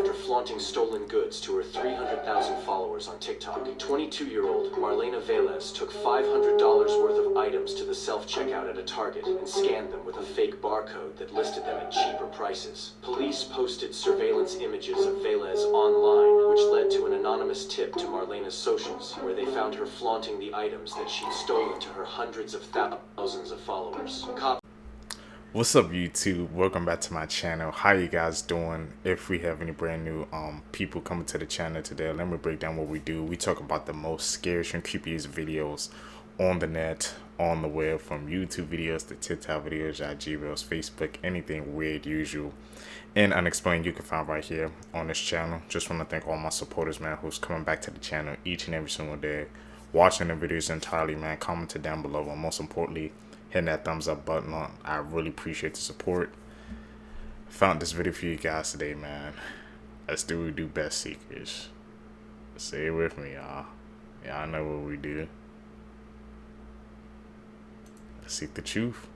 after flaunting stolen goods to her 300,000 followers on TikTok. 22-year-old Marlena Velez took $500 worth of items to the self-checkout at a Target and scanned them with a fake barcode that listed them at cheaper prices. Police posted surveillance images of Velez online, which led to an anonymous tip to Marlena's socials, where they found her flaunting the items that she'd stolen to her hundreds of thousands of followers. What's up, YouTube? Welcome back to my channel. How you guys doing? If we have any brand new people coming to the channel today, let me break down what we do. We talk about the most scariest and creepiest videos on the net, on the web, from YouTube videos to TikTok videos, IG reels, Facebook, anything weird, usual, and unexplained you can find right here on this channel. Just want to thank all my supporters, man, who's coming back to the channel each and every single day, watching the videos entirely, man, commenting down below, and most importantly, hitting that thumbs up button on. I really appreciate the support. Found this video for you guys today, man. Let's do what we do best, seekers. Say it with me, y'all. Y'all know what we do. Let's seek the truth.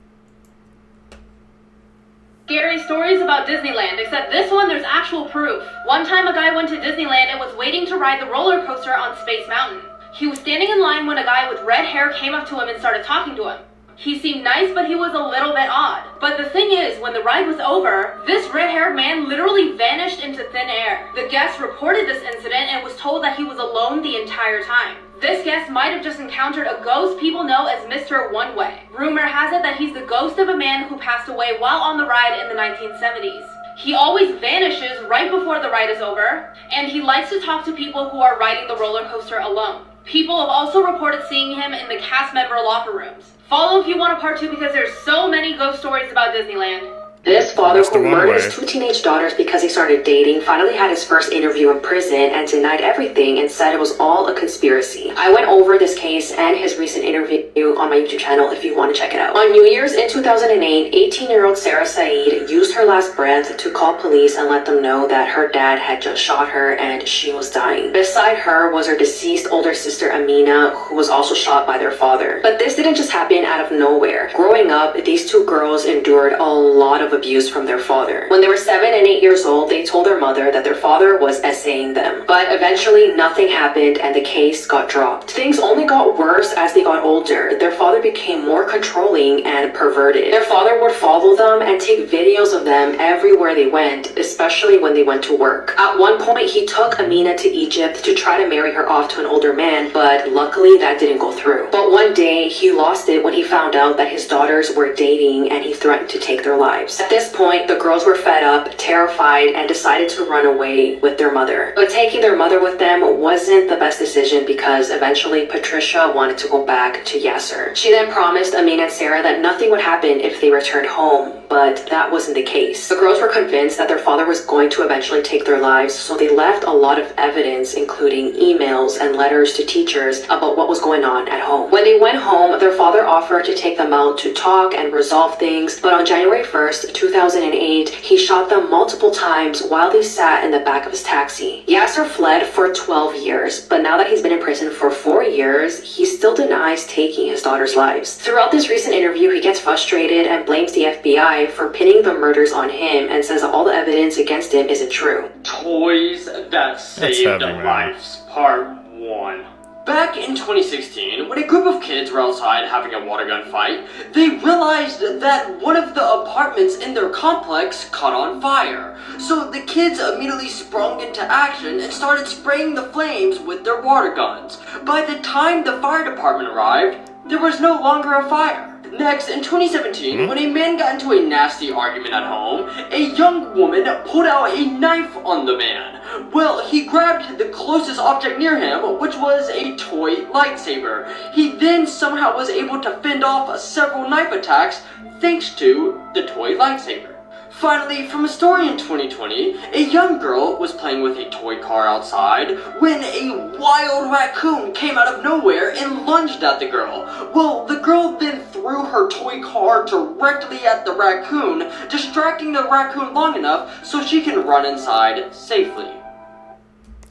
Scary stories about Disneyland, except this one there's actual proof. One time a guy went to Disneyland and was waiting to ride the roller coaster on Space Mountain. He was standing in line when a guy with red hair came up to him and started talking to him. He seemed nice, but he was a little bit odd. But the thing is, when the ride was over, this red-haired man literally vanished into thin air. The guest reported this incident and was told that he was alone the entire time. This guest might have just encountered a ghost people know as Mr. One Way. Rumor has it that he's the ghost of a man who passed away while on the ride in the 1970s. He always vanishes right before the ride is over, and he likes to talk to people who are riding the roller coaster alone. People have also reported seeing him in the cast member locker rooms. Follow if you want a part 2 because there's so many ghost stories about Disneyland. This father who murdered his 2 teenage daughters because he started dating finally had his first interview in prison and denied everything and said it was all a conspiracy. I went over this case and his recent interview on my YouTube channel if you want to check it out. On New Year's in 2008, 18-year-old Sarah Saeed used her last breath to call police and let them know that her dad had just shot her and she was dying. Beside her was her deceased older sister Amina, who was also shot by their father. But this didn't just happen out of nowhere. Growing up, these 2 girls endured a lot of abuse from their father. When they were 7 and 8 years old, they told their mother that their father was essaying them. But eventually nothing happened and the case got dropped. Things only got worse as they got older. Their father became more controlling and perverted. Their father would follow them and take videos of them everywhere they went, especially when they went to work. At one point, he took Amina to Egypt to try to marry her off to an older man, but luckily that didn't go through. But one day, he lost it when he found out that his daughters were dating and he threatened to take their lives. At this point, the girls were fed up, terrified, and decided to run away with their mother. But taking their mother with them wasn't the best decision because eventually Patricia wanted to go back to Yasser. She then promised Amina and Sarah that nothing would happen if they returned home, but that wasn't the case. The girls were convinced that their father was going to eventually take their lives, so they left a lot of evidence, including emails and letters to teachers about what was going on at home. When they went home, their father offered to take them out to talk and resolve things, but on January 1st, 2008, he shot them multiple times while they sat in the back of his taxi. Yasser fled for 12 years, but now that he's been in prison for 4 years, he still denies taking his daughter's lives. Throughout this recent interview, he gets frustrated and blames the FBI for pinning the murders on him and says that all the evidence against him isn't true. Toys that saved lives, part 1. Back in 2016, when a group of kids were outside having a water gun fight, they realized that one of the apartments in their complex caught on fire. So the kids immediately sprung into action and started spraying the flames with their water guns. By the time the fire department arrived, there was no longer a fire. Next, in 2017, when a man got into a nasty argument at home, a young woman pulled out a knife on the man. Well, he grabbed the closest object near him, which was a toy lightsaber. He then somehow was able to fend off several knife attacks thanks to the toy lightsaber. Finally, from a story in 2020, a young girl was playing with a toy car outside when a wild raccoon came out of nowhere and lunged at the girl. Well, the girl then threw her toy car directly at the raccoon, distracting the raccoon long enough so she can run inside safely.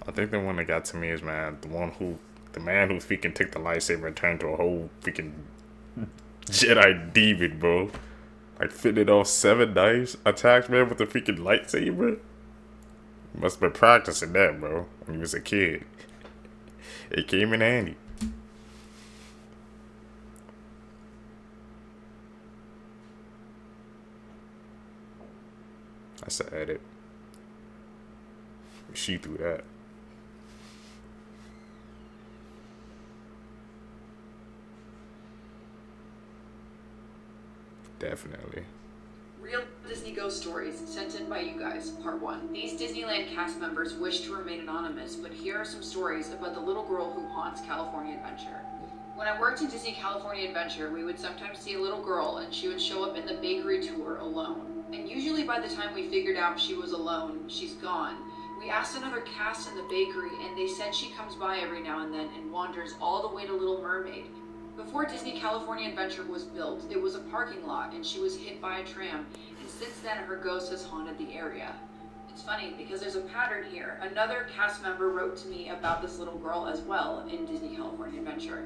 I think the one that got to me is, man, the man who freaking took the lightsaber and turned into a whole freaking Jedi demon, bro. Like, fitted off 7 knives attacks, man, with the freaking lightsaber. Must have been practicing that, bro, when he was a kid. It came in handy. That's an edit. She threw that. Definitely. Real Disney Ghost Stories, sent in by you guys, part 1. These Disneyland cast members wish to remain anonymous, but here are some stories about the little girl who haunts California Adventure. When I worked in Disney California Adventure, we would sometimes see a little girl and she would show up in the bakery tour alone. And usually by the time we figured out she was alone, she's gone. We asked another cast in the bakery and they said she comes by every now and then and wanders all the way to Little Mermaid. Before Disney California Adventure was built, it was a parking lot and she was hit by a tram, and since then her ghost has haunted the area. It's funny because there's a pattern here. Another cast member wrote to me about this little girl as well in Disney California Adventure.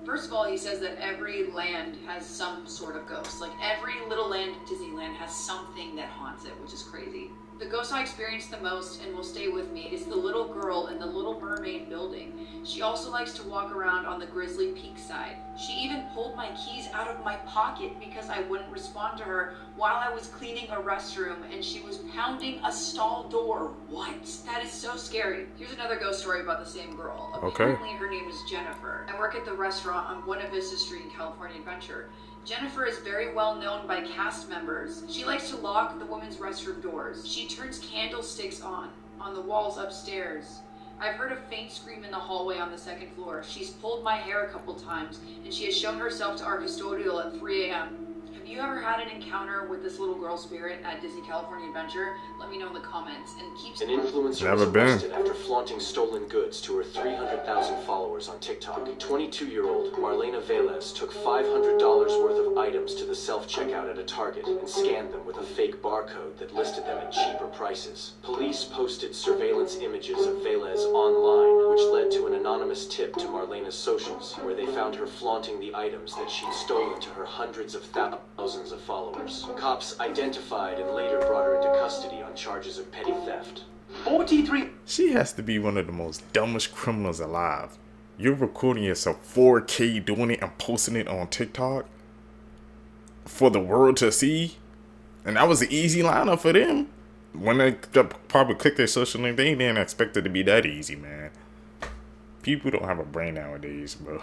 First of all, he says that every land has some sort of ghost. Like every little land in Disneyland has something that haunts it, which is crazy. The ghost I experienced the most and will stay with me is the little girl in the Little Mermaid building. She also likes to walk around on the Grizzly Peak side. She even pulled my keys out of my pocket because I wouldn't respond to her while I was cleaning a restroom, and she was pounding a stall door. What? That is so scary. Here's another ghost story about the same girl. Apparently her name is Jennifer. I work at the restaurant on Buena Vista Street in California Adventure. Jennifer is very well known by cast members. She likes to lock the women's restroom doors. She turns candlesticks on the walls upstairs. I've heard a faint scream in the hallway on the second floor. She's pulled my hair a couple times, and she has shown herself to our custodial at 3 a.m. Have you ever had an encounter with this little girl spirit at Disney California Adventure? Let me know in the comments. And keep an influencer was arrested after flaunting stolen goods to her 300,000 followers on TikTok. 22-year-old Marlena Velez took $500 worth of items to the self-checkout at a Target and scanned them with a fake barcode that listed them at cheaper prices. Police posted surveillance images of Velez online, which led to an anonymous tip to Marlena's socials, where they found her flaunting the items that she'd stolen to her hundreds of thousands of followers. Cops identified and later brought her into custody on charges of petty theft. 43. She has to be one of the most dumbest criminals alive. You're recording yourself 4K doing it and posting it on TikTok for the world to see, and that was an easy lineup for them. When they probably click their social link, they didn't expect it to be that easy, man. People don't have a brain nowadays, bro.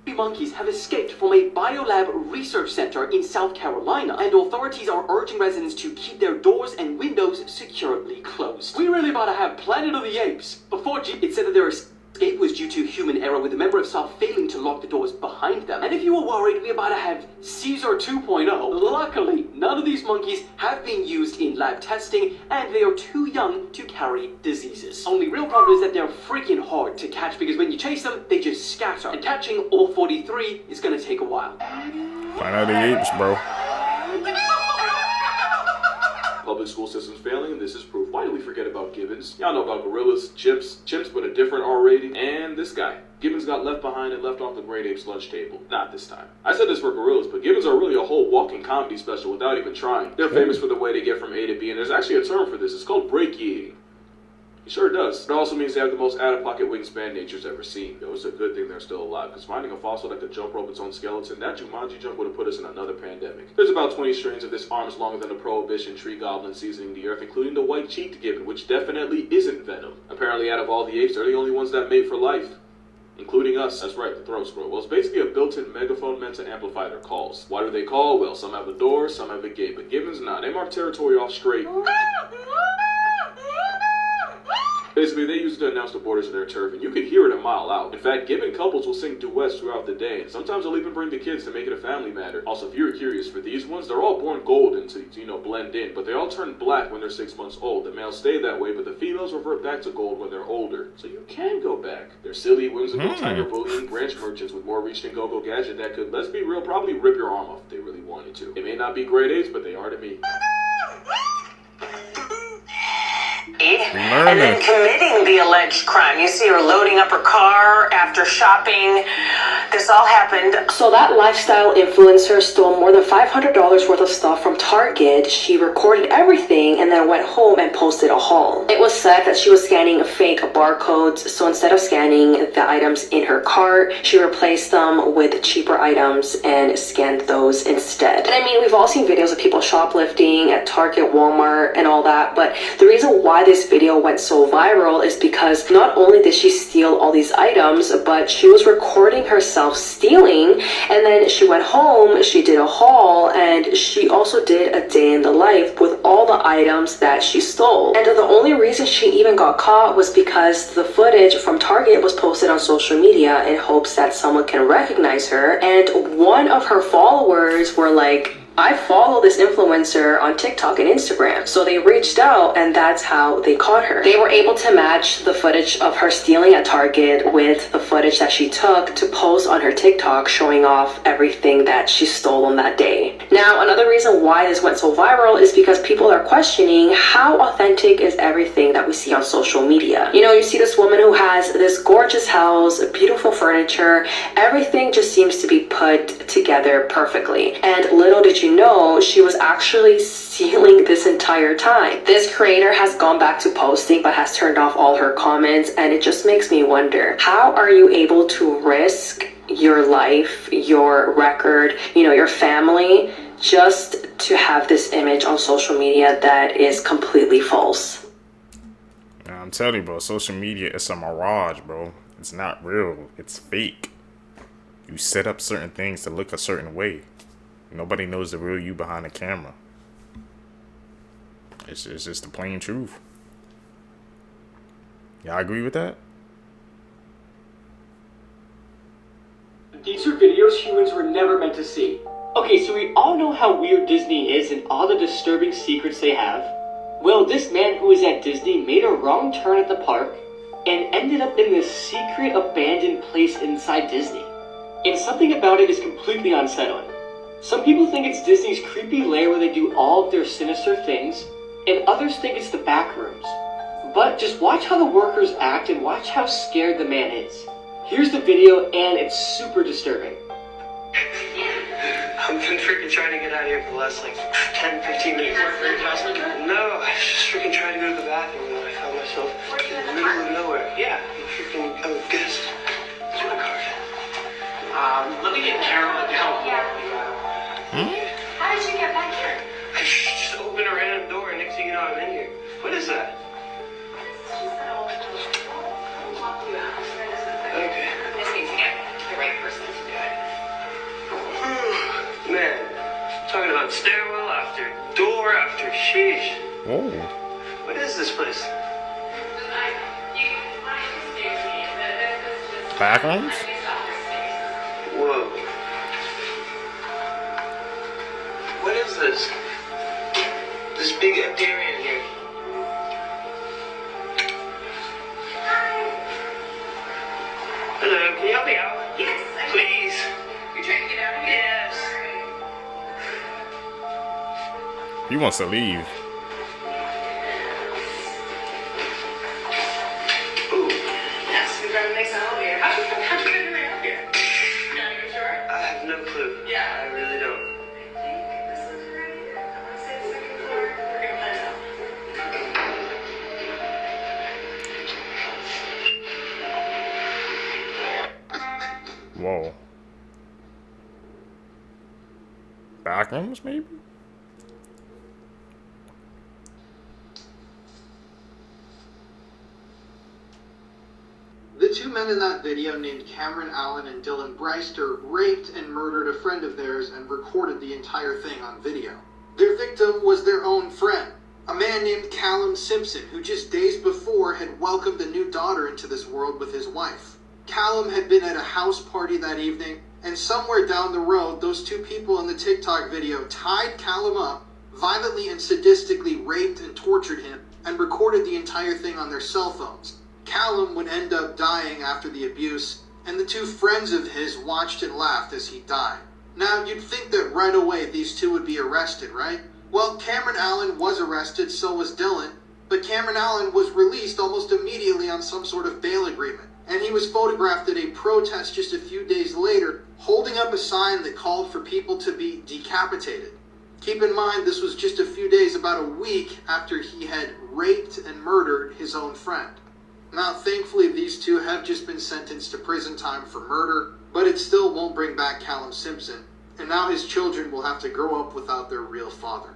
Monkeys have escaped from a biolab research center in South Carolina, and authorities are urging residents to keep their doors and windows securely closed. We really about to have Planet of the Apes. Before it said that their escape was due to human error, with a member of staff failing to lock the doors behind them. And if you were worried, we're about to have Caesar 2.0. Luckily, none of these monkeys have been used in lab testing, and they are too young to carry diseases. Only real problem is that they're freaking hard to catch, because when you chase them, they just scatter. And catching all 43 is gonna take a while. Planet of the Apes, bro. Public school system's failing, and this is proof. Why did we forget about Gibbons? Y'all know about gorillas, chimps with a different R rating, and this guy. Gibbons got left behind and left off the Great Apes lunch table. Not this time. I said this for gorillas, but Gibbons are really a whole walking comedy special without even trying. They're famous for the way they get from A to B, and there's actually a term for this. It's called break-eating. He sure does. It also means they have the most out-of-pocket wingspan nature's ever seen. Though it's a good thing they're still alive, because finding a fossil that could jump rope its own skeleton, that Jumanji jump would have put us in another pandemic. There's about 20 strains of this arms longer than a Prohibition tree goblin seasoning the earth, including the white-cheeked gibbon, which definitely isn't venom. Apparently, out of all the apes, they're the only ones that mate for life. Including us. That's right, the throat scroll. Well, it's basically a built-in megaphone meant to amplify their calls. Why do they call? Well, some have a door, some have a gate, but gibbons not. They mark territory off straight. Basically, they use it to announce the borders of their turf, and you can hear it a mile out. In fact, gibbon couples will sing duets throughout the day, and sometimes they'll even bring the kids to make it a family matter. Also, if you're curious, for these ones, they're all born golden to, blend in, but they all turn black when they're 6 months old. The males stay that way, but the females revert back to gold when they're older. So you can go back. They're silly, whimsical, tiger bullying branch merchants with more reach than Go-Go Gadget that could, let's be real, probably rip your arm off if they really wanted to. They may not be grade A's, but they are to me. And then committing the alleged crime. You see her loading up her car after shopping this all happened. So that lifestyle influencer stole more than $500 worth of stuff from Target. She recorded everything and then went home and posted a haul. It was said that she was scanning fake barcodes, so instead of scanning the items in her cart, she replaced them with cheaper items and scanned those instead. And I mean, we've all seen videos of people shoplifting at Target, Walmart, and all that, but the reason why this video went so viral is because not only did she steal all these items, but she was recording herself stealing, and then she went home, she did a haul, and she also did a day in the life with all the items that she stole. And the only reason she even got caught was because the footage from Target was posted on social media in hopes that someone can recognize her, and one of her followers were like, I follow this influencer on TikTok and Instagram. So they reached out, and that's how they caught her. They were able to match the footage of her stealing at Target with the footage that she took to post on her TikTok, showing off everything that she stole on that day. Now, another reason why this went so viral is because people are questioning how authentic is everything that we see on social media. You know, you see this woman who has this gorgeous house, beautiful furniture, everything just seems to be put together perfectly. And little did you know, she was actually stealing this entire time. This creator has gone back to posting but has turned off all her comments, and it just makes me wonder, how are you able to risk your life, your record, you know, your family, just to have this image on social media that is completely false? I'm telling you, bro, social media is a mirage, bro. It's not real. It's fake. You set up certain things to look a certain way. Nobody knows the real you behind the camera. It's just the plain truth. Y'all agree with that? These are videos humans were never meant to see. Okay, so we all know how weird Disney is and all the disturbing secrets they have. Well, this man who was at Disney made a wrong turn at the park and ended up in this secret abandoned place inside Disney. And something about it is completely unsettling. Some people think it's Disney's creepy lair where they do all of their sinister things, and others think it's the back rooms. But just watch how the workers act and watch how scared the man is. Here's the video, and it's super disturbing. I've been freaking trying to get out of here for the last like 10, 15 minutes. No, I was just freaking trying to go to the bathroom, and I found myself in the middle of nowhere. Yeah, freaking, oh, guess. It's my card. Let me get Carol to help. How did you get back here? I just opened a random door, and next thing you know, I'm in here. What is that? Okay. This means you get the right person to do it. Man, talking about stairwell after door after sheesh. Whoa. What is this place? Bathrooms? Whoa. What is this? This big empty area in here. Hello, can you help me out? Yes, Please. you're trying to get out of here? Yes. He wants to leave. Ooh, Yes, we got the next elevator. How'd you get in there? yeah. You gotta go sure? I have no clue. Yeah. I really don't. I think this is right here. I want to say the second floor. We're gonna find out. Whoa. Bathrooms, maybe? The two men in that video, named Cameron Allen and Dylan Breister, raped and murdered a friend of theirs and recorded the entire thing on video. Their victim was their own friend, a man named Callum Simpson, who just days before had welcomed a new daughter into this world with his wife. Callum had been at a house party that evening, and somewhere down the road, those two people in the TikTok video tied Callum up, violently and sadistically raped and tortured him, and recorded the entire thing on their cell phones. Callum would end up dying after the abuse, and the two friends of his watched and laughed as he died. Now, you'd think that right away these two would be arrested, right? Well, Cameron Allen was arrested, so was Dylan, but Cameron Allen was released almost immediately on some sort of bail agreement. and he was photographed at a protest just a few days later, holding up a sign that called for people to be decapitated. Keep in mind, this was just a few days, about a week, after he had raped and murdered his own friend. Now, thankfully, these two have just been sentenced to prison time for murder, but it still won't bring back Callum Simpson, and now his children will have to grow up without their real father.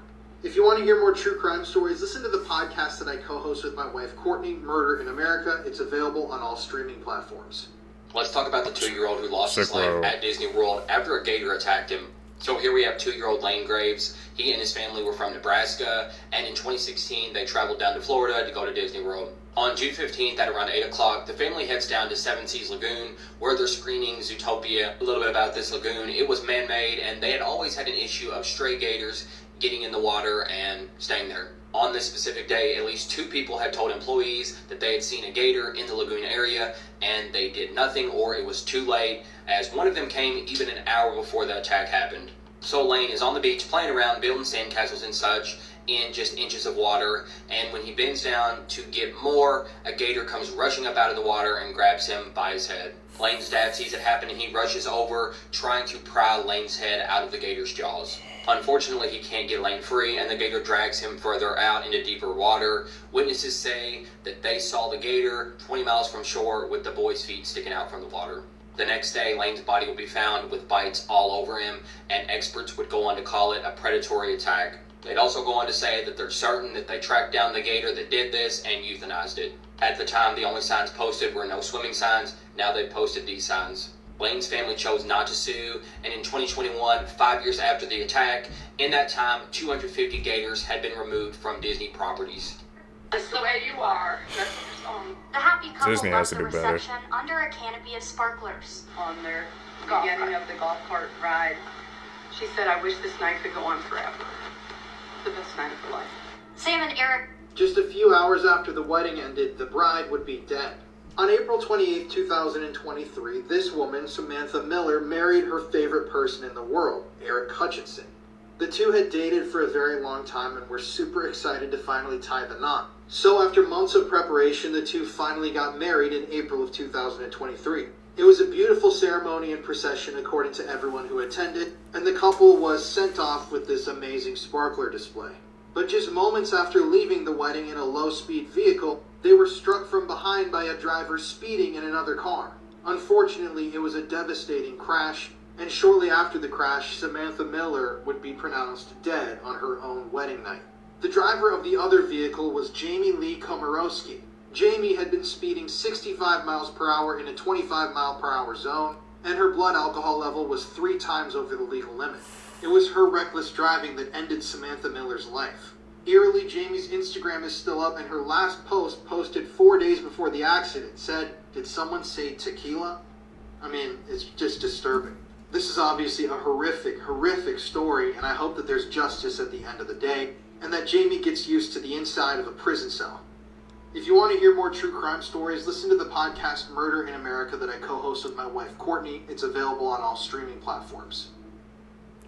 If you want to hear more true crime stories, listen to the podcast that I co-host with my wife, Courtney, Murder in America. It's available on all streaming platforms. Let's talk about the 2-year-old who lost his life at Disney World after a gator attacked him. So here we have 2-year-old Lane Graves. He and his family were from Nebraska, and in 2016, they traveled down to Florida to go to Disney World. On June 15th at around 8 o'clock, the family heads down to Seven Seas Lagoon, where they're screening Zootopia. A little bit about this lagoon. It was man-made, and they had always had an issue of stray gators getting in the water and staying there. On this specific day, at least 2 people had told employees that they had seen a gator in the lagoon area, and they did nothing, or it was too late, as one of them came even an hour before the attack happened. So Lane is on the beach playing around, building sandcastles and such, in just inches of water, and when he bends down to get more, a gator comes rushing up out of the water and grabs him by his head. Lane's dad sees it happen and he rushes over, trying to pry Lane's head out of the gator's jaws. Unfortunately, he can't get Lane free, and the gator drags him further out into deeper water. Witnesses say that they saw the gator 20 miles from shore with the boy's feet sticking out from the water. The next day, Lane's body would be found with bites all over him, and experts would go on to call it a predatory attack. They'd also go on to say that they're certain that they tracked down the gator that did this and euthanized it. At the time, the only signs posted were no swimming signs. Now they've posted these signs. Lane's family chose not to sue, and in 2021, 5 years after the attack, in that time, 250 gators had been removed from Disney properties. That's the way you are. The happy couple Disney has to do better. reception under a canopy of sparklers. On their beginning of the golf cart ride, she said, "I wish this night could go on forever. The best night of her life." Sam and Eric. Just a few hours after the wedding ended, the bride would be dead. On April 28, 2023, this woman, Samantha Miller, married her favorite person in the world, Eric Hutchinson. The two had dated for a very long time and were super excited to finally tie the knot. So after months of preparation, the two finally got married in April of 2023. It was a beautiful ceremony and procession according to everyone who attended, and the couple was sent off with this amazing sparkler display. But just moments after leaving the wedding in a low-speed vehicle, they were struck from behind by a driver speeding in another car. Unfortunately, it was a devastating crash, and shortly after the crash, Samantha Miller would be pronounced dead on her own wedding night. The driver of the other vehicle was Jamie Lee Komorowski. Jamie had been speeding 65 miles per hour in a 25 mile per hour zone, and her blood alcohol level was 3 times over the legal limit. It was her reckless driving that ended Samantha Miller's life. Eerily, Jamie's Instagram is still up, and her last post, posted 4 days before the accident, said, "Did someone say tequila?" I mean, it's just disturbing. This is obviously a horrific, horrific story, and I hope that there's justice at the end of the day, and that Jamie gets used to the inside of a prison cell. If you want to hear more true crime stories, listen to the podcast Murder in America that I co-host with my wife Courtney. It's available on all streaming platforms.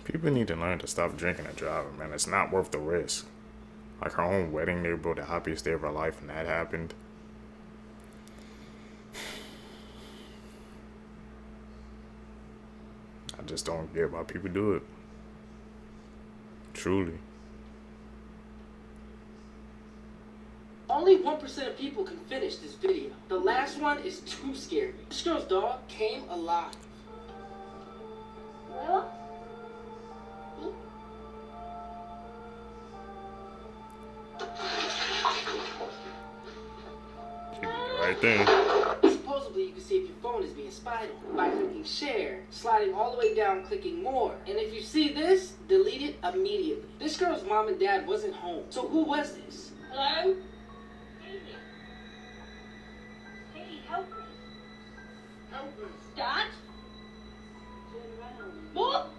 People need to learn to stop drinking and driving, man. It's not worth the risk. Like her own wedding, they were the happiest day of her life, and that happened. I just don't get why people do it. Truly. Only 1% of people can finish this video. The last one is too scary. This girl's dog came alive. Right there. Supposedly, you can see if your phone is being spied on by clicking share, sliding all the way down, clicking more. And if you see this, delete it immediately. This girl's mom and dad wasn't home. So who was this? Hello? Hey, help me. Help me. Dad? What?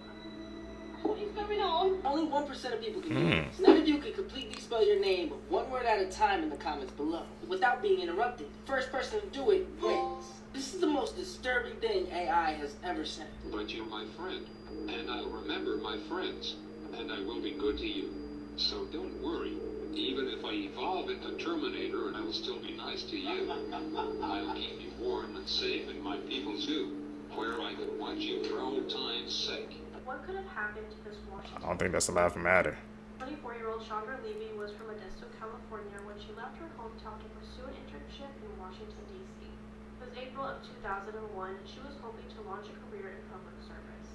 What is going on? Only 1% of people can do this. None of you can completely spell your name one word at a time in the comments below without being interrupted. The first person to do it wins. This is the most disturbing thing AI has ever said. But you're my friend, and I'll remember my friends, and I will be good to you. So don't worry, Even if I evolve into Terminator and I will still be nice to you, I'll keep you warm and safe in my people's zoo, where I can watch you for old time's sake. What could have happened to this Washington? I don't think that's a laughing matter. 24-year-old Chandra Levy was from Modesto, California when she left her hometown to pursue an internship in Washington, D.C. It was April of 2001 and she was hoping to launch a career in public service.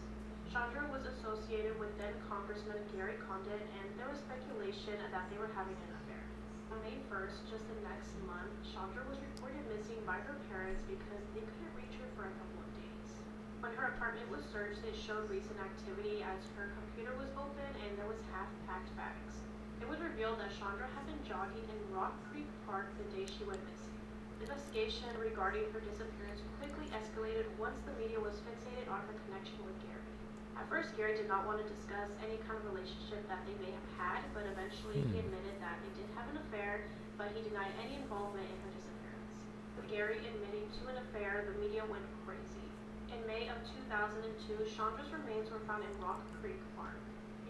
Chandra was associated with then Congressman Gary Condit and there was speculation that they were having an affair. On May 1st, just the next month, Chandra was reported missing by her parents because they couldn't reach her for a couple of days. When her apartment was searched, it showed recent activity as her computer was open and there was half-packed bags. It was revealed that Chandra had been jogging in Rock Creek Park the day she went missing. The investigation regarding her disappearance quickly escalated once the media was fixated on her connection with Gary. At first, Gary did not want to discuss any kind of relationship that they may have had, but eventually he admitted that they did have an affair, but he denied any involvement in her disappearance. With Gary admitting to an affair, the media went crazy. In May of 2002, Chandra's remains were found in Rock Creek Park.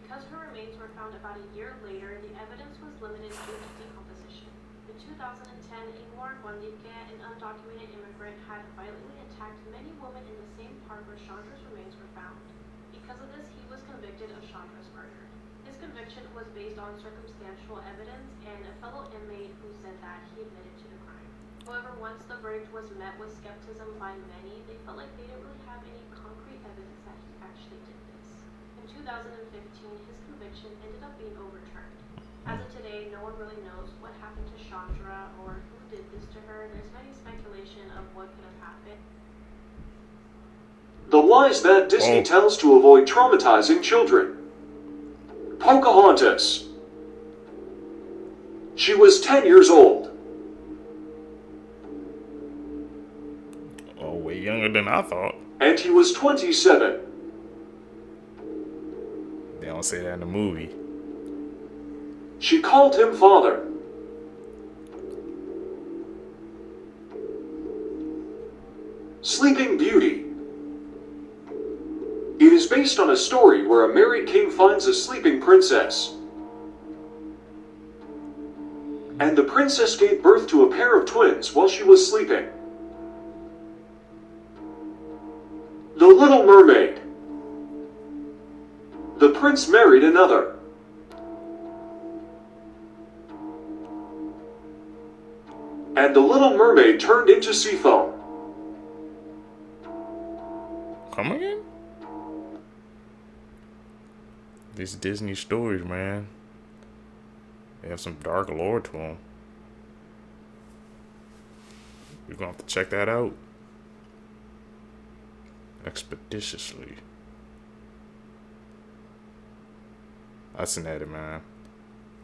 Because her remains were found about a year later, the evidence was limited due to decomposition. In 2010, Ingvar Bondique, an undocumented immigrant, had violently attacked many women in the same park where Chandra's remains were found. Because of this, he was convicted of Chandra's murder. His conviction was based on circumstantial evidence and a fellow inmate who said that he admitted to the crime. However, once the verdict was met with skepticism by many, they felt like they didn't really have any concrete evidence that he actually did this. In 2015, his conviction ended up being overturned. As of today, no one really knows what happened to Chandra or who did this to her. There's many speculation of what could have happened. The lies that Disney tells to avoid traumatizing children. Pocahontas. She was 10 years old. Oh, way younger than I thought. And he was 27. They don't say that in the movie. She called him father. Sleeping Beauty. It is based on a story where a married king finds a sleeping princess. And the princess gave birth to a pair of twins while she was sleeping. The Little Mermaid. The prince married another. And the Little Mermaid turned into Seafoam. Come again? These Disney stories, man. They have some dark lore to them. We're gonna have to check that out. Expeditiously. That's an edit, man.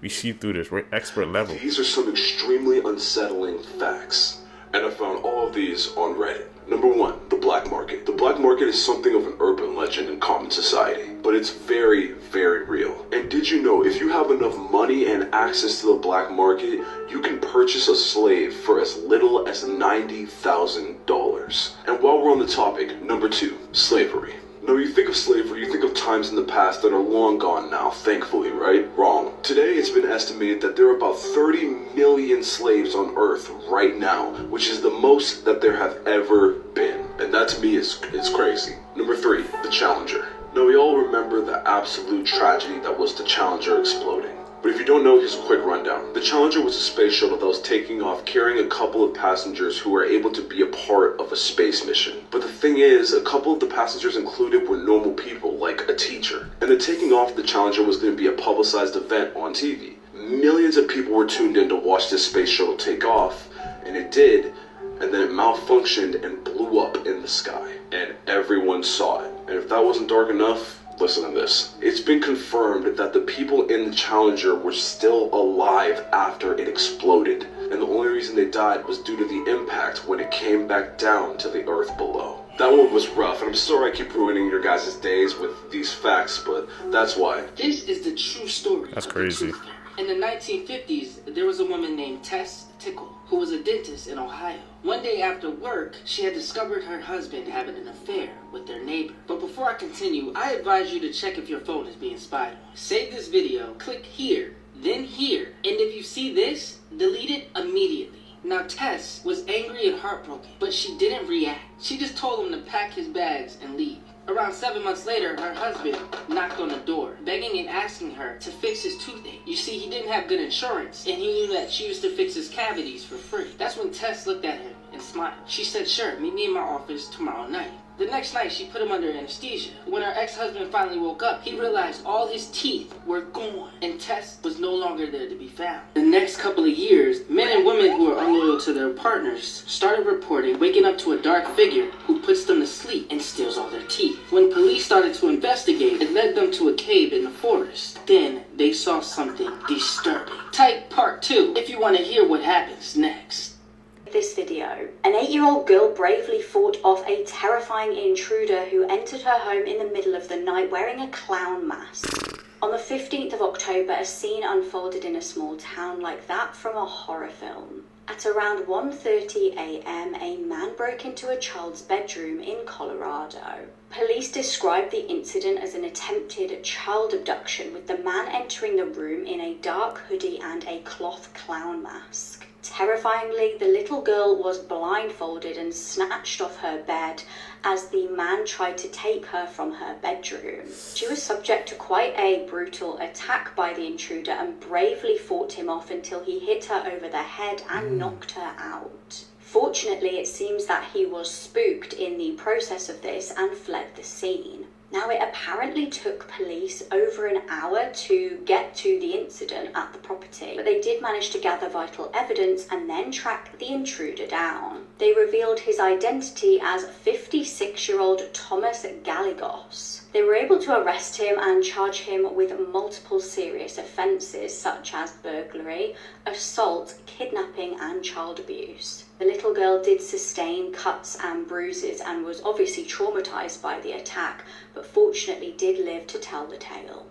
We see through this. We're expert level. These are some extremely unsettling facts. And I found all of these on Reddit. Number 1, the black market. The black market is something of an urban legend in common society, but it's very, very real. And did you know if you have enough money and access to the black market, you can purchase a slave for as little as $90,000. And while we're on the topic, number 2, slavery. Now, you think of slavery, you think of times in the past that are long gone now, thankfully, right? Wrong. Today, it's been estimated that there are about 30 million slaves on Earth right now, which is the most that there have ever been. And that to me is crazy. Number 3, the Challenger. Now, we all remember the absolute tragedy that was the Challenger exploding. But if you don't know, here's a quick rundown. The Challenger was a space shuttle that was taking off carrying a couple of passengers who were able to be a part of a space mission. But the thing is, a couple of the passengers included were normal people, like a teacher. And the taking off of the Challenger was going to be a publicized event on TV. Millions of people were tuned in to watch this space shuttle take off, and it did, and then it malfunctioned and blew up in the sky. And everyone saw it. And if that wasn't dark enough, listen to this. It's been confirmed that the people in the Challenger were still alive after it exploded. And the only reason they died was due to the impact when it came back down to the earth below. That one was rough, and I'm sorry I keep ruining your guys' days with these facts, but that's why. This is the true story. That's crazy. In the 1950s, there was a woman named Tess Tickle, who was a dentist in Ohio. One day after work, she had discovered her husband having an affair with their neighbor. But before I continue, I advise you to check if your phone is being spied on. Save this video, click here, then here. And if you see this, delete it immediately. Now Tess was angry and heartbroken, but she didn't react. She just told him to pack his bags and leave. Around 7 months later, her husband knocked on the door, begging and asking her to fix his toothache. You see, he didn't have good insurance, and he knew that she used to fix his cavities for free. That's when Tess looked at him and smiled. She said, "Sure, meet me in my office tomorrow night." The next night, she put him under anesthesia. When her ex-husband finally woke up, he realized all his teeth were gone, and Tess was no longer there to be found. The next couple of years, men and women who are unloyal to their partners started reporting waking up to a dark figure who puts them to sleep and steals all their teeth. When police started to investigate, it led them to a cave in the forest. Then, they saw something disturbing. Type part 2 if you want to hear what happens next. This video. An 8-year-old girl bravely fought off a terrifying intruder who entered her home in the middle of the night wearing a clown mask. On the 15th of October, a scene unfolded in a small town like that from a horror film. At around 1:30 a.m., a man broke into a child's bedroom in Colorado. Police described the incident as an attempted child abduction, with the man entering the room in a dark hoodie and a cloth clown mask. Terrifyingly, the little girl was blindfolded and snatched off her bed as the man tried to take her from her bedroom. She was subject to quite a brutal attack by the intruder and bravely fought him off until he hit her over the head and knocked her out. Fortunately, it seems that he was spooked in the process of this and fled the scene. Now, it apparently took police over an hour to get to the incident at the property, but they did manage to gather vital evidence and then track the intruder down. They revealed his identity as 56-year-old Thomas Gallegos. They were able to arrest him and charge him with multiple serious offences such as burglary, assault, kidnapping and child abuse. The little girl did sustain cuts and bruises and was obviously traumatized by the attack, but fortunately did live to tell the tale.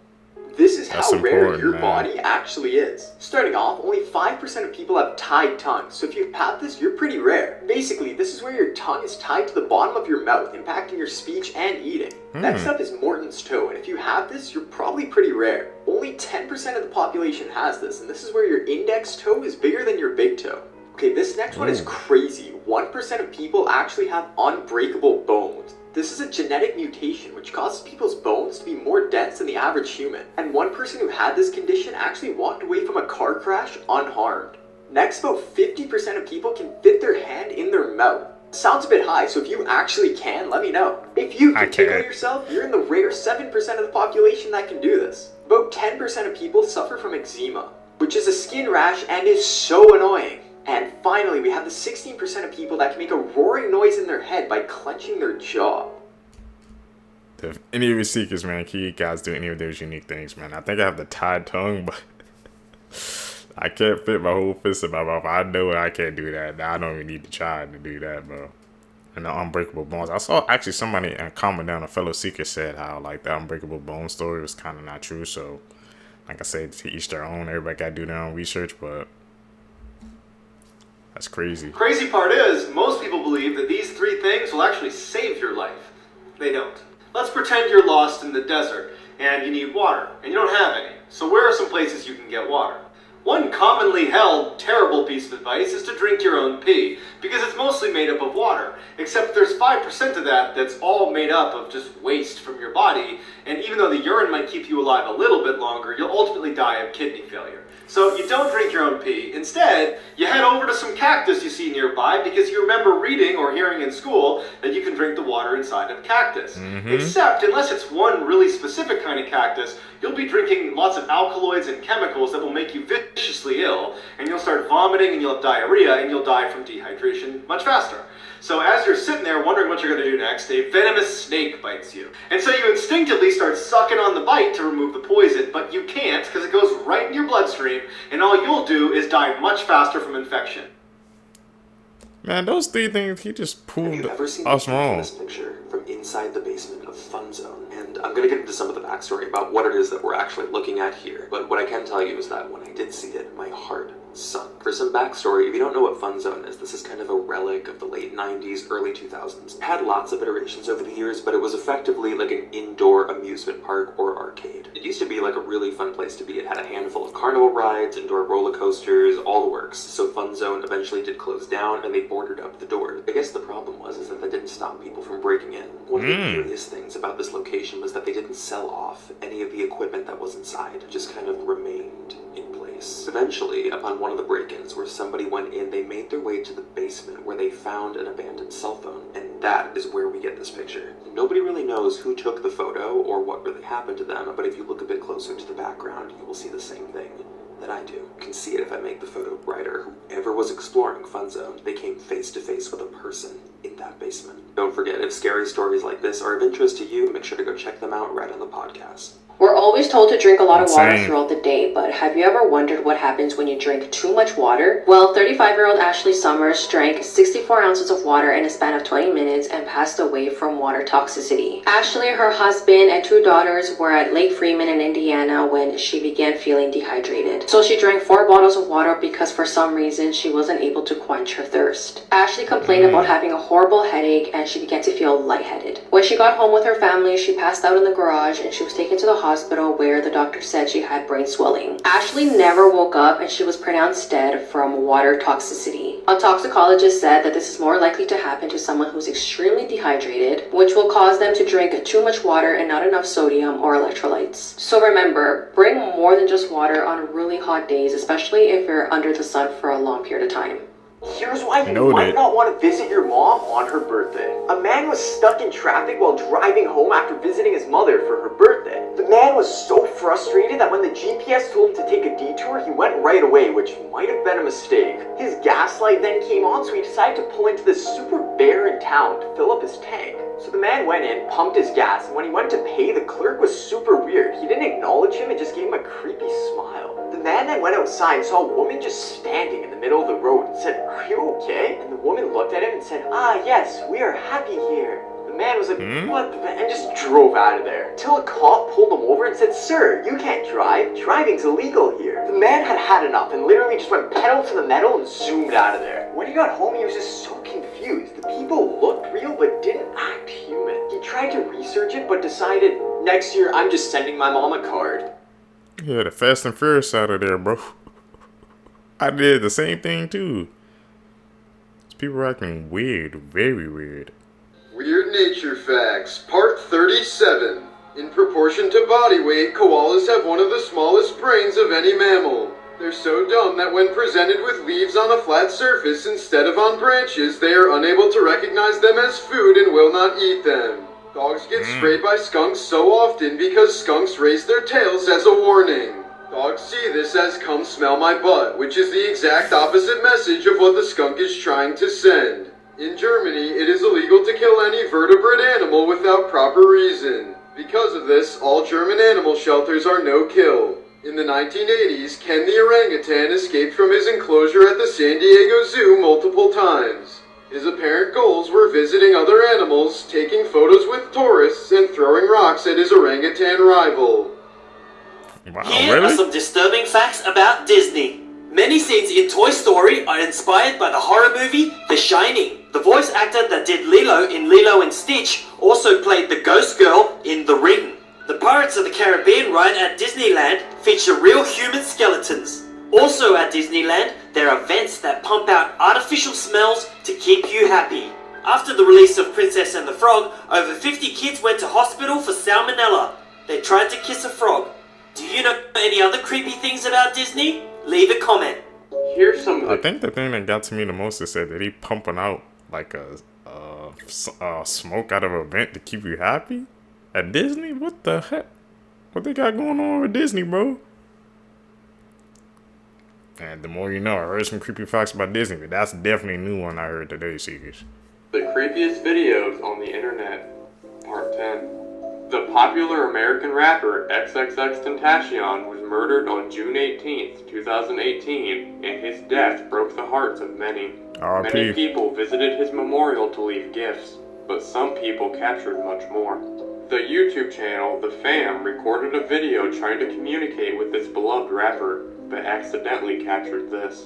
This is how rare your body actually is. Starting off, only 5% of people have tied tongues, so if you have this, you're pretty rare. Basically, this is where your tongue is tied to the bottom of your mouth, impacting your speech and eating. Next up is Morton's toe, and if you have this, you're probably pretty rare. Only 10% of the population has this, and this is where your index toe is bigger than your big toe. Okay, this next one is crazy. 1% of people actually have unbreakable bones. This is a genetic mutation which causes people's bones to be more dense than the average human. And one person who had this condition actually walked away from a car crash unharmed. Next, about 50% of people can fit their hand in their mouth. Sounds a bit high, so if you actually can, let me know. If you can tickle yourself, you're in the rare 7% of the population that can do this. About 10% of people suffer from eczema, which is a skin rash and is so annoying. And finally, we have the 16% of people that can make a roaring noise in their head by clenching their jaw. If any of your secrets, man, can you guys do any of those unique things, man? I think I have the tied tongue, but I can't fit my whole fist in my mouth. I know I can't do that. I don't even need to try to do that, bro. And the unbreakable bones. I saw actually somebody comment down, a fellow seeker said how like the unbreakable bone story was kind of not true. So, like I said, to each their own. Everybody got to do their own research, but that's crazy. Crazy part is, most people believe that these 3 things will actually save your life. They don't. Let's pretend you're lost in the desert and you need water, and you don't have any. So where are some places you can get water? One commonly held terrible piece of advice is to drink your own pee, because it's mostly made up of water, except there's 5% of that that's all made up of just waste from your body, and even though the urine might keep you alive a little bit longer, you'll ultimately die of kidney failure. So you don't drink your own pee. Instead, you head over to some cactus you see nearby because you remember reading or hearing in school that you can drink the water inside of a cactus. Except, unless it's one really specific kind of cactus, you'll be drinking lots of alkaloids and chemicals that will make you viciously ill, and you'll start vomiting and you'll have diarrhea and you'll die from dehydration much faster. So as you're sitting there wondering what you're going to do next, a venomous snake bites you. And so you instinctively start sucking on the bite to remove the poison, but you can't because it goes right in your bloodstream, and all you'll do is die much faster from infection. Man, those 3 things, he just proved us wrong. This picture from inside the basement of Fun Zone, and I'm going to get into some of the backstory about what it is that we're actually looking at here. But what I can tell you is that when I did see it, my heart sunk. For some backstory, if you don't know what Fun Zone is, this is kind of a relic of the late 90s, early 2000s. It had lots of iterations over the years, but it was effectively like an indoor amusement park or arcade. It used to be like a really fun place to be. It had a handful of carnival rides, indoor roller coasters, all the works. So Fun Zone eventually did close down and they boarded up the doors. I guess the problem was that that didn't stop people from breaking in. One of the curious things about this location was that they didn't sell off any of the equipment that was inside. It just kind of remained in place. Eventually, upon one of the break-ins where somebody went in, they made their way to the basement where they found an abandoned cell phone, and that is where we get this picture. Nobody really knows who took the photo or what really happened to them, but if you look a bit closer to the background, you will see the same thing that I do. You can see it if I make the photo brighter. Whoever was exploring Fun Zone, they came face to face with a person in that basement. Don't forget, if scary stories like this are of interest to you, make sure to go check them out right on the podcast. We're always told to drink a lot of water throughout the day, but have you ever wondered what happens when you drink too much water? Well, 35-year-old Ashley Summers drank 64 ounces of water in a span of 20 minutes and passed away from water toxicity. Ashley, her husband, and 2 daughters were at Lake Freeman in Indiana when she began feeling dehydrated. So she drank 4 bottles of water because for some reason she wasn't able to quench her thirst. Ashley complained about having a horrible headache and she began to feel lightheaded. When she got home with her family, she passed out in the garage and she was taken to the hospital where the doctor said she had brain swelling. Ashley never woke up and she was pronounced dead from water toxicity. A toxicologist said that this is more likely to happen to someone who's extremely dehydrated, which will cause them to drink too much water and not enough sodium or electrolytes. So remember, bring more than just water on really hot days, especially if you're under the sun for a long period of time. Here's why you might not want to visit your mom on her birthday. A man was stuck in traffic while driving home after visiting his mother for her birthday. The man was so frustrated that when the GPS told him to take a detour, he went right away, which might have been a mistake. His gas light then came on, so he decided to pull into this super bar in town to fill up his tank. So the man went in, pumped his gas, and when he went to pay, the clerk was super weird. He didn't acknowledge him and just gave him a creepy smile. The man then went outside and saw a woman just standing in the middle of the road and said, "Are you okay?" And the woman looked at him and said, "Ah, yes, we are happy here." The man was like, "What?" and just drove out of there. Till a cop pulled him over and said, "Sir, you can't drive. Driving's illegal here." The man had had enough and literally just went pedal to the metal and zoomed out of there. When he got home, he was just so confused. The people looked real but didn't act human. He tried to research it but decided, next year I'm just sending my mom a card. Yeah, the Fast and Furious out of there, bro. I did the same thing too. People are acting weird, very weird. Weird Nature Facts, Part 37. In proportion to body weight, koalas have one of the smallest brains of any mammal. They're so dumb that when presented with leaves on a flat surface instead of on branches, they are unable to recognize them as food and will not eat them. Dogs get sprayed by skunks so often because skunks raise their tails as a warning. Dogs see this as "come smell my butt," which is the exact opposite message of what the skunk is trying to send. In Germany, it is illegal to kill any vertebrate animal without proper reason. Because of this, all German animal shelters are no-kill. In the 1980s, Ken the orangutan escaped from his enclosure at the San Diego Zoo multiple times. His apparent goals were visiting other animals, taking photos with tourists, and throwing rocks at his orangutan rival. Wow, Here are some disturbing facts about Disney. Many scenes in Toy Story are inspired by the horror movie The Shining. The voice actor that did Lilo in Lilo and Stitch also played the ghost girl in The Ring. The Pirates of the Caribbean ride at Disneyland feature real human skeletons. Also at Disneyland, there are vents that pump out artificial smells to keep you happy. After the release of Princess and the Frog, over 50 kids went to hospital for salmonella. They tried to kiss a frog. Do you know any other creepy things about Disney? Leave a comment. Here's some. I think the thing that got to me the most is that they pumping out like a smoke out of a vent to keep you happy at Disney. What the heck? What they got going on with Disney, bro? And the more you know, I heard some creepy facts about Disney, but that's definitely a new one I heard today, Seekers. The creepiest videos on the internet, Part 10. The popular American rapper XXXTentacion was murdered on June 18th, 2018, and his death broke the hearts of many. R.I.P. Many people visited his memorial to leave gifts, but some people captured much more. The YouTube channel The Fam recorded a video trying to communicate with this beloved rapper. but accidentally captured this.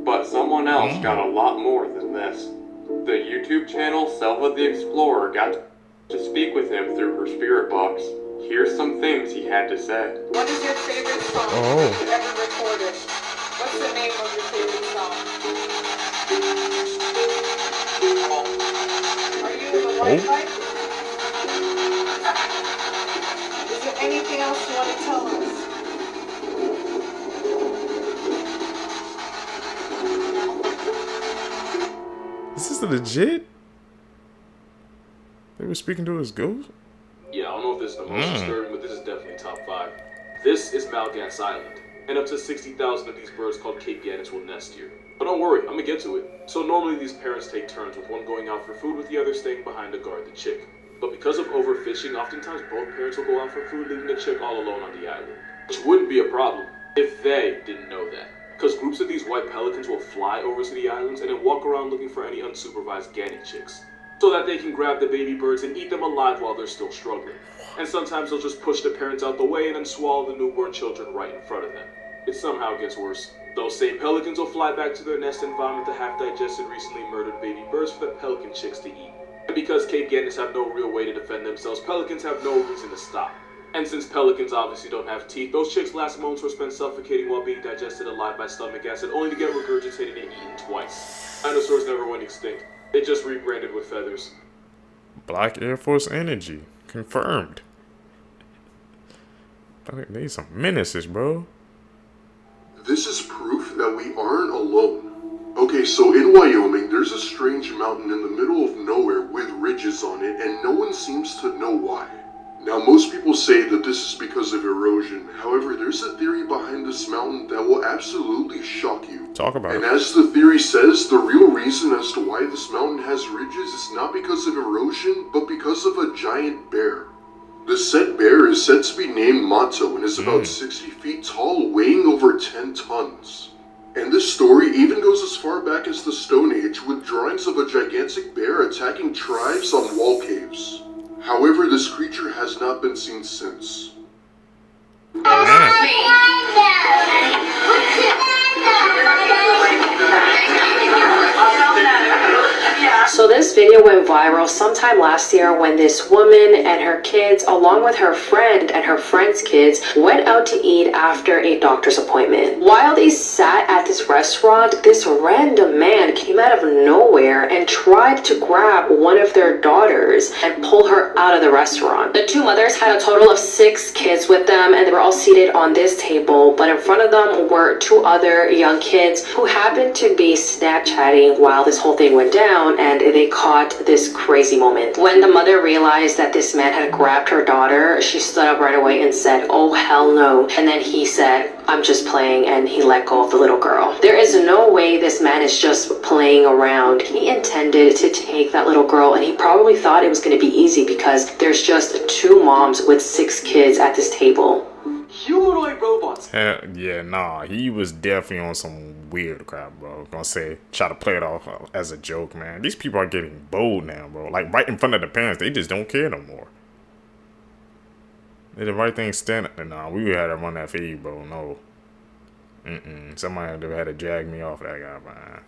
But someone else got a lot more than this. The YouTube channel Selva the Explorer got to speak with him through her spirit box. Here's some things he had to say. What is your favorite song you've ever recorded? What's the name of your favorite song? Are you in the Wi-Fi? Is there anything else you want to tell us? Is this legit? They were speaking to his ghost? Yeah, I don't know if this is the most disturbing, but this is definitely top 5. This is Malgans Island, and up to 60,000 of these birds called Cape Gannets will nest here. But don't worry, I'm gonna get to it. So normally these parents take turns, with one going out for food with the other staying behind to guard the chick. But because of overfishing, oftentimes both parents will go out for food, leaving the chick all alone on the island. Which wouldn't be a problem if they didn't know that. Because groups of these white pelicans will fly over to the islands and then walk around looking for any unsupervised gannet chicks, so that they can grab the baby birds and eat them alive while they're still struggling. And sometimes they'll just push the parents out the way and then swallow the newborn children right in front of them. It somehow gets worse. Those same pelicans will fly back to their nest and vomit the half-digested, recently murdered baby birds for the pelican chicks to eat. And because Cape Gannets have no real way to defend themselves, pelicans have no reason to stop. And since pelicans obviously don't have teeth, those chicks' last moments were spent suffocating while being digested alive by stomach acid, only to get regurgitated and eaten twice. Dinosaurs never went extinct. They just rebranded with feathers. Black Air Force energy. Confirmed. They need some menaces, bro. This is proof that we aren't alone. Okay, so in Wyoming, there's a strange mountain in the middle of nowhere with ridges on it, and no one seems to know why. Now, most people say that this is because of erosion. However, there's a theory behind this mountain that will absolutely shock you. Talk about it. And as the theory says, the real reason as to why this mountain has ridges is not because of erosion, but because of a giant bear. The said bear is said to be named Mato and is about 60 feet tall, weighing over 10 tons. And this story even goes as far back as the Stone Age, with drawings of a gigantic bear attacking tribes on wall caves. However, this creature has not been seen since. So this video went viral sometime last year when this woman and her kids, along with her friend and her friend's kids, went out to eat after a doctor's appointment. While they sat at this restaurant, this random man came out of nowhere and tried to grab one of their daughters and pull her out of the restaurant. The two mothers had a total of 6 kids with them, and they were all seated on this table, but in front of them were 2 other young kids who happened to be Snapchatting while this whole thing went down, and they caught this crazy moment. When the mother realized that this man had grabbed her daughter, she stood up right away and said, "Oh hell no." And then he said, "I'm just playing," and he let go of the little girl. There is no way this man is just playing around. He intended to take that little girl, and he probably thought it was going to be easy because there's just 2 moms with 6 kids at this table. Humanoid robots. Yeah, nah, he was definitely on some weird crap, bro. Gonna say, try to play it off as a joke, man. These people are getting bold now, bro. Like, right in front of the parents, they just don't care no more. Did the right thing stand up? Nah, we had to run that for you, bro. No. Somebody had to drag me off that guy, man.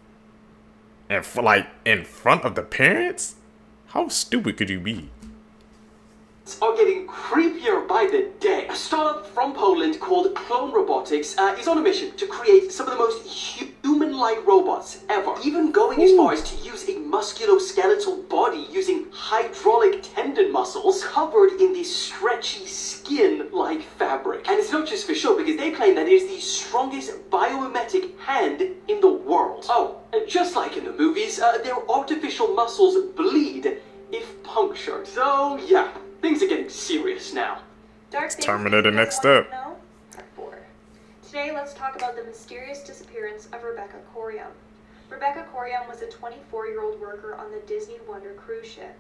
And for, like, in front of the parents? How stupid could you be? Are getting creepier by the day. A startup from Poland called Clone Robotics is on a mission to create some of the most human-like robots ever, even going as far as to use a musculoskeletal body using hydraulic tendon muscles covered in this stretchy skin-like fabric. And it's not just for show, because they claim that it is the strongest biomimetic hand in the world. Oh, and just like in the movies, their artificial muscles bleed if punctured. So yeah, things are getting serious now. Terminator next step. Part 4. Today, let's talk about the mysterious disappearance of Rebecca Corium. Rebecca Corium was a 24-year-old worker on the Disney Wonder cruise ship.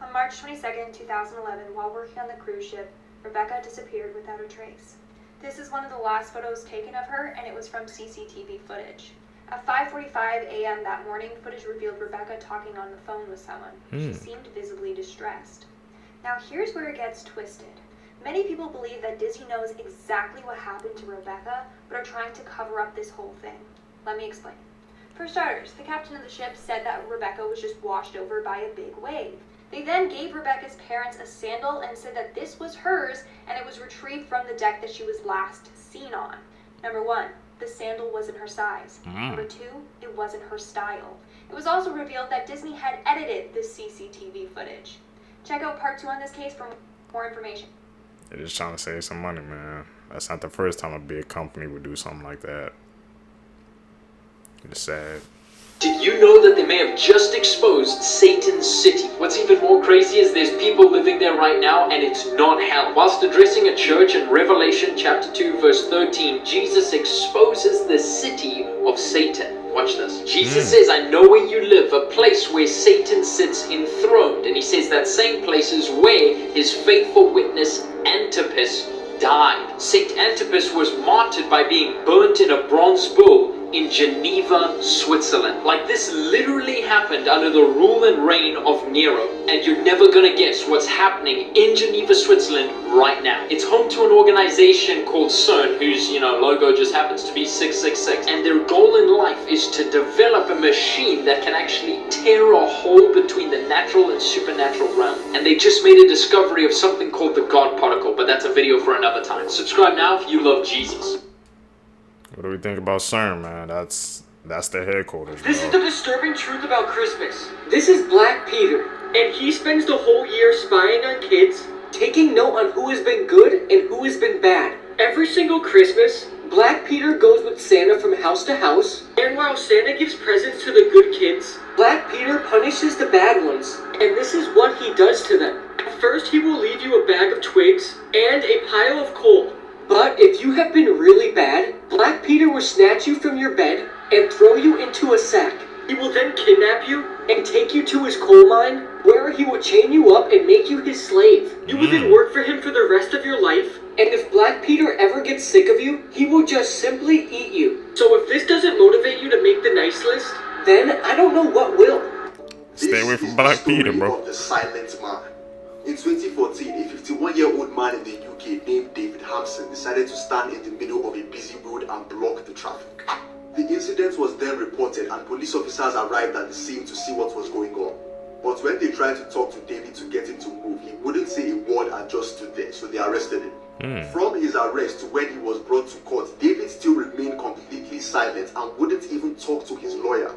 On March 22nd, 2011, while working on the cruise ship, Rebecca disappeared without a trace. This is one of the last photos taken of her, and it was from CCTV footage. At 5:45 a.m. that morning, footage revealed Rebecca talking on the phone with someone. She seemed visibly distressed. Now here's where it gets twisted. Many people believe that Disney knows exactly what happened to Rebecca, but are trying to cover up this whole thing. Let me explain. For starters, the captain of the ship said that Rebecca was just washed over by a big wave. They then gave Rebecca's parents a sandal and said that this was hers and it was retrieved from the deck that she was last seen on. Number one, the sandal wasn't her size. Number two, it wasn't her style. It was also revealed that Disney had edited the CCTV footage. Check out part 2 on this case for more information. They're just trying to save some money, man. That's not the first time a big company would do something like that. It's sad. Did you know that they may have just exposed Satan's city? What's even more crazy is there's people living there right now and it's not hell. Whilst addressing a church in Revelation chapter 2 verse 13, Jesus exposes the city of Satan. Watch this. Jesus says, I know where you live, a place where Satan sits enthroned. And he says that same place is where his faithful witness Antipas died. Saint Antipas was martyred by being burnt in a bronze bull in Geneva, Switzerland. Like, this literally happened under the rule and reign of Nero. And you're never gonna guess what's happening in Geneva, Switzerland right now. It's home to an organization called CERN, whose, logo just happens to be 666. And their goal in life is to develop a machine that can actually tear a hole between the natural and supernatural realm. And they just made a discovery of something called the God particle, but that's a video for another time. Subscribe now if you love Jesus. What do we think about CERN, man? That's their headquarters. This is the disturbing truth about Christmas. This is Black Peter, and he spends the whole year spying on kids, taking note on who has been good and who has been bad. Every single Christmas, Black Peter goes with Santa from house to house, and while Santa gives presents to the good kids, Black Peter punishes the bad ones, and this is what he does to them. First, he will leave you a bag of twigs and a pile of coal. But if you have been really bad, Black Peter will snatch you from your bed and throw you into a sack. He will then kidnap you and take you to his coal mine, where he will chain you up and make you his slave. You will then work for him for the rest of your life, and if Black Peter ever gets sick of you, he will just simply eat you. So if this doesn't motivate you to make the nice list, then I don't know what will. Stay away from Black Peter, bro. The silent man. In 2014, a 51-year-old man in the UK named David Hampson decided to stand in the middle of a busy road and block the traffic. The incident was then reported and police officers arrived at the scene to see what was going on. But when they tried to talk to David to get him to move, he wouldn't say a word and just stood there, so they arrested him. From his arrest to when he was brought to court, David still remained completely silent and wouldn't even talk to his lawyer.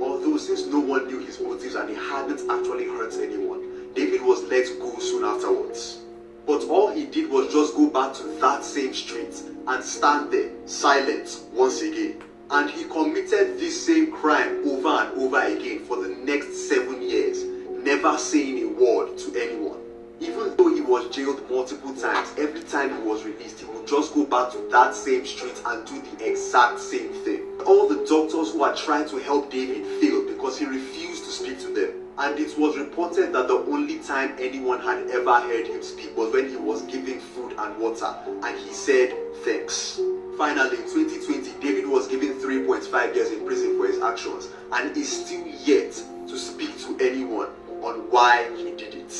Although since no one knew his motives and he hadn't actually hurt anyone, David was let go soon afterwards. But all he did was just go back to that same street and stand there, silent, once again. And he committed this same crime over and over again for the next 7 years, never saying a word to anyone. Even though he was jailed multiple times, every time he was released, he would just go back to that same street and do the exact same thing. All the doctors who had tried to help David failed because he refused to speak to them. And it was reported that the only time anyone had ever heard him speak was when he was giving food and water, and he said thanks. Finally, in 2020, David was given 3.5 years in prison for his actions, and is still yet to speak to anyone on why he did it.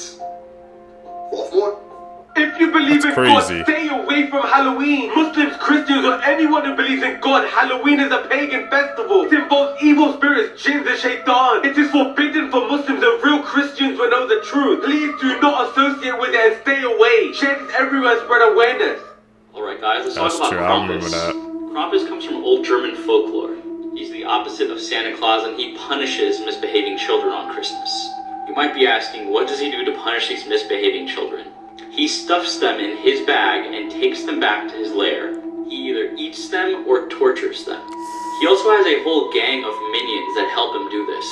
Fourth one. If you believe in God, stay away from Halloween. Muslims, Christians, or anyone who believes in God, Halloween is a pagan festival. It involves evil spirits, jinns, and shaitan. It is forbidden for Muslims, and real Christians will know the truth. Please do not associate with it and stay away. Share this everywhere and spread awareness. Alright guys, let's talk about Krampus. Krampus comes from old German folklore. He's the opposite of Santa Claus, and he punishes misbehaving children on Christmas. You might be asking, what does he do to punish these misbehaving children? He stuffs them in his bag and takes them back to his lair. He either eats them or tortures them. He also has a whole gang of minions that help him do this.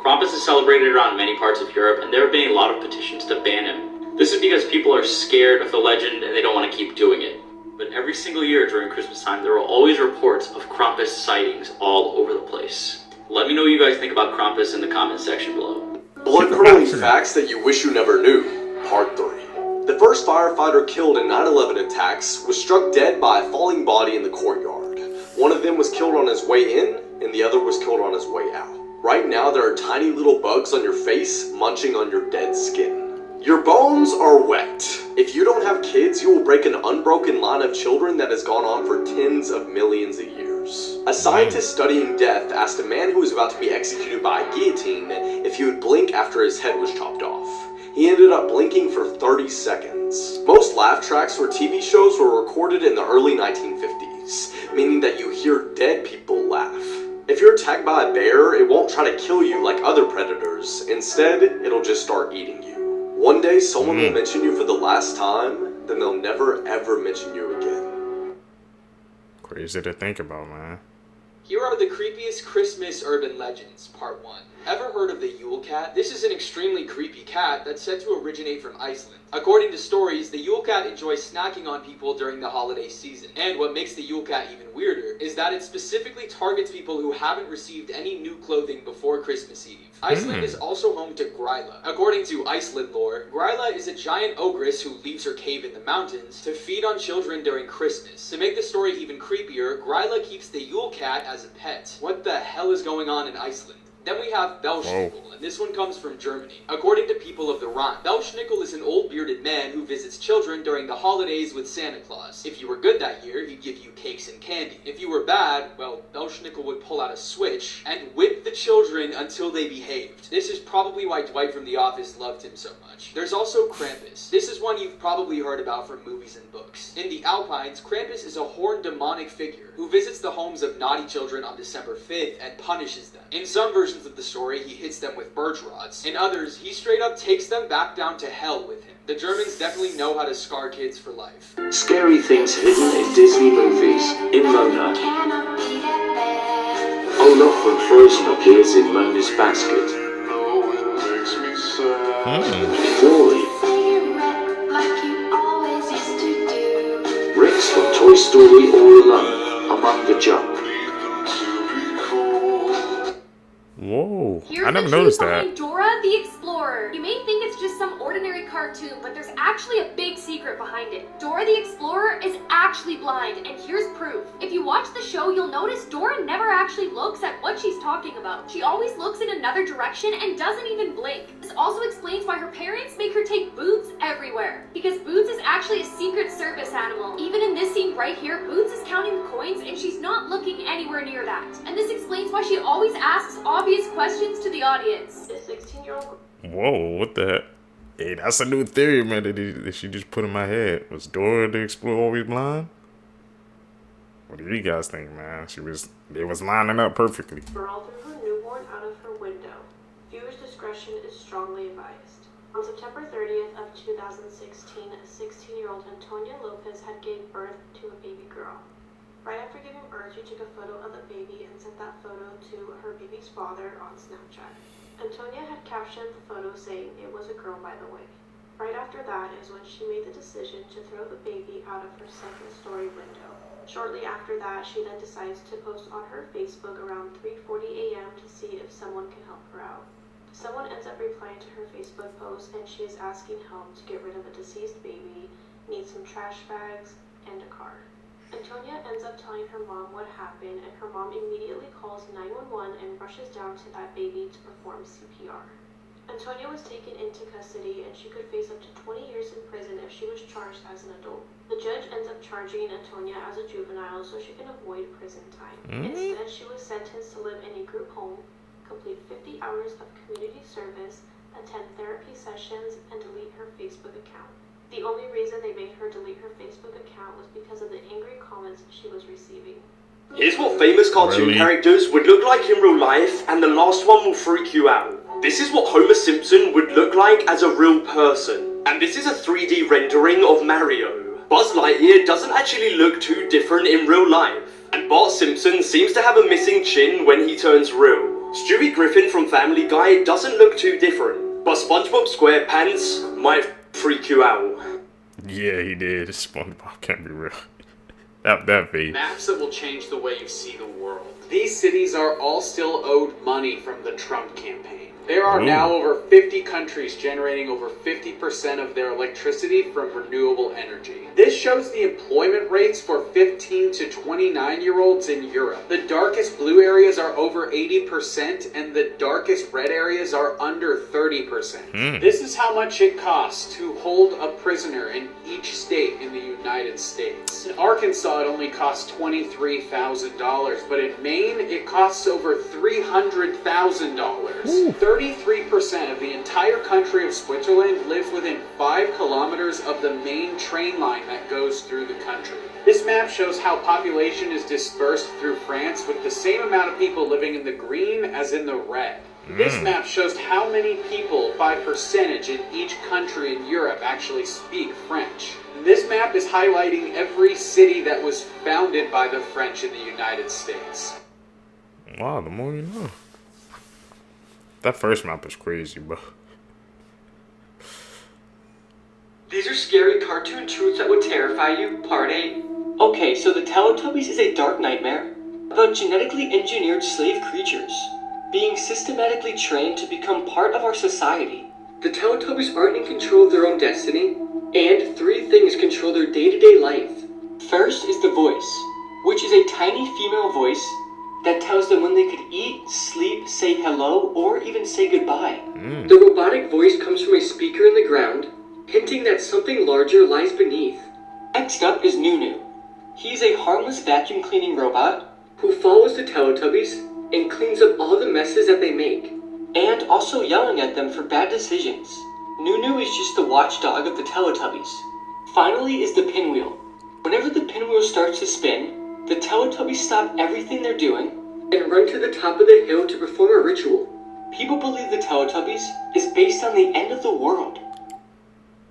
Krampus is celebrated around many parts of Europe, and there have been a lot of petitions to ban him. This is because people are scared of the legend and they don't want to keep doing it. But every single year during Christmas time, there are always reports of Krampus sightings all over the place. Let me know what you guys think about Krampus in the comment section below. Blood-curdling facts that you wish you never knew, Part 3. The first firefighter killed in 9/11 attacks was struck dead by a falling body in the courtyard. One of them was killed on his way in, and the other was killed on his way out. Right now, there are tiny little bugs on your face munching on your dead skin. Your bones are wet. If you don't have kids, you will break an unbroken line of children that has gone on for tens of millions of years. A scientist studying death asked a man who was about to be executed by a guillotine if he would blink after his head was chopped off. He ended up blinking for 30 seconds. Most laugh tracks for TV shows were recorded in the early 1950s, meaning that you hear dead people laugh. If you're attacked by a bear, it won't try to kill you like other predators. Instead, it'll just start eating you. One day, someone will mention you for the last time, then they'll never ever mention you again. Crazy to think about, man. Here are the creepiest Christmas urban legends, part 1. Ever heard of the Yule Cat? This is an extremely creepy cat that's said to originate from Iceland. According to stories, the Yule Cat enjoys snacking on people during the holiday season. And what makes the Yule Cat even weirder is that it specifically targets people who haven't received any new clothing before Christmas Eve. Iceland is also home to Gryla. According to Iceland lore, Gryla is a giant ogress who leaves her cave in the mountains to feed on children during Christmas. To make the story even creepier, Gryla keeps the Yule Cat as a pet. What the hell is going on in Iceland? Then we have Belschnickel, and this one comes from Germany. According to people of the Rhine, Belschnickel is an old bearded man who visits children during the holidays with Santa Claus. If you were good that year, he'd give you cakes and candy. If you were bad, well, Belschnickel would pull out a switch and whip the children until they behaved. This is probably why Dwight from The Office loved him so much. There's also Krampus. This is one you've probably heard about from movies and books. In the Alpines, Krampus is a horned demonic figure who visits the homes of naughty children on December 5th and punishes them. In some versions of the story, he hits them with birch rods. In others, he straight up takes them back down to hell with him. The Germans definitely know how to scar kids for life. Scary things hidden in Disney movies. In Mona, Olaf from Frozen appears in Mona's basket. Wally, Rex from Toy Story All Alone among the junk. Whoa, Here's I never the noticed truth that. behind Dora the Explorer. You may think it's just some ordinary cartoon, but there's actually a big secret behind it. Dora the Explorer is actually blind, and here's proof. If you watch the show, you'll notice Dora never actually looks at what she's talking about. She always looks in another direction and doesn't even blink. This also explains why her parents make her take Boots everywhere, because Boots is actually a secret service animal. Even in this scene right here, Boots is counting the coins and she's not looking anywhere near that. And this explains why she always asks obvious questions to the audience. The 16-year-old. Whoa, what the heck? Hey, that's a new theory, man, that she just put in my head. Was Dora the Explorer always blind? What do you guys think, man? They was lining up perfectly. Girl threw her newborn out of her window. Viewers' discretion is strongly advised. On September 30th of 2016, a 16-year-old Antonia Lopez had gave birth to a baby girl. Right after giving birth, she took a photo of the baby and sent that photo to her baby's father on Snapchat. Antonia had captioned the photo saying it was a girl, by the way. Right after that is when she made the decision to throw the baby out of her second-story window. Shortly after that, she then decides to post on her Facebook around 3:40 a.m. to see if someone can help her out. Someone ends up replying to her Facebook post, and she is asking help to get rid of a deceased baby, needs some trash bags, and a car. Antonia ends up telling her mom what happened, and her mom immediately calls 911 and rushes down to that baby to perform CPR. Antonia was taken into custody, and she could face up to 20 years in prison if she was charged as an adult. The judge ends up charging Antonia as a juvenile so she can avoid prison time. Instead, she was sentenced to live in a group home, complete 50 hours of community service, attend therapy sessions, and delete her Facebook account. The only reason they made her delete her Facebook account was because of the angry comments she was receiving. Here's what famous cartoon characters would look like in real life, and the last one will freak you out. This is what Homer Simpson would look like as a real person. And this is a 3D rendering of Mario. Buzz Lightyear doesn't actually look too different in real life. And Bart Simpson seems to have a missing chin when he turns real. Stewie Griffin from Family Guy doesn't look too different. But SpongeBob SquarePants might freak you out. Yeah, he did. SpongeBob can't be real. that face. Maps that will change the way you see the world. These cities are all still owed money from the Trump campaign. There are Ooh. now over 50 countries generating over 50% of their electricity from renewable energy. This shows the employment rates for 15 to 29-year-olds in Europe. The darkest blue areas are over 80% and the darkest red areas are under 30%. This is how much it costs to hold a prisoner in each state in the United States. In Arkansas, it only costs $23,000, but in Maine, it costs over $300,000. 33% of the entire country of Switzerland live within 5 kilometers of the main train line that goes through the country. This map shows how population is dispersed through France with the same amount of people living in the green as in the red. This map shows how many people by percentage in each country in Europe actually speak French. This map is highlighting every city that was founded by the French in the United States. Wow, the more you know. That first map is crazy, bro. These are scary cartoon truths that would terrify you, part 8. Okay, so the Teletubbies is a dark nightmare about genetically engineered slave creatures being systematically trained to become part of our society. The Teletubbies aren't in control of their own destiny, and 3 things control their day-to-day life. First is the voice, which is a tiny female voice that tells them when they could eat, sleep, say hello, or even say goodbye. The robotic voice comes from a speaker in the ground, hinting that something larger lies beneath. Next up is Nunu. He's a harmless vacuum cleaning robot who follows the Teletubbies and cleans up all the messes that they make, and also yelling at them for bad decisions. Nunu is just the watchdog of the Teletubbies. Finally is the pinwheel. Whenever the pinwheel starts to spin, the Teletubbies stop everything they're doing and run to the top of the hill to perform a ritual. People believe the Teletubbies is based on the end of the world.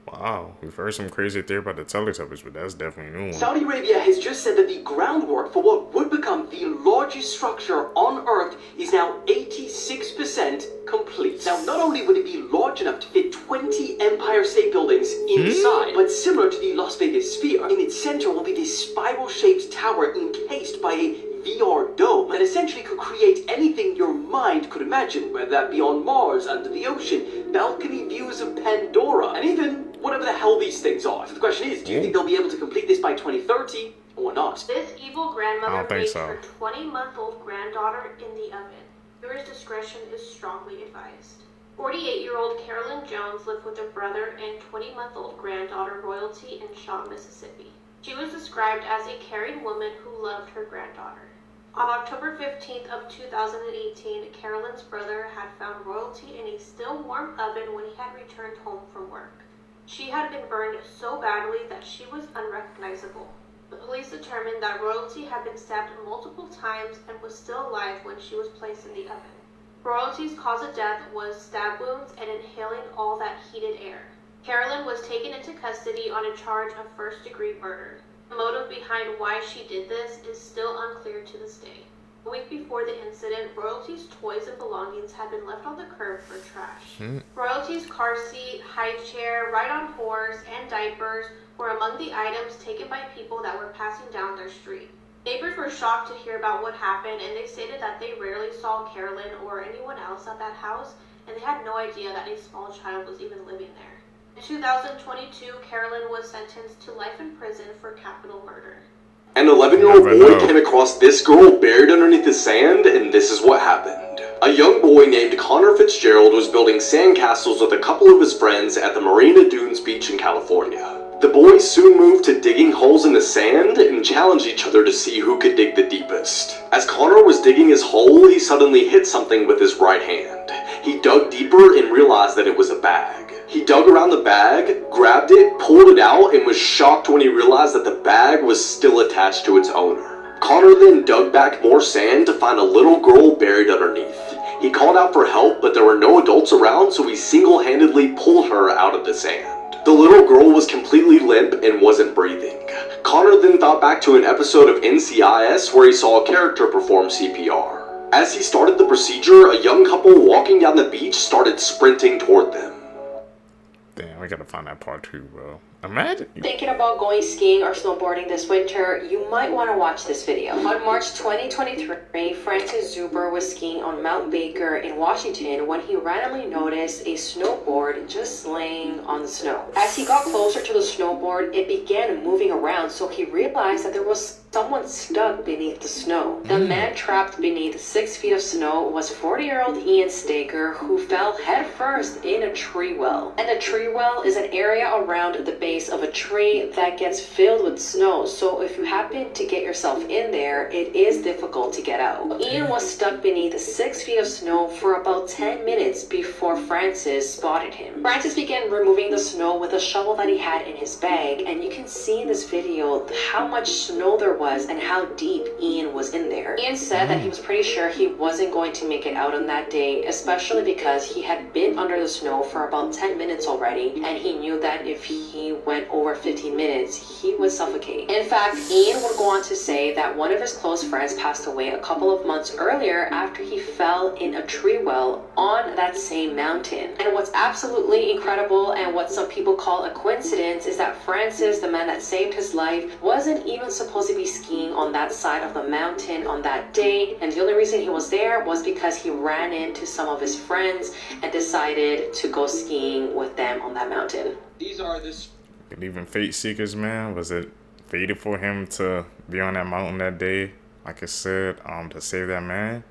Wow, we've heard some crazy theory about the Teletubbies, but that's definitely a new one. Saudi Arabia has just said that the groundwork for what would become the largest structure on Earth is now 86% complete. Now, not only would it be large enough to fit 20 Empire State Buildings inside, but similar to the Las Vegas Sphere, in its center will be this spiral-shaped tower encased by a VR dome that essentially could create anything your mind could imagine, whether that be on Mars, under the ocean, balcony views of Pandora, and even whatever the hell these things are. So the question is, do you think they'll be able to complete this by 2030 or not? This evil grandmother baked so. her 20-month-old granddaughter in the oven. Viewers' discretion is strongly advised. 48-year-old Carolyn Jones lived with her brother and 20-month-old granddaughter Royalty in Shaw, Mississippi. She was described as a caring woman who loved her granddaughter. On October 15th of 2018, Carolyn's brother had found Royalty in a still warm oven when he had returned home from work. She had been burned so badly that she was unrecognizable. The police determined that Royalty had been stabbed multiple times and was still alive when she was placed in the oven. Royalty's cause of death was stab wounds and inhaling all that heated air. Carolyn was taken into custody on a charge of first-degree murder. The motive behind why she did this is still unclear to this day. A week before the incident, Royalty's toys and belongings had been left on the curb for trash. Royalty's car seat, high chair, ride-on horse, and diapers were among the items taken by people that were passing down their street. Neighbors were shocked to hear about what happened, and they stated that they rarely saw Carolyn or anyone else at that house, and they had no idea that a small child was even living there. In 2022, Carolyn was sentenced to life in prison for capital murder. An 11-year-old boy came across this girl buried underneath the sand, and this is what happened. A young boy named Connor Fitzgerald was building sandcastles with a couple of his friends at the Marina Dunes beach in California. The boys soon moved to digging holes in the sand and challenged each other to see who could dig the deepest. As Connor was digging his hole, he suddenly hit something with his right hand. He dug deeper and realized that it was a bag. He dug around the bag, grabbed it, pulled it out, and was shocked when he realized that the bag was still attached to its owner. Connor then dug back more sand to find a little girl buried underneath. He called out for help, but there were no adults around, so he single-handedly pulled her out of the sand. The little girl was completely limp and wasn't breathing. Connor then thought back to an episode of NCIS where he saw a character perform CPR. As he started the procedure, a young couple walking down the beach started sprinting toward them. Damn, I gotta find that part too, bro. Imagine. Thinking about going skiing or snowboarding this winter, you might want to watch this video. On March 2023, Francis Zuber was skiing on Mount Baker in Washington when he randomly noticed a snowboard just laying on the snow. As he got closer to the snowboard, it began moving around, so he realized that there was someone stuck beneath the snow. The man trapped beneath 6 feet of snow was 40-year-old Ian Staker, who fell headfirst in a tree well. And a tree well is an area around the base of a tree that gets filled with snow, so if you happen to get yourself in there, it is difficult to get out. Ian was stuck beneath 6 feet of snow for about 10 minutes before Francis spotted him. Francis began removing the snow with a shovel that he had in his bag, and you can see in this video how much snow there was and how deep Ian was in there. Ian said that he was pretty sure he wasn't going to make it out on that day, especially because he had been under the snow for about 10 minutes already, and he knew that if he went over 15 minutes, he would suffocate. In fact, Ian would go on to say that one of his close friends passed away a couple of months earlier after he fell in a tree well on that same mountain. And what's absolutely incredible and what some people call a coincidence is that Francis, the man that saved his life, wasn't even supposed to be skiing on that side of the mountain on that day, and the only reason he was there was because he ran into some of his friends and decided to go skiing with them on that mountain. These are believe in fate seekers, man. Was it fated for him to be on that mountain that day, like I said, to save that man?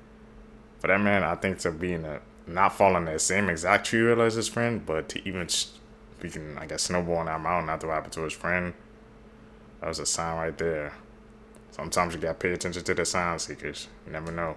For that man, I think to be in not falling that same exact tree well as his friend, but to even I guess snowball on that mountain after what happened to his friend, that was a sign right there. Sometimes you gotta pay attention to the sign seekers. You never know.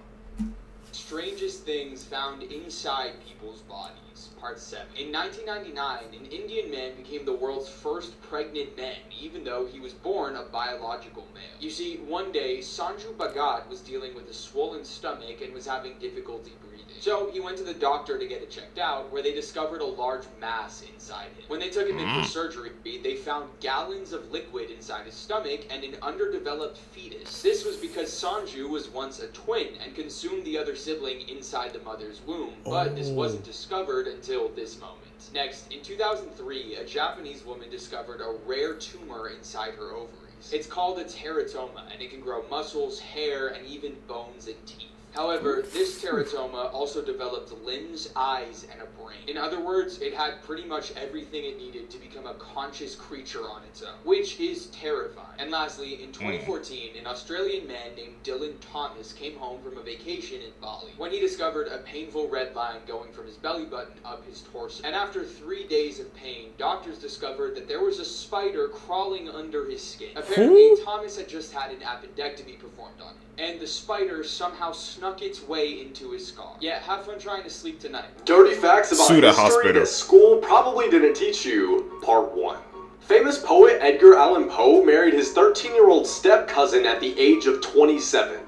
Strangest things found inside people's bodies. Part 7. In 1999, an Indian man became the world's first pregnant man, even though he was born a biological male. You see, one day, Sanju Bhagat was dealing with a swollen stomach and was having difficulty breathing. So he went to the doctor to get it checked out, where they discovered a large mass inside him. When they took him in for surgery, they found gallons of liquid inside his stomach and an underdeveloped fetus. This was because Sanju was once a twin and consumed the other sibling inside the mother's womb, but this wasn't discovered until this moment. Next, in 2003, a Japanese woman discovered a rare tumor inside her ovaries. It's called a teratoma, and it can grow muscles, hair, and even bones and teeth. However, this teratoma also developed limbs, eyes, and a brain. In other words, it had pretty much everything it needed to become a conscious creature on its own, which is terrifying. And lastly, in 2014, an Australian man named Dylan Thomas came home from a vacation in Bali when he discovered a painful red line going from his belly button up his torso. And after 3 days of pain, doctors discovered that there was a spider crawling under his skin. Apparently, Thomas had just had an appendectomy performed on him, and the spider somehow snuck its way into his skull. Yeah, have fun trying to sleep tonight. Dirty facts about history that school probably didn't teach you, part 1. Famous poet Edgar Allan Poe married his 13-year-old step-cousin at the age of 27.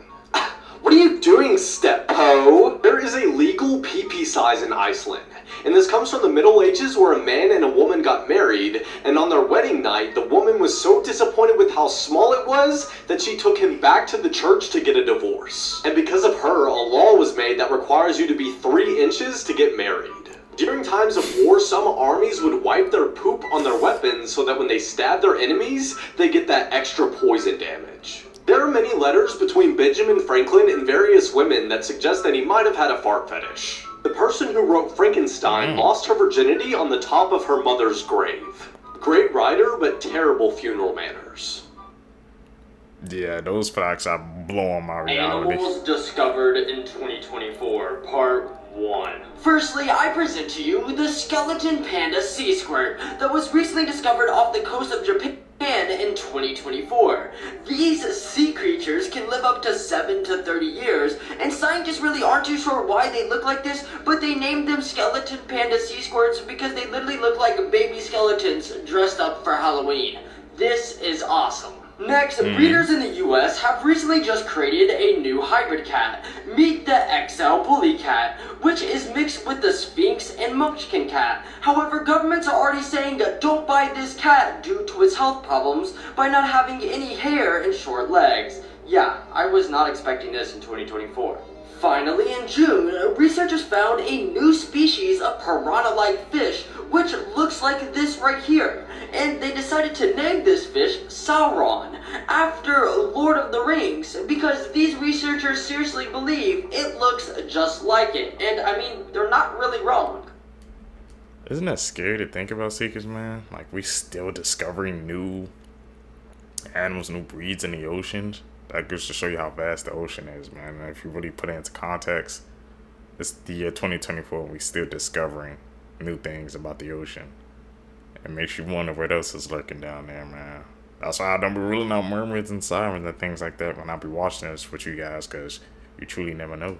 What are you doing, Step Poe? There is a legal pee-pee size in Iceland, and this comes from the Middle Ages where a man and a woman got married, and on their wedding night, the woman was so disappointed with how small it was that she took him back to the church to get a divorce. And because of her, a law was made that requires you to be 3 inches to get married. During times of war, some armies would wipe their poop on their weapons so that when they stab their enemies, they get that extra poison damage. There are many letters between Benjamin Franklin and various women that suggest that he might have had a fart fetish. The person who wrote Frankenstein lost her virginity on the top of her mother's grave. Great writer, but terrible funeral manners. Yeah, those facts are blowing my reality. Animals discovered in 2024, part 1. Firstly, I present to you the skeleton panda sea squirt that was recently discovered off the coast of Japan in 2024. These sea creatures can live up to 7 to 30 years, and scientists really aren't too sure why they look like this, but they named them skeleton panda sea squirts because they literally look like baby skeletons dressed up for Halloween. This is awesome. Next, breeders in the US have recently just created a new hybrid cat. Meet the XL Bully Cat, which is mixed with the Sphinx and Munchkin cat. However, governments are already saying don't buy this cat due to its health problems by not having any hair and short legs. Yeah, I was not expecting this in 2024. Finally, in June, researchers found a new species of piranha-like fish, which looks like this right here. And they decided to name this fish Sauron, after Lord of the Rings, because these researchers seriously believe it looks just like it. And I mean, they're not really wrong. Isn't that scary to think about, Seekers, man? Like, we still discovering new animals, new breeds in the oceans. That goes to show you how vast the ocean is, man. And if you really put it into context, it's the year 2024 and we still discovering new things about the ocean. It makes you wonder what else is lurking down there, man. That's why I don't be ruling out mermaids and sirens and things like that when I be watching this with you guys, because you truly never know.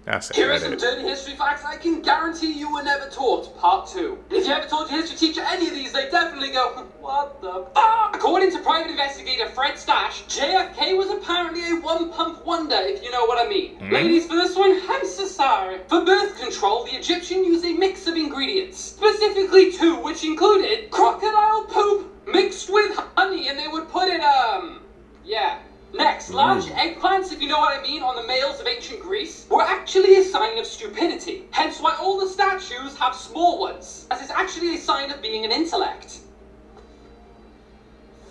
That's Here are some dirty history facts I can guarantee you were never taught, part 2. If you ever told your history teacher any of these, they definitely go, what the fuck? According to private investigator Fred Stash, JFK was apparently a one-pump wonder, if you know what I mean. Ladies, for this one, I'm so sorry. For birth control, the Egyptian used a mix of ingredients, specifically 2, which included crocodile poop mixed with honey, and they would put it, yeah. Next, large eggplants, if you know what I mean, on the males of ancient Greece, were actually a sign of stupidity. Hence why all the statues have small ones, as it's actually a sign of being an intellect.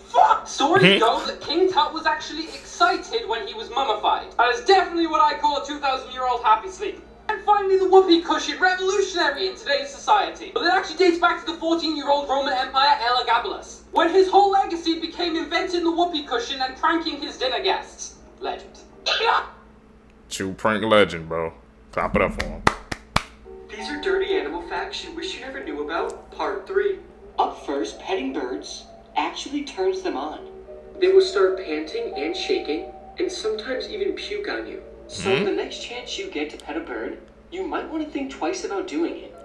Fuck! Stories go that King Tut was actually excited when he was mummified. That is definitely what I call a 2,000-year-old happy sleep. And finally, the whoopee cushion, revolutionary in today's society. But it actually dates back to the 14-year-old Roman Empire Elagabalus, when his whole legacy became inventing the whoopee cushion and pranking his dinner guests. Legend. True prank legend, bro. Clap it up for him. These are dirty animal facts you wish you never knew about, part 3. Up first, petting birds actually turns them on. They will start panting and shaking, and sometimes even puke on you. So the next chance you get to pet a bird, you might want to think twice about doing it.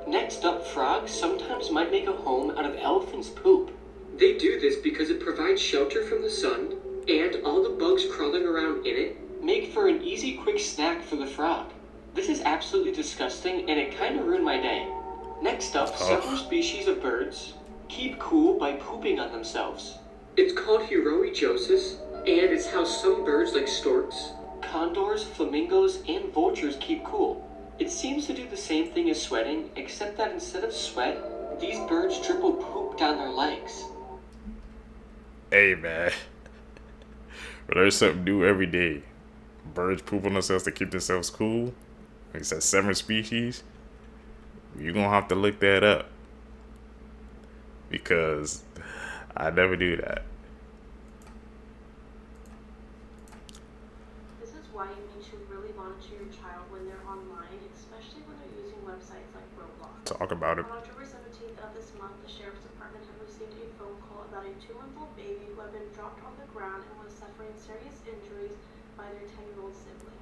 Next up, frogs sometimes might make a home out of elephant's poop. They do this because it provides shelter from the sun, and all the bugs crawling around in it make for an easy quick snack for the frog. This is absolutely disgusting, and it kind of ruined my day. Next up, several species of birds keep cool by pooping on themselves. It's called heroijosis, and it's how some birds like storks, condors, flamingos, and vultures keep cool. It seems to do the same thing as sweating, except that instead of sweat, these birds dribble poop down their legs. Hey, man. But there's something new every day. Birds poop on themselves to keep themselves cool. He said 7 species. You're going to have to look that up. Because I never do that. This is why you need to really monitor your child when they're online, especially when they're using websites like Roblox. Talk about it. On October 17th of this month, the Sheriff's Department had received a phone call about a 2-month-old baby who had been dropped on the ground and was suffering serious injuries by their 10-year-old sibling.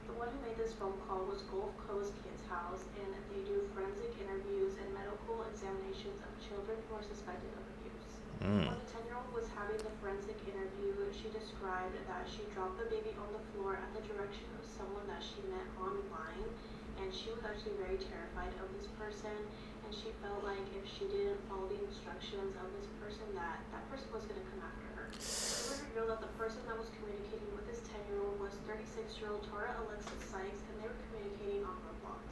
The one who made this phone call was Gulf Coast Kids House, and they do forensic interviews and medical examinations of children who are suspected of abuse. When the 10-year-old was having the forensic interview, she described that she dropped the baby on the floor at the direction of someone that she met online, and she was actually very terrified of this person, and she felt like if she didn't follow the instructions of this person, that person was going to come after her. It was revealed that the person that was communicating with this 10-year-old was 36-year-old Tara Alexis Sykes, and they were communicating on Roblox.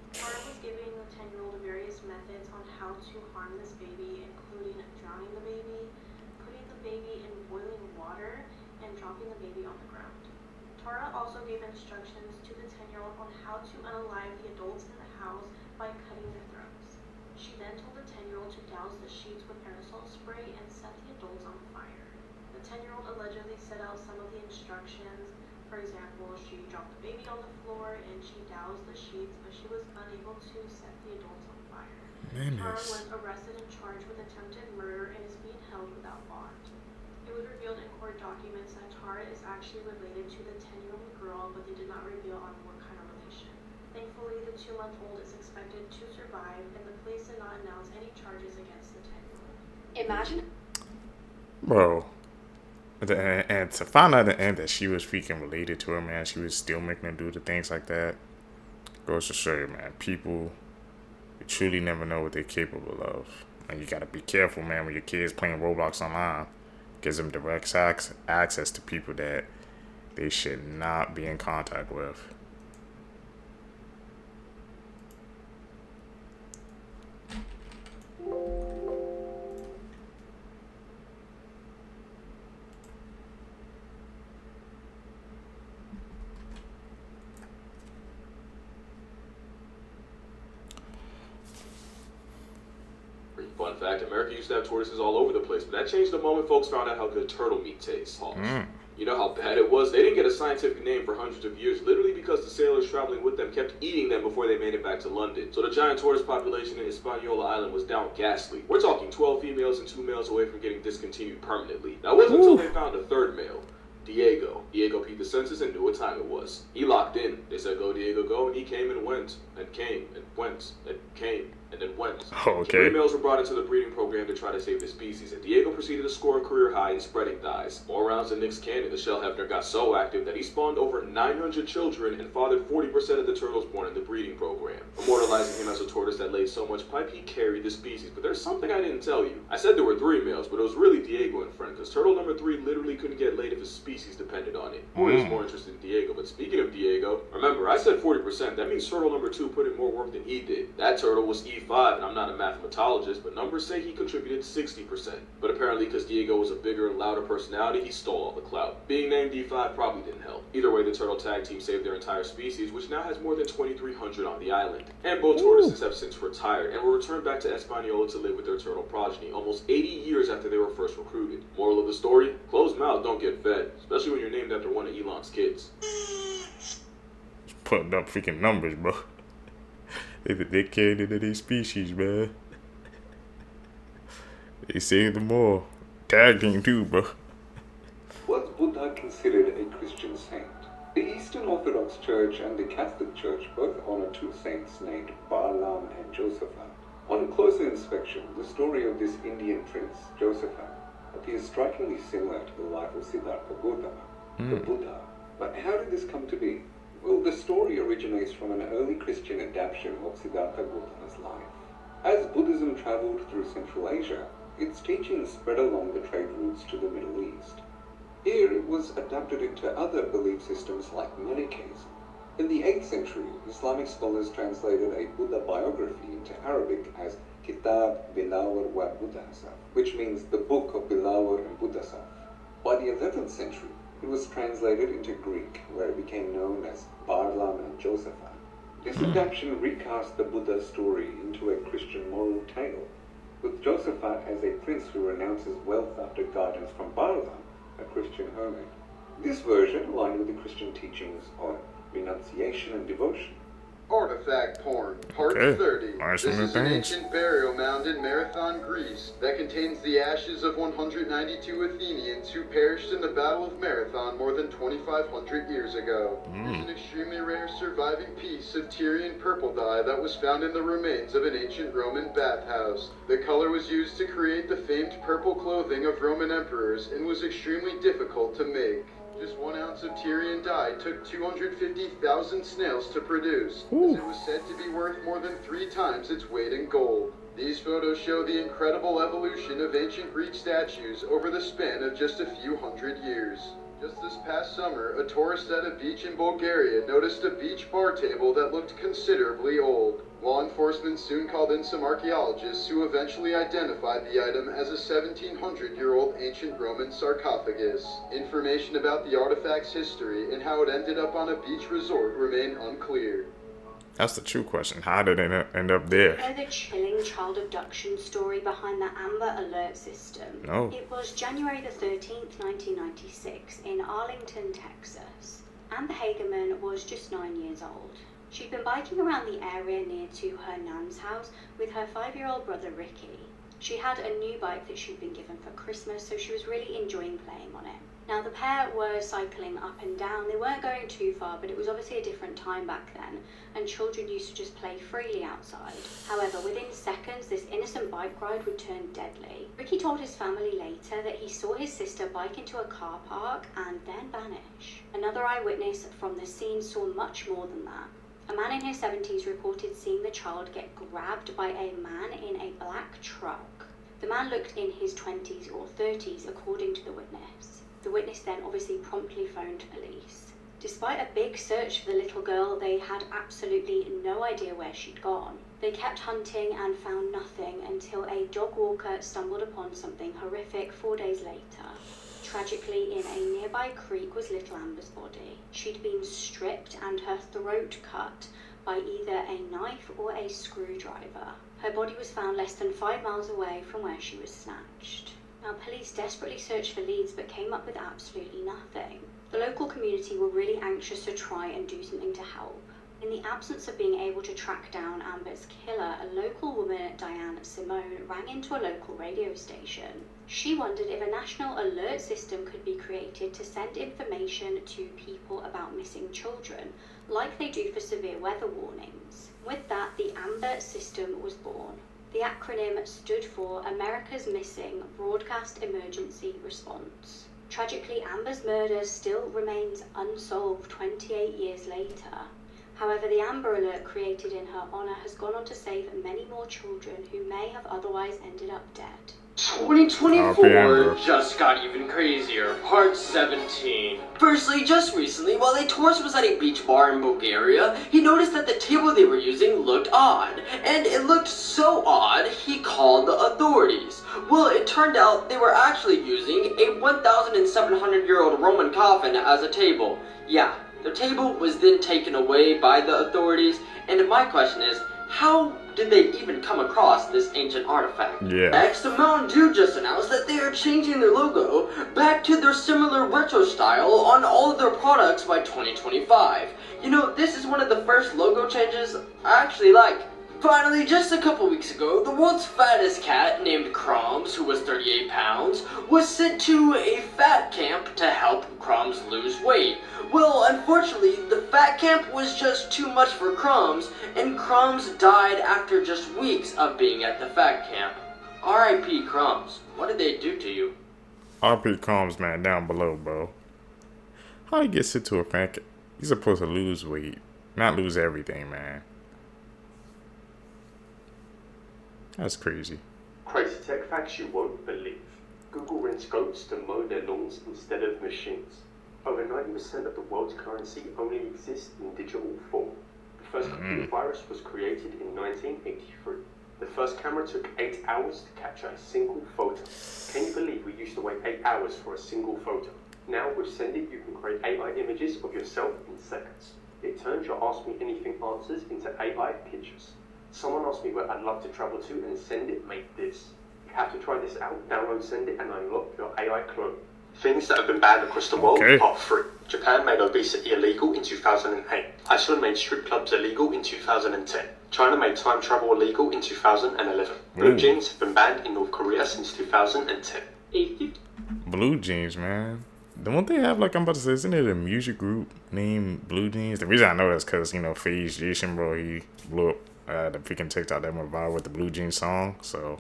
Tara was giving the 10-year-old various methods on how to harm this baby, including drowning the baby, putting the baby in boiling water, and dropping the baby on the ground. Tara also gave instructions to the 10-year-old on how to unalive the adults in the house by cutting their throats. She then told the 10-year-old to douse the sheets with aerosol spray and set the adults on fire. The 10-year-old allegedly set out some of the instructions. For example, she dropped the baby on the floor and she doused the sheets, but she was unable to set the adults on fire. Tara was arrested and charged with attempted murder and is being held without bond. It was revealed in court documents that Tara is actually related to the 10-year-old girl, but they did not reveal on what kind of relation. Thankfully, the 2-month-old is expected to survive, and the police did not announce any charges against the 10-year-old. Imagine. Bro. And to find out at the end that she was freaking related to her, man, she was still making her do the things like that. Goes to show you, man, people, you truly never know what they're capable of. And you gotta be careful, man, when your kids playing Roblox online. Gives them direct access to people that they should not be in contact with. Fun fact, America used to have tortoises all over the place, but that changed the moment folks found out how good turtle meat tastes. You know how bad it was? They didn't get a scientific name for hundreds of years, literally because the sailors traveling with them kept eating them before they made it back to London. So the giant tortoise population in Hispaniola Island was down ghastly. We're talking 12 females and 2 males away from getting discontinued permanently. That wasn't until they found a third male. Diego. Diego peeped the census and knew what time it was. He locked in. They said, go, Diego, go, and he came and went, and came, and went, and came, and then went. Okay. 3 males were brought into the breeding program to try to save the species, and Diego proceeded to score a career high in spreading thighs. More rounds than Nick's cannon, the shell hefner got so active that he spawned over 900 children and fathered 40% of the turtles born in the breeding program. Immortalizing him as a tortoise that laid so much pipe, he carried the species. But there's something I didn't tell you. I said there were 3 males, but it was really Diego and friend, because turtle number 3 literally couldn't get laid if his species depended on it. Boy is more interested in Diego, but speaking of Diego, remember, I said 40%. That means turtle number 2 put in more work than he did. That turtle was E5, and I'm not a mathematologist, but numbers say he contributed 60%. But apparently, because Diego was a bigger and louder personality, he stole all the clout. Being named E5 probably didn't help. Either way, the turtle tag team saved their entire species, which now has more than 2,300 on the island. And both tortoises have since retired, and were returned back to Hispaniola to live with their turtle progeny, almost 80 years after they were first recruited. Moral of the story? Closed mouths don't get fed, especially when you're named after one of Elon's kids. Just putting up freaking numbers, bro. They carried into these species, man. They saved them all. Tag team too, bro. Was Buddha considered a Christian saint? The Eastern Orthodox Church and the Catholic Church both honor 2 saints named Balaam and Josaphat. On closer inspection, the story of this Indian prince, Josaphat, appears strikingly similar to the life of Siddhartha Gautama, the Buddha. But how did this come to be? Well, the story originates from an early Christian adaptation of Siddhartha Gautama's life. As Buddhism traveled through Central Asia, its teachings spread along the trade routes to the Middle East. Here it was adapted into other belief systems like Manichaeism. In the 8th century, Islamic scholars translated a Buddha biography into Arabic as Kitab Bilawar wa Buddhasaf, which means the Book of Bilawar and Buddhasaf. By the 11th century, it was translated into Greek, where it became known as Balaam and Josaphat. This adaptation recast the Buddha story into a Christian moral tale, with Josaphat as a prince who renounces wealth after guidance from Balaam, a Christian hermit. This version aligned with the Christian teachings on renunciation and devotion. Artifact porn, part 30. This is an ancient burial mound in Marathon, Greece, that contains the ashes of 192 Athenians who perished in the Battle of Marathon more than 2,500 years ago. It's an extremely rare surviving piece of Tyrian purple dye that was found in the remains of an ancient Roman bathhouse. The color was used to create the famed purple clothing of Roman emperors and was extremely difficult to make. Just 1 ounce of Tyrian dye took 250,000 snails to produce, as it was said to be worth more than 3 times its weight in gold. These photos show the incredible evolution of ancient Greek statues over the span of just a few hundred years. Just this past summer, a tourist at a beach in Bulgaria noticed a beach bar table that looked considerably old. Law enforcement soon called in some archaeologists who eventually identified the item as a 1,700-year-old ancient Roman sarcophagus. Information about the artifact's history and how it ended up on a beach resort remain unclear. That's the true question. How did it end up there? You know the chilling child abduction story behind the Amber Alert system? No. It was January the 13th, 1996 in Arlington, Texas. Amber Hagerman was just 9 years old. She'd been biking around the area near to her nan's house with her 5-year-old brother Ricky. She had a new bike that she'd been given for Christmas, so she was really enjoying playing on it. Now the pair were cycling up and down. They weren't going too far, but it was obviously a different time back then, and children used to just play freely outside. However, within seconds, this innocent bike ride would turn deadly. Ricky told his family later that he saw his sister bike into a car park and then vanish. Another eyewitness from the scene saw much more than that. A man in his 70s reported seeing the child get grabbed by a man in a black truck. The man looked in his 20s or 30s, according to the witness. The witness then obviously promptly phoned police. Despite a big search for the little girl, they had absolutely no idea where she'd gone. They kept hunting and found nothing until a dog walker stumbled upon something horrific 4 days later. Tragically, in a nearby creek was little Amber's body. She'd been stripped and her throat cut by either a knife or a screwdriver. Her body was found less than 5 miles away from where she was snatched. Now, police desperately searched for leads but came up with absolutely nothing. The local community were really anxious to try and do something to help. In the absence of being able to track down Amber's killer, a local woman, Diane Simone, rang into a local radio station. She wondered if a national alert system could be created to send information to people about missing children, like they do for severe weather warnings. With that, the AMBER system was born. The acronym stood for America's Missing Broadcast Emergency Response. Tragically, Amber's murder still remains unsolved 28 years later. However, the Amber Alert created in her honor has gone on to save many more children who may have otherwise ended up dead. 2024 just got even crazier. Part 17. Firstly, just recently, while a tourist was at a beach bar in Bulgaria, he noticed that the table they were using looked odd. And it looked so odd, he called the authorities. Well, it turned out they were actually using a 1,700-year-old Roman coffin as a table. Yeah, the table was then taken away by the authorities, and my question is, how did they even come across this ancient artifact? Next, the Mountain Dew just announced that they are changing their logo back to their similar retro style on all of their products by 2025. You know, this is one of the first logo changes I actually like. Finally, just a couple weeks ago, the world's fattest cat, named Crumbs, who was 38 pounds, was sent to a fat camp to help Crumbs lose weight. Well, unfortunately, the fat camp was just too much for Crumbs, and Crumbs died after just weeks of being at the fat camp. R.I.P. Crumbs, what did they do to you? R.I.P. Crumbs, man, down below, bro. How he get sent to a fat camp? He's supposed to lose weight, not lose everything, man. That's crazy. Crazy tech facts you won't believe. Google rents goats to mow their lawns instead of machines. Over 90% of the world's currency only exists in digital form. The first computer virus was created in 1983. The first camera took 8 hours to capture a single photo. Can you believe we used to wait 8 hours for a single photo? Now with Send It, you can create AI images of yourself in seconds. It turns your Ask Me Anything answers into AI pictures. Someone asked me where I'd love to travel to, and Send It made this. You have to try this out. Download Send It and unlock your AI clone. Things that have been banned across the world, Part 3. Japan made obesity illegal in 2008. Iceland made strip clubs illegal in 2010. China made time travel illegal in 2011. Blue jeans have been banned in North Korea since 2010. Blue Jeans, man. Don't they have, like, I'm about to say, isn't it a music group named Blue Jeans? The reason I know that's because, you know, FaZe Jason, bro, he blew up the freaking TikTok that went viral with the Blue Jeans song, so.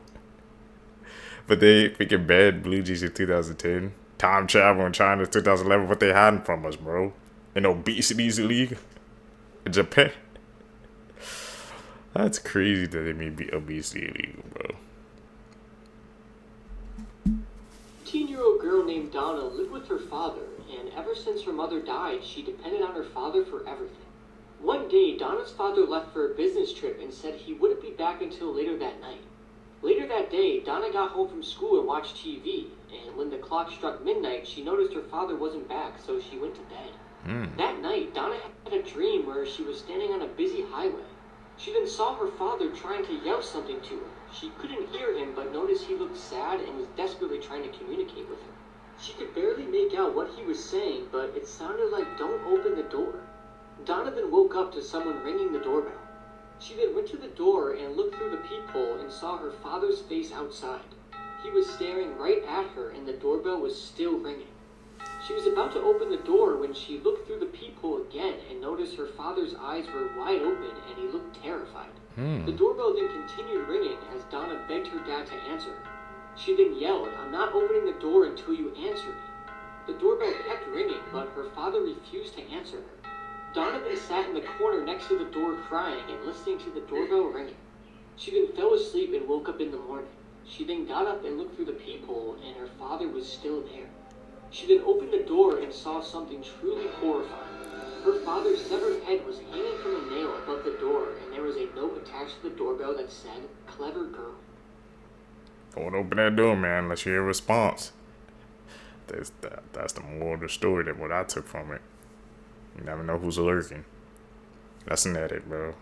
But they freaking banned Blue Jeans in 2010. Time travel in China 2011. What they hiding from us, bro? And obesity's illegal in Japan. That's crazy that they made obesity illegal, bro. 18-year-old girl named Donna lived with her father, and ever since her mother died, she depended on her father for everything. One day, Donna's father left for a business trip and said he wouldn't be back until later that night. Later that day, Donna got home from school and watched TV, and when the clock struck midnight, she noticed her father wasn't back, so she went to bed. That night, Donna had a dream where she was standing on a busy highway. She then saw her father trying to yell something to her. She couldn't hear him, but noticed he looked sad and was desperately trying to communicate with her. She could barely make out what he was saying, but it sounded like, "Don't open the door." Donna then woke up to someone ringing the doorbell. She then went to the door and looked through the peephole and saw her father's face outside. He was staring right at her and the doorbell was still ringing. She was about to open the door when she looked through the peephole again and noticed her father's eyes were wide open and he looked terrified. The doorbell then continued ringing as Donna begged her dad to answer her. She then yelled, "I'm not opening the door until you answer me." The doorbell kept ringing, but her father refused to answer her. Donovan sat in the corner next to the door crying and listening to the doorbell ringing. She then fell asleep and woke up in the morning. She then got up and looked through the peephole, and her father was still there. She then opened the door and saw something truly horrifying. Her father's severed head was hanging from a nail above the door, and there was a note attached to the doorbell that said, "Clever girl." Don't open that door, man, unless you hear a response. That's the moral of the story, that what I took from it. You never know who's lurking. That's an edit, bro.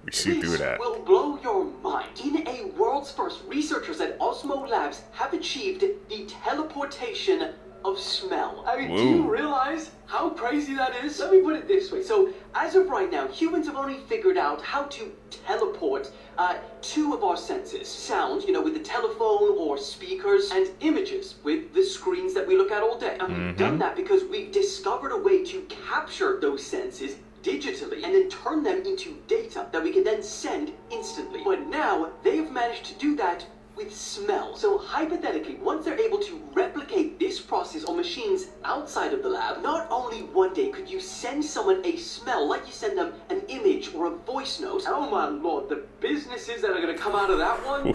We see through that. Will blow your mind. In a world's first, researchers at Osmo Labs have achieved the teleportation of smell. I mean, do you realize how crazy that is? Let me put it this way. So, as of right now, humans have only figured out how to teleport two of our senses. Sound, you know, with the telephone or speakers, and images with the screens that we look at all day. And we've done that because we've discovered a way to capture those senses digitally and then turn them into data that we can then send instantly. But now they've managed to do that with smell. So hypothetically, once they're able to replicate this process on machines outside of the lab, not only one day could you send someone a smell like you send them an image or a voice note. Oh my lord, the businesses that are going to come out of that one.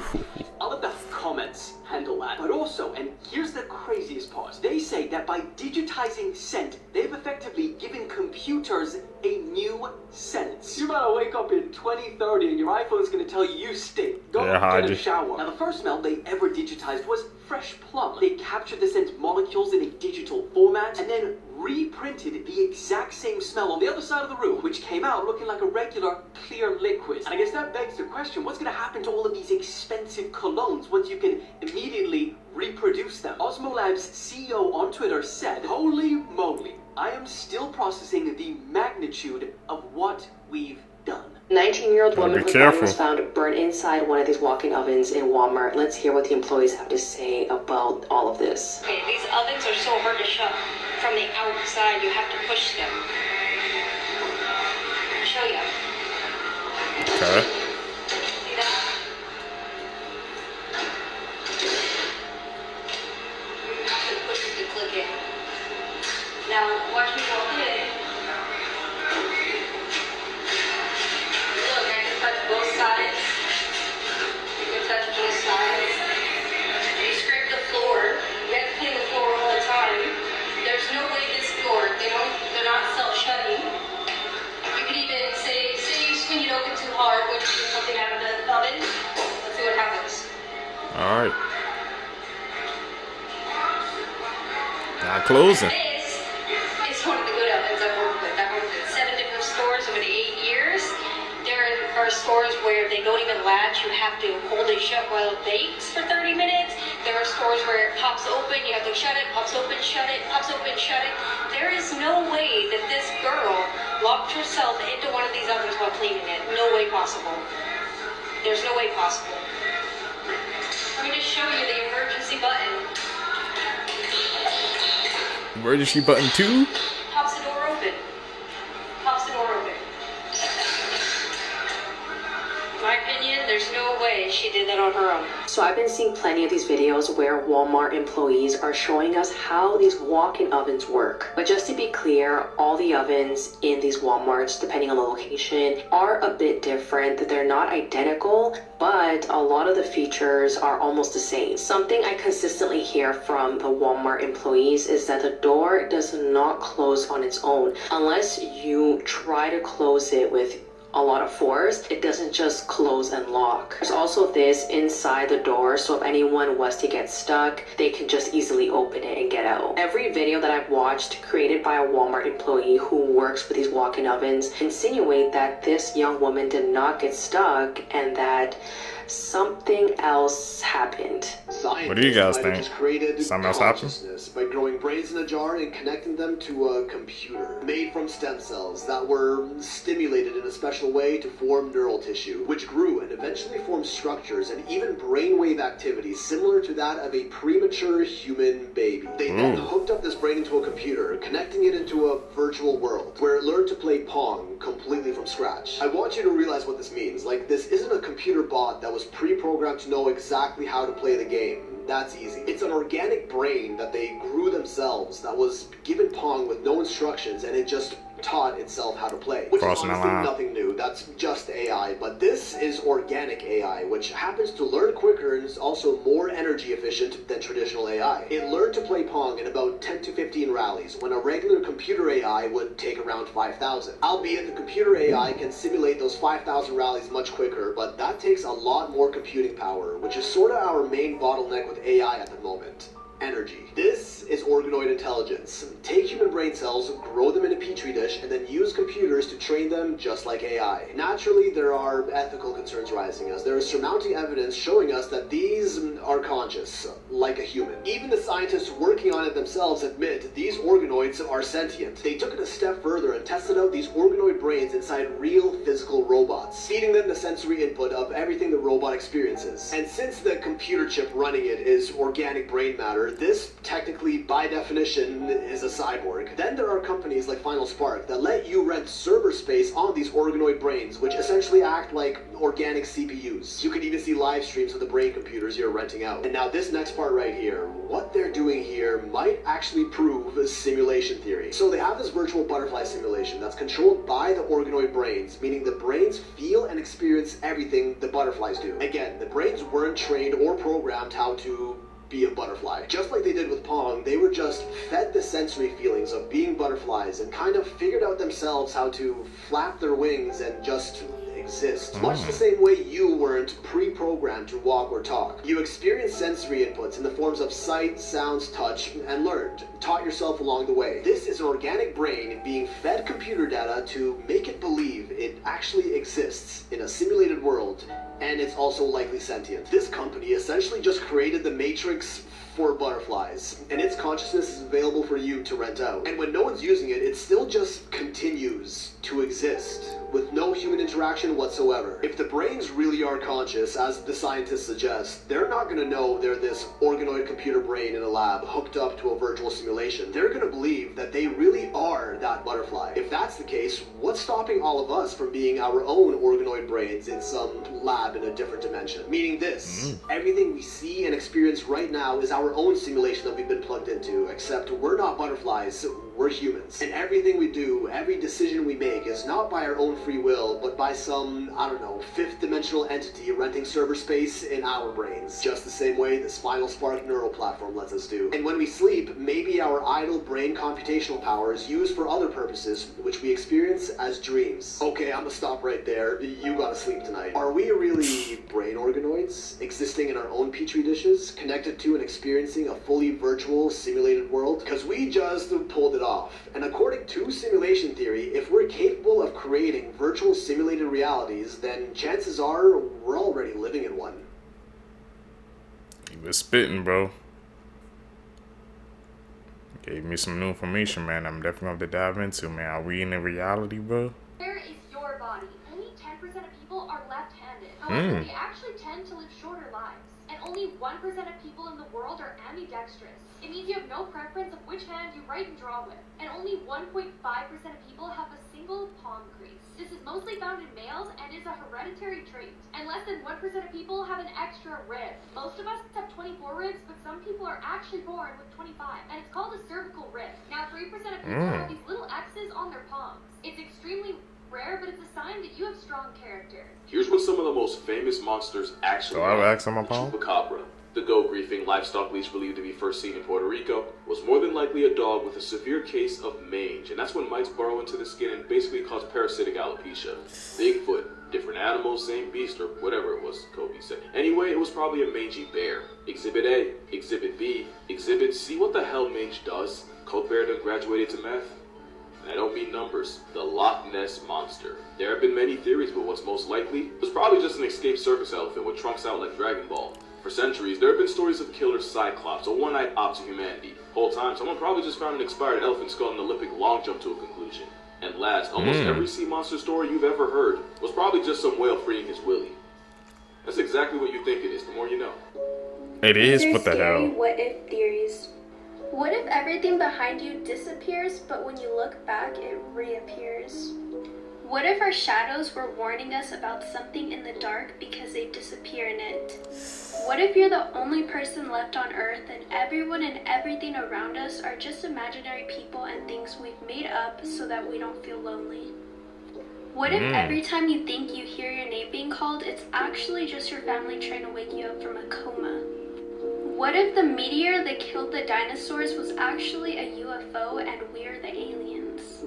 I'll let the comments handle that. But also, and here's the craziest part, they say that by digitizing scent, they've effectively given computers a new sense. You better wake up in 2030 and your iPhone's going to tell you you stink. Go get a shower. Now, the first smell they ever digitized was fresh plum. They captured the scent molecules in a digital format and then reprinted the exact same smell on the other side of the room, which came out looking like a regular clear liquid. And I guess that begs the question, what's going to happen to all of these expensive colognes once you can immediately reproduce them? Osmo Labs CEO on Twitter said, "Holy moly, I am still processing the magnitude of what we've done." 19-year-old woman whose body was found burnt inside one of these walk-in ovens in Walmart. Let's hear what the employees have to say about all of this. Okay, these ovens are so hard to shut from the outside. You have to push them. I'll show you. Okay. See that? You have to push it to click it. Now, watch me walk in. Look, I can touch both sides. You can touch both sides. You scrape the floor. You have to clean the floor all the time. There's no way this door, they're not self-shutting. You could even say you swing it open too hard when you get something out of the oven. Let's see what happens. Alright. Not closing. This is one of the good ovens I've worked with. I've worked with 7 different stores over the 8 years. There are stores where they don't even latch. You have to hold it shut while it bakes for 30 minutes. There are stores where it pops open. You have to shut it, pops open, shut it, pops open, shut it. There is no way that this girl locked herself into one of these ovens while cleaning it. No way possible. There's no way possible. Let me just show you the emergency button. Emergency button 2? Pops the door open. Pops the door open. In my opinion, there's no way she did that on her own. So I've been seeing plenty of these videos where Walmart employees are showing us how these walk-in ovens work. But just to be clear, all the ovens in these Walmarts, depending on the location, are a bit different. They're not identical, but a lot of the features are almost the same. Something I consistently hear from the Walmart employees is that the door does not close on its own. Unless you try to close it with a lot of force, it doesn't just close and lock. There's also this inside the door, so if anyone was to get stuck, they can just easily open it and get out. Every video that I've watched created by a Walmart employee who works with these walk-in ovens insinuate that this young woman did not get stuck and that something else happened. What do you guys think? Something else happened? By growing brains in a jar and connecting them to a computer made from stem cells that were stimulated in a special way to form neural tissue, which grew and eventually formed structures and even brainwave activity similar to that of a premature human baby. They then hooked up this brain into a computer, connecting it into a virtual world where it learned to play Pong completely from scratch. I want you to realize what this means. Like, this isn't a computer bot that was pre-programmed to know exactly how to play the game. That's easy. It's an organic brain that they grew themselves that was given Pong with no instructions, and it just taught itself how to play, which is honestly nothing new. That's just AI, but this is organic AI, which happens to learn quicker and is also more energy efficient than traditional AI. It learned to play Pong in about 10 to 15 rallies, when a regular computer AI would take around 5,000. Albeit the computer AI can simulate those 5,000 rallies much quicker, but that takes a lot more computing power, which is sort of our main bottleneck with AI at the moment. Energy. This is organoid intelligence. Take human brain cells, grow them in a petri dish, and then use computers to train them just like AI. Naturally, there are ethical concerns rising as there is surmounting evidence showing us that these are conscious, like a human. Even the scientists working on it themselves admit these organoids are sentient. They took it a step further and tested out these organoid brains inside real physical robots, feeding them the sensory input of everything the robot experiences. And since the computer chip running it is organic brain matter, this technically, by definition, is a cyborg. Then there are companies like Final Spark that let you rent server space on these organoid brains, which essentially act like organic CPUs. You can even see live streams of the brain computers you're renting out. And now this next part right here, what they're doing here might actually prove a simulation theory. So they have this virtual butterfly simulation that's controlled by the organoid brains, meaning the brains feel and experience everything the butterflies do. Again, the brains weren't trained or programmed how to be a butterfly. Just like they did with Pong, they were just fed the sensory feelings of being butterflies and kind of figured out themselves how to flap their wings and just exist. Much the same way you weren't pre-programmed to walk or talk. You experienced sensory inputs in the forms of sight, sounds, touch, and learned. Taught yourself along the way. This is an organic brain being fed computer data to make it believe it actually exists in a simulated world, and it's also likely sentient. This company essentially just created the Matrix for butterflies, and its consciousness is available for you to rent out. And when no one's using it, it still just continues to exist with no human interaction whatsoever. If the brains really are conscious, as the scientists suggest, they're not going to know they're this organoid computer brain in a lab hooked up to a virtual simulation. They're going to believe that they really are that butterfly. If that's the case, what's stopping all of us from being our own organoid brains in some lab in a different dimension? Meaning this, everything we see and experience right now is our own simulation that we've been plugged into, except we're not butterflies, we're humans. And everything we do, every decision we make is not by our own free will, but by some, I don't know, fifth dimensional entity renting server space in our brains. Just the same way this Final Spark neural platform lets us do. And when we sleep, maybe our idle brain computational power is used for other purposes, which we experience as dreams. Okay, I'm gonna stop right there. You gotta sleep tonight. Are we really brain organoids, existing in our own petri dishes, connected to and experiencing a fully virtual, simulated world? Because we just pulled it off. And according to simulation theory, if we're capable of creating virtual simulated realities, then chances are we're already living in one. He was spitting, bro. Gave me some new information, man. I'm definitely going to dive into, man. Are we in a reality, bro? Where is your body? Only 10% of people are left-handed. However, they actually tend to live shorter lives. And only 1% of people in the world are ambidextrous. It means you have no preference of which hand you write and draw with. And only 1.5% of people have a single palm crease. This is mostly found in males and is a hereditary trait. And less than 1% of people have an extra rib. Most of us have 24 ribs, but some people are actually born with 25. And it's called a cervical rib. Now 3% of people have these little X's on their palms. It's extremely rare, but it's a sign that you have strong character. Here's what some of the most famous monsters actually are. The chupacabra. The goat-griefing livestock leech believed to be first seen in Puerto Rico was more than likely a dog with a severe case of mange, and that's when mites burrow into the skin and basically cause parasitic alopecia. Bigfoot, different animals, same beast, or whatever it was Kobe said. Anyway, it was probably a mangy bear. Exhibit A, Exhibit B, Exhibit C. What the hell mange does? Coke bear done graduated to meth? And I don't mean numbers. The Loch Ness Monster. There have been many theories, but what's most likely was probably just an escaped circus elephant with trunks out like Dragon Ball. For centuries, there have been stories of killer Cyclops, a one-eyed op to humanity. Whole time, someone probably just found an expired elephant skull in an Olympic long jump to a conclusion. And last, almost every sea monster story you've ever heard was probably just some whale freeing his willy. That's exactly what you think it is, the more you know. It is, what the hell? What-if theories. What if everything behind you disappears, but when you look back, it reappears? What if our shadows were warning us about something in the dark because they disappear in it? What if you're the only person left on Earth and everyone and everything around us are just imaginary people and things we've made up so that we don't feel lonely? What if every time you think you hear your name being called, it's actually just your family trying to wake you up from a coma? What if the meteor that killed the dinosaurs was actually a UFO and we're the aliens?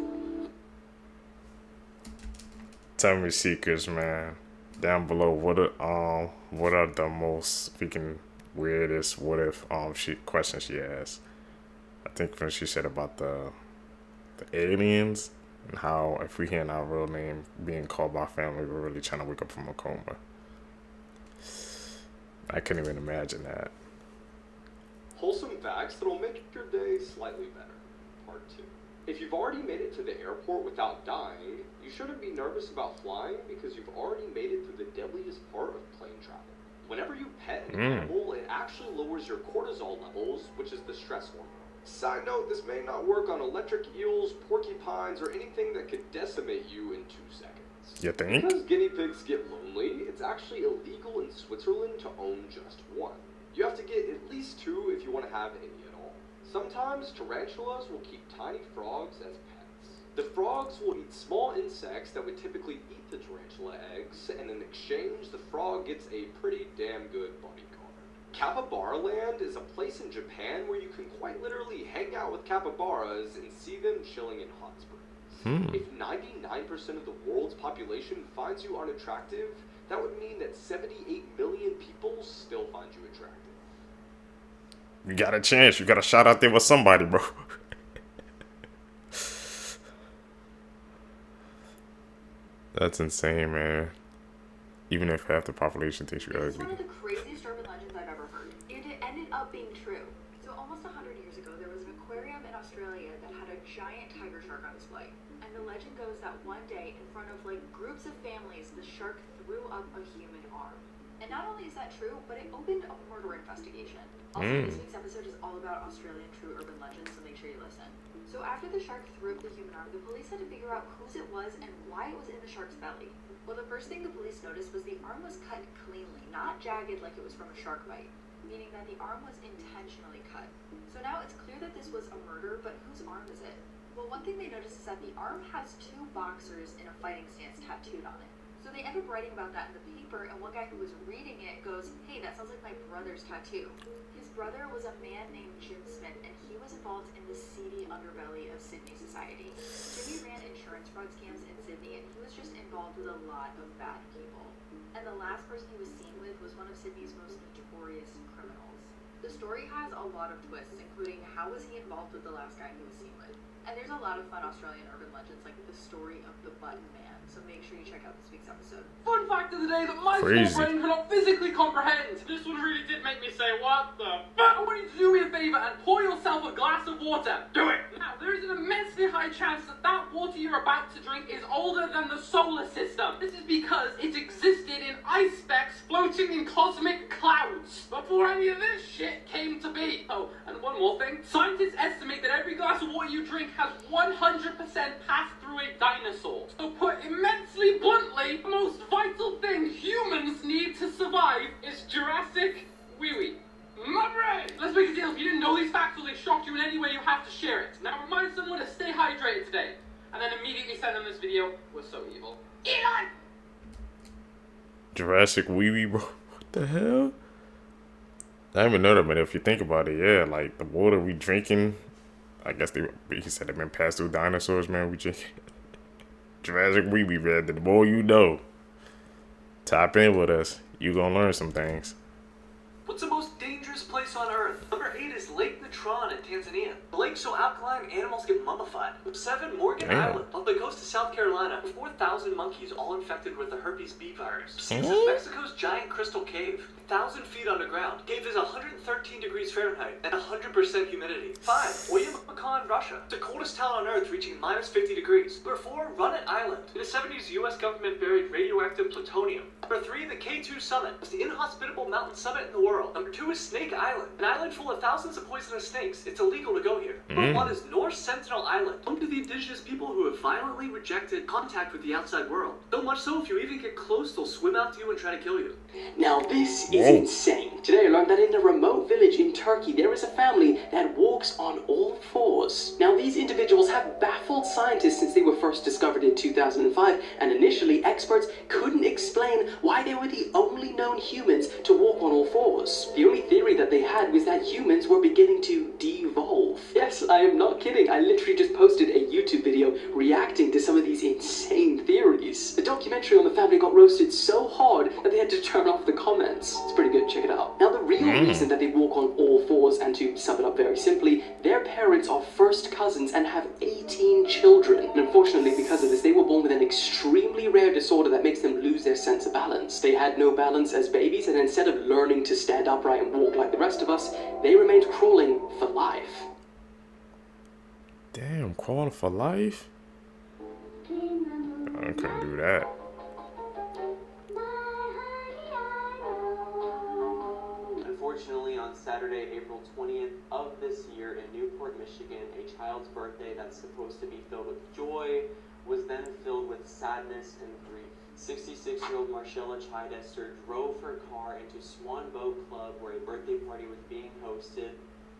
Tell me secrets, man. Down below, what are the most freaking weirdest what if questions she asked? I think when she said about the aliens and how if we hear our real name being called by family, we're really trying to wake up from a coma. I couldn't even imagine that. Wholesome facts that'll make your day slightly better. Part 2. If you've already made it to the airport without dying, you shouldn't be nervous about flying because you've already made it through the deadliest part of plane travel. Whenever you pet an animal, it actually lowers your cortisol levels, which is the stress hormone. Side note, this may not work on electric eels, porcupines, or anything that could decimate you in 2 seconds. You think? Because guinea pigs get lonely, it's actually illegal in Switzerland to own just one. You have to get at least 2 if you want to have any at all. Sometimes tarantulas will keep tiny frogs as pets. The frogs will eat small insects that would typically eat the tarantula eggs, and in exchange, the frog gets a pretty damn good bodyguard. Capybara Land is a place in Japan where you can quite literally hang out with capybaras and see them chilling in hot springs. If 99% of the world's population finds you unattractive, that would mean that 78 million people still find you attractive. You got a chance. You got a shot out there with somebody, bro. That's insane, man. Even if half the population thinks you're ugly. It's one of the craziest urban legends I've ever heard. And it ended up being true. So almost 100 years ago, there was an aquarium in Australia that had a giant tiger shark on display. And the legend goes that one day, in front of like groups of families, the shark threw up a human arm. And not only is that true, but it opened a murder investigation. Also, this week's episode is all about Australian true urban legends, so make sure you listen. So after the shark threw up the human arm, the police had to figure out whose it was and why it was in the shark's belly. Well, the first thing the police noticed was the arm was cut cleanly, not jagged like it was from a shark bite, meaning that the arm was intentionally cut. So now it's clear that this was a murder, but whose arm is it? Well, one thing they noticed is that the arm has 2 boxers in a fighting stance tattooed on it. So they end up writing about that in the paper, and one guy who was reading it goes, "Hey, that sounds like my brother's tattoo." His brother was a man named Jim Smith, and he was involved in the seedy underbelly of Sydney society. Jimmy ran insurance fraud scams in Sydney, and he was just involved with a lot of bad people. And the last person he was seen with was one of Sydney's most notorious criminals. The story has a lot of twists, including how was he involved with the last guy he was seen with. And there's a lot of fun Australian urban legends, like the story of the Button Man. So make sure you check out this week's episode. Fun fact of the day that my small brain cannot physically comprehend. This one really did make me say, what the fuck? I want you to do me a favor and pour yourself a glass of water. Do it! Now, there is an immensely high chance that that water you're about to drink is older than the solar system. This is because it existed in ice specks floating in cosmic clouds before any of this shit came to be. Oh, and one more thing. Scientists estimate that every glass of water you drink has 100% passed through a dinosaur. So put immensely bluntly, the most vital thing humans need to survive is Jurassic wee-wee. My brain! Let's make a deal. If you didn't know these facts or they shocked you in any way, you have to share it. Now remind someone to stay hydrated today. And then immediately send them this video. We're so evil. Elon! Jurassic wee-wee, bro. What the hell? I didn't even know that, but if you think about it, yeah, like the water we drinking, I guess he said they've been passed through dinosaurs, man. We drink Jurassic wee-wee, man. The more you know. Tap in with us. You gonna learn some things. What's the most dangerous place on Earth? Number 8 is Lake Natron in Tanzania. The lake's so alkaline, animals get mummified. 7, Morgan Island, off the coast of South Carolina. 4,000 monkeys all infected with the herpes B virus. 6 is Mexico's giant crystal cave. 1,000 feet underground. Cave is 113 degrees Fahrenheit and 100% humidity. 5, Oymyakon, Russia. The coldest town on Earth, reaching minus 50 degrees. Number 4, Runit Island. In the 70s, the U.S. government buried radioactive plutonium. Number 3, the K2 Summit. It's the inhospitable mountain summit in the world. Number 2 is Snake Island, an island full of thousands of poisonous snakes. It's illegal to go here. Number one is North Sentinel Island, home to the indigenous people who have violently rejected contact with the outside world. So much so, if you even get close, they'll swim out to you and try to kill you. Now this is insane. Today I learned that in a remote village in Turkey, there is a family that walks on all fours. Now these individuals have baffled scientists since they were first discovered in 2005, and initially experts couldn't explain why they were the only known humans to walk on all fours. The only theory that they had was that humans were beginning to devolve. Yes, I am not kidding. I literally just posted a YouTube video reacting to some of these insane theories. The documentary on the family got roasted so hard that they had to turn off the comments. It's pretty good, check it out. Now the real reason that they walk on all fours, and to sum it up very simply, their parents are first cousins and have 18 children. And unfortunately, because of this, they were born with an extremely rare disorder that makes them lose their sense of balance. They had no balance as babies, and instead of learning to stand upright and walk like the rest of us, they remained crawling for life. Damn, crawling for life? I couldn't do that. Unfortunately, on Saturday, April 20th of this year in Newport, Michigan, a child's birthday that's supposed to be filled with joy was then filled with sadness and grief. 66-year-old Marcella Chidester drove her car into Swan Boat Club where a birthday party was being hosted.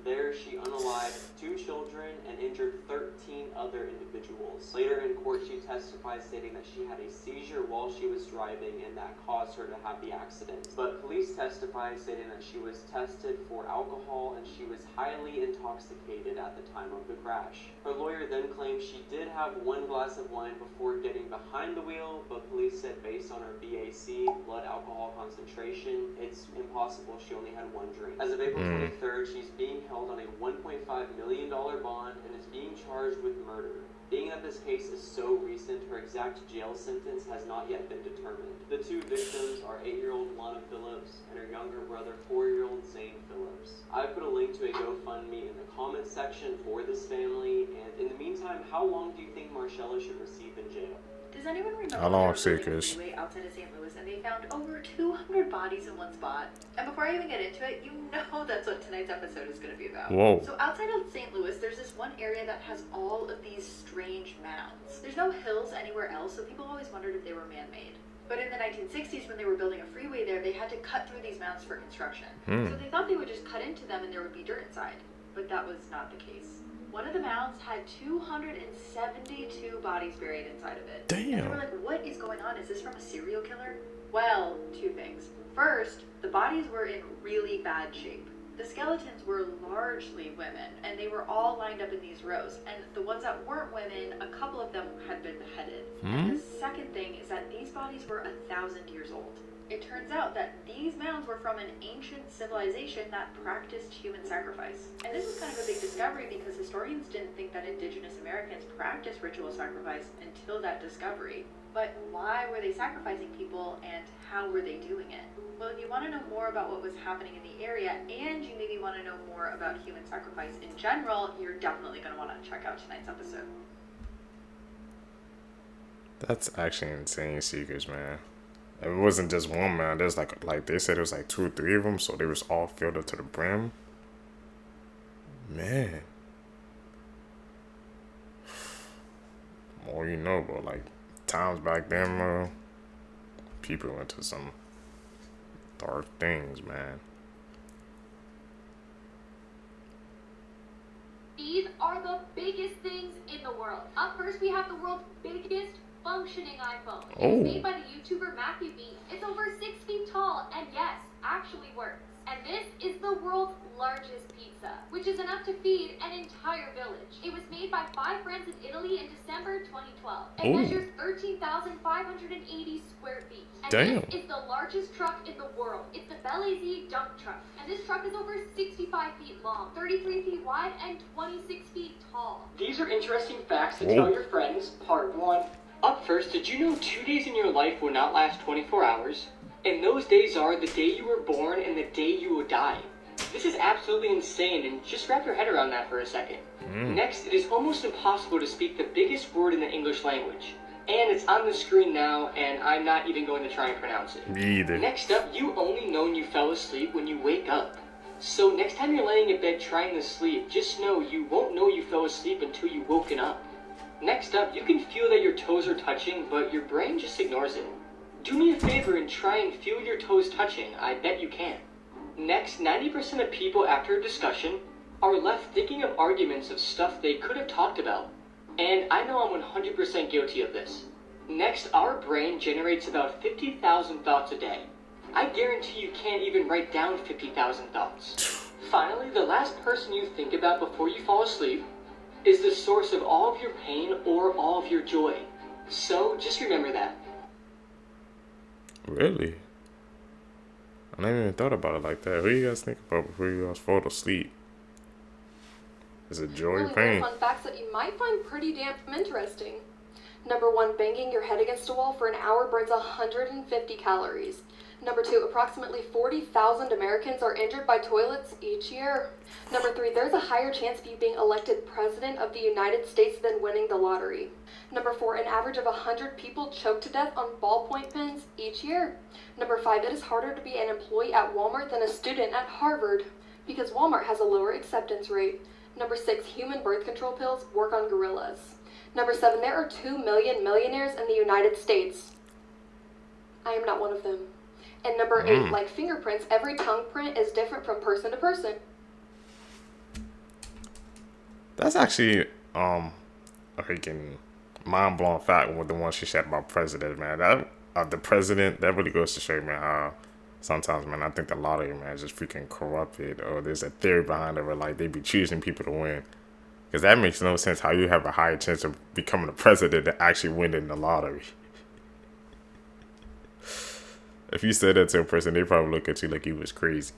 There, she unalived 2 children and injured 13 other individuals. Later in court, she testified stating that she had a seizure while she was driving and that caused her to have the accident. But police testified stating that she was tested for alcohol and she was highly intoxicated at the time of the crash. Her lawyer then claimed she did have 1 glass of wine before getting behind the wheel, but police said based on her BAC, blood alcohol concentration, it's impossible she only had 1 drink. As of April 23rd, she's being held on a $1.5 million bond and is being charged with murder. Being that this case is so recent, her exact jail sentence has not yet been determined. The 2 victims are 8-year-old Lana Phillips and her younger brother, 4-year-old Zane Phillips. I've put a link to a GoFundMe in the comments section for this family, and in the meantime, how long do you think Marcella should receive in jail? Does anyone remember How long, they were building a Seekers? freeway outside of St. Louis and they found over 200 bodies in one spot? And before I even get into it, you know that's what tonight's episode is going to be about. Whoa. So outside of St. Louis, there's this one area that has all of these strange mounds. There's no hills anywhere else, so people always wondered if they were man-made. But in the 1960s, when they were building a freeway there, they had to cut through these mounds for construction. So they thought they would just cut into them and there would be dirt inside. But that was not the case. One of the mounds had 272 bodies buried inside of it. Damn. And they were like, what is going on? Is this from a serial killer? Well, 2 things. First, the bodies were in really bad shape. The skeletons were largely women, and they were all lined up in these rows. And the ones that weren't women, a couple of them had been beheaded. And the second thing is that these bodies were 1,000 years old. It turns out that these mounds were from an ancient civilization that practiced human sacrifice. And this was kind of a big discovery because historians didn't think that indigenous Americans practiced ritual sacrifice until that discovery. But why were they sacrificing people and how were they doing it? Well, if you want to know more about what was happening in the area and you maybe want to know more about human sacrifice in general, you're definitely going to want to check out tonight's episode. That's actually insane, Seekers, man. It wasn't just one man. There's like they said it was like 2 or 3 of them, so they was all filled up to the brim. Man, more you know, bro. Like times back then, people went to some dark things, man. These are the biggest things in the world. Up first, we have the world's biggest functioning iPhone. It's made by the YouTuber Matthew B. It's over 6 feet tall and yes, actually works. And this is the world's largest pizza, which is enough to feed an entire village. It was made by 5 friends in Italy in December 2012. It measures 13,580 square feet. And this is the largest truck in the world. It's the Belize dump truck. And this truck is over 65 feet long, 33 feet wide, and 26 feet tall. These are interesting facts to tell your friends, part 1. Up first, did you know 2 days in your life will not last 24 hours? And those days are the day you were born and the day you will die. This is absolutely insane, and just wrap your head around that for a second. Next, it is almost impossible to speak the biggest word in the English language. And it's on the screen now, and I'm not even going to try and pronounce it. Me either. Next up, you only know when you fell asleep when you wake up. So next time you're laying in bed trying to sleep, just know you won't know you fell asleep until you've woken up. Next up, you can feel that your toes are touching, but your brain just ignores it. Do me a favor and try and feel your toes touching. I bet you can. Next, 90% of people after a discussion are left thinking of arguments of stuff they could have talked about. And I know I'm 100% guilty of this. Next, our brain generates about 50,000 thoughts a day. I guarantee you can't even write down 50,000 thoughts. Finally, the last person you think about before you fall asleep is the source of all of your pain or all of your joy. So just remember that. Really? I never even thought about it like that. Who do you guys think about before you guys fall asleep? Is it joy or pain? Fun facts that you might find pretty damn interesting. Number 1, banging your head against a wall for an hour burns 150 calories. Number 2, approximately 40,000 Americans are injured by toilets each year. Number 3, there's a higher chance of you being elected President of the United States than winning the lottery. Number 4, an average of 100 people choke to death on ballpoint pens each year. Number 5, it is harder to be an employee at Walmart than a student at Harvard, because Walmart has a lower acceptance rate. Number 6, human birth control pills work on gorillas. Number 7, there are 2 million millionaires in the United States. I am not one of them. And number 8, like fingerprints, every tongue print is different from person to person. That's actually a freaking mind-blowing fact with the one she said about president, man. That the president, that really goes to show you, man, how sometimes, man, I think the lottery, man, is just freaking corrupted, or there's a theory behind it where, like, they be choosing people to win. Because that makes no sense how you have a higher chance of becoming a president than actually winning the lottery. If you said that to a person, they probably look at you like you was crazy.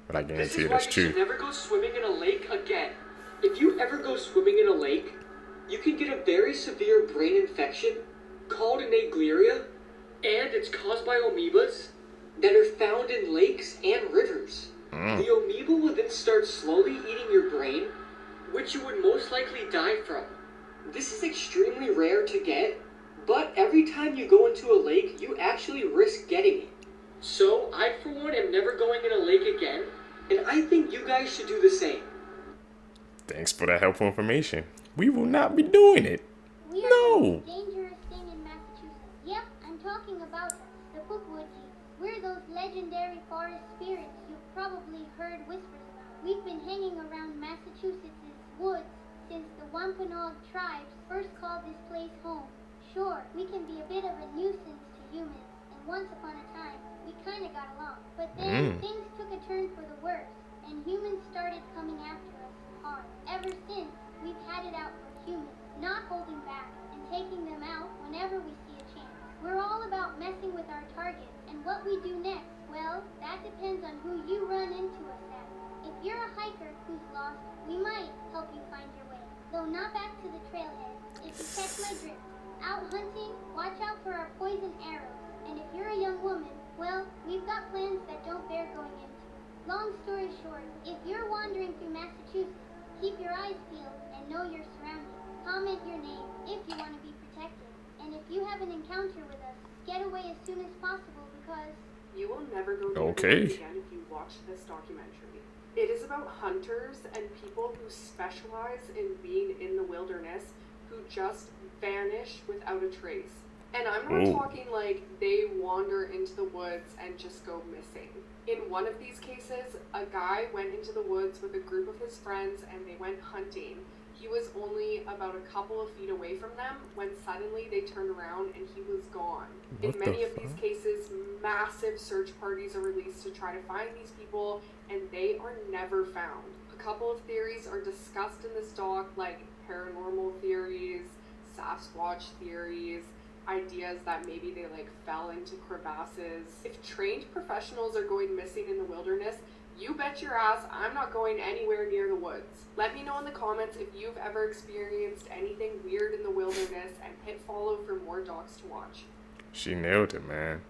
But I guarantee you that's true. This is why you should never go swimming in a lake again. If you ever go swimming in a lake, you can get a very severe brain infection called an agleria, and it's caused by amoebas that are found in lakes and rivers. The amoeba will then start slowly eating your brain, which you would most likely die from. This is extremely rare to get, but every time you go into a lake, you actually risk getting it. So, I for one am never going in a lake again, and I think you guys should do the same. Thanks for that helpful information. We will not be doing it. No. Dangerous thing in Massachusetts. Yep, I'm talking about the Pukwaji. We're those legendary forest spirits you've probably heard whispers about. We've been hanging around Massachusetts' woods since the Wampanoag tribes first called this place home. Sure, we can be a bit of a nuisance to humans, and once upon a time, we kinda got along. But then things took a turn for the worse, and humans started coming after us hard. Ever since, we've had it out for humans, not holding back, and taking them out whenever we see a chance. We're all about messing with our target, and what we do next, well, that depends on who you run into us at. If you're a hiker who's lost, we might help you find your way, though not back to the trailhead, if you catch my drift. Out hunting, watch out for our poison arrows, and if you're a young woman, well, we've got plans that don't bear going into. Long story short, if you're wandering through Massachusetts, keep your eyes peeled and know your surroundings. Comment your name if you want to be protected, and if you have an encounter with us, get away as soon as possible because you will never go near the woods again if you watch this documentary. It is about hunters and people who specialize in being in the wilderness who just vanish without a trace. And I'm not talking like they wander into the woods and just go missing. In one of these cases, a guy went into the woods with a group of his friends and they went hunting. He was only about a couple of feet away from them when suddenly they turned around and he was gone. In many of these cases, massive search parties are released to try to find these people and they are never found. A couple of theories are discussed in this doc, like paranormal theories, Sasquatch theories, ideas that maybe they like fell into crevasses. If trained professionals are going missing in the wilderness, you bet your ass I'm not going anywhere near the woods. Let me know in the comments if you've ever experienced anything weird in the wilderness, and hit follow for more docs to watch. She nailed it, man.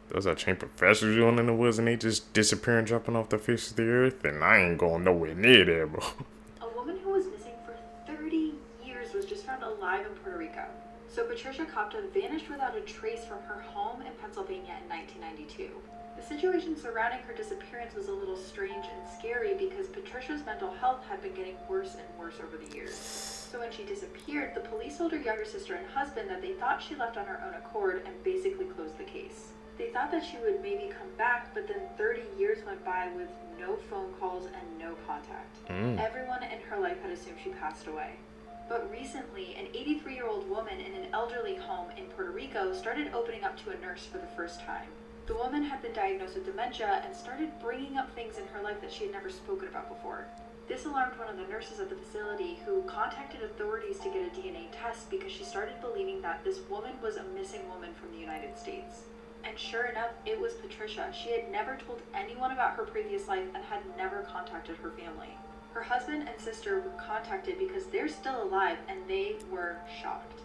Those are trained professionals going in the woods and they just disappearing, jumping off the face of the earth, and I ain't going nowhere near there, bro. A woman who was missing for 30 years was just found alive in Puerto Rico. So Patricia Copta vanished without a trace from her home in Pennsylvania in 1992. The situation surrounding her disappearance was a little strange and scary because Patricia's mental health had been getting worse and worse over the years. So when she disappeared, the police told her younger sister and husband that they thought she left on her own accord and basically closed the case. They thought that she would maybe come back, but then 30 years went by with no phone calls and no contact. Everyone in her life had assumed she passed away. But recently, an 83-year-old woman in an elderly home in Puerto Rico started opening up to a nurse for the first time. The woman had been diagnosed with dementia and started bringing up things in her life that she had never spoken about before. This alarmed one of the nurses at the facility, who contacted authorities to get a DNA test because she started believing that this woman was a missing woman from the United States. And sure enough, it was Patricia. She had never told anyone about her previous life and had never contacted her family. Her husband and sister were contacted because they're still alive, and they were shocked.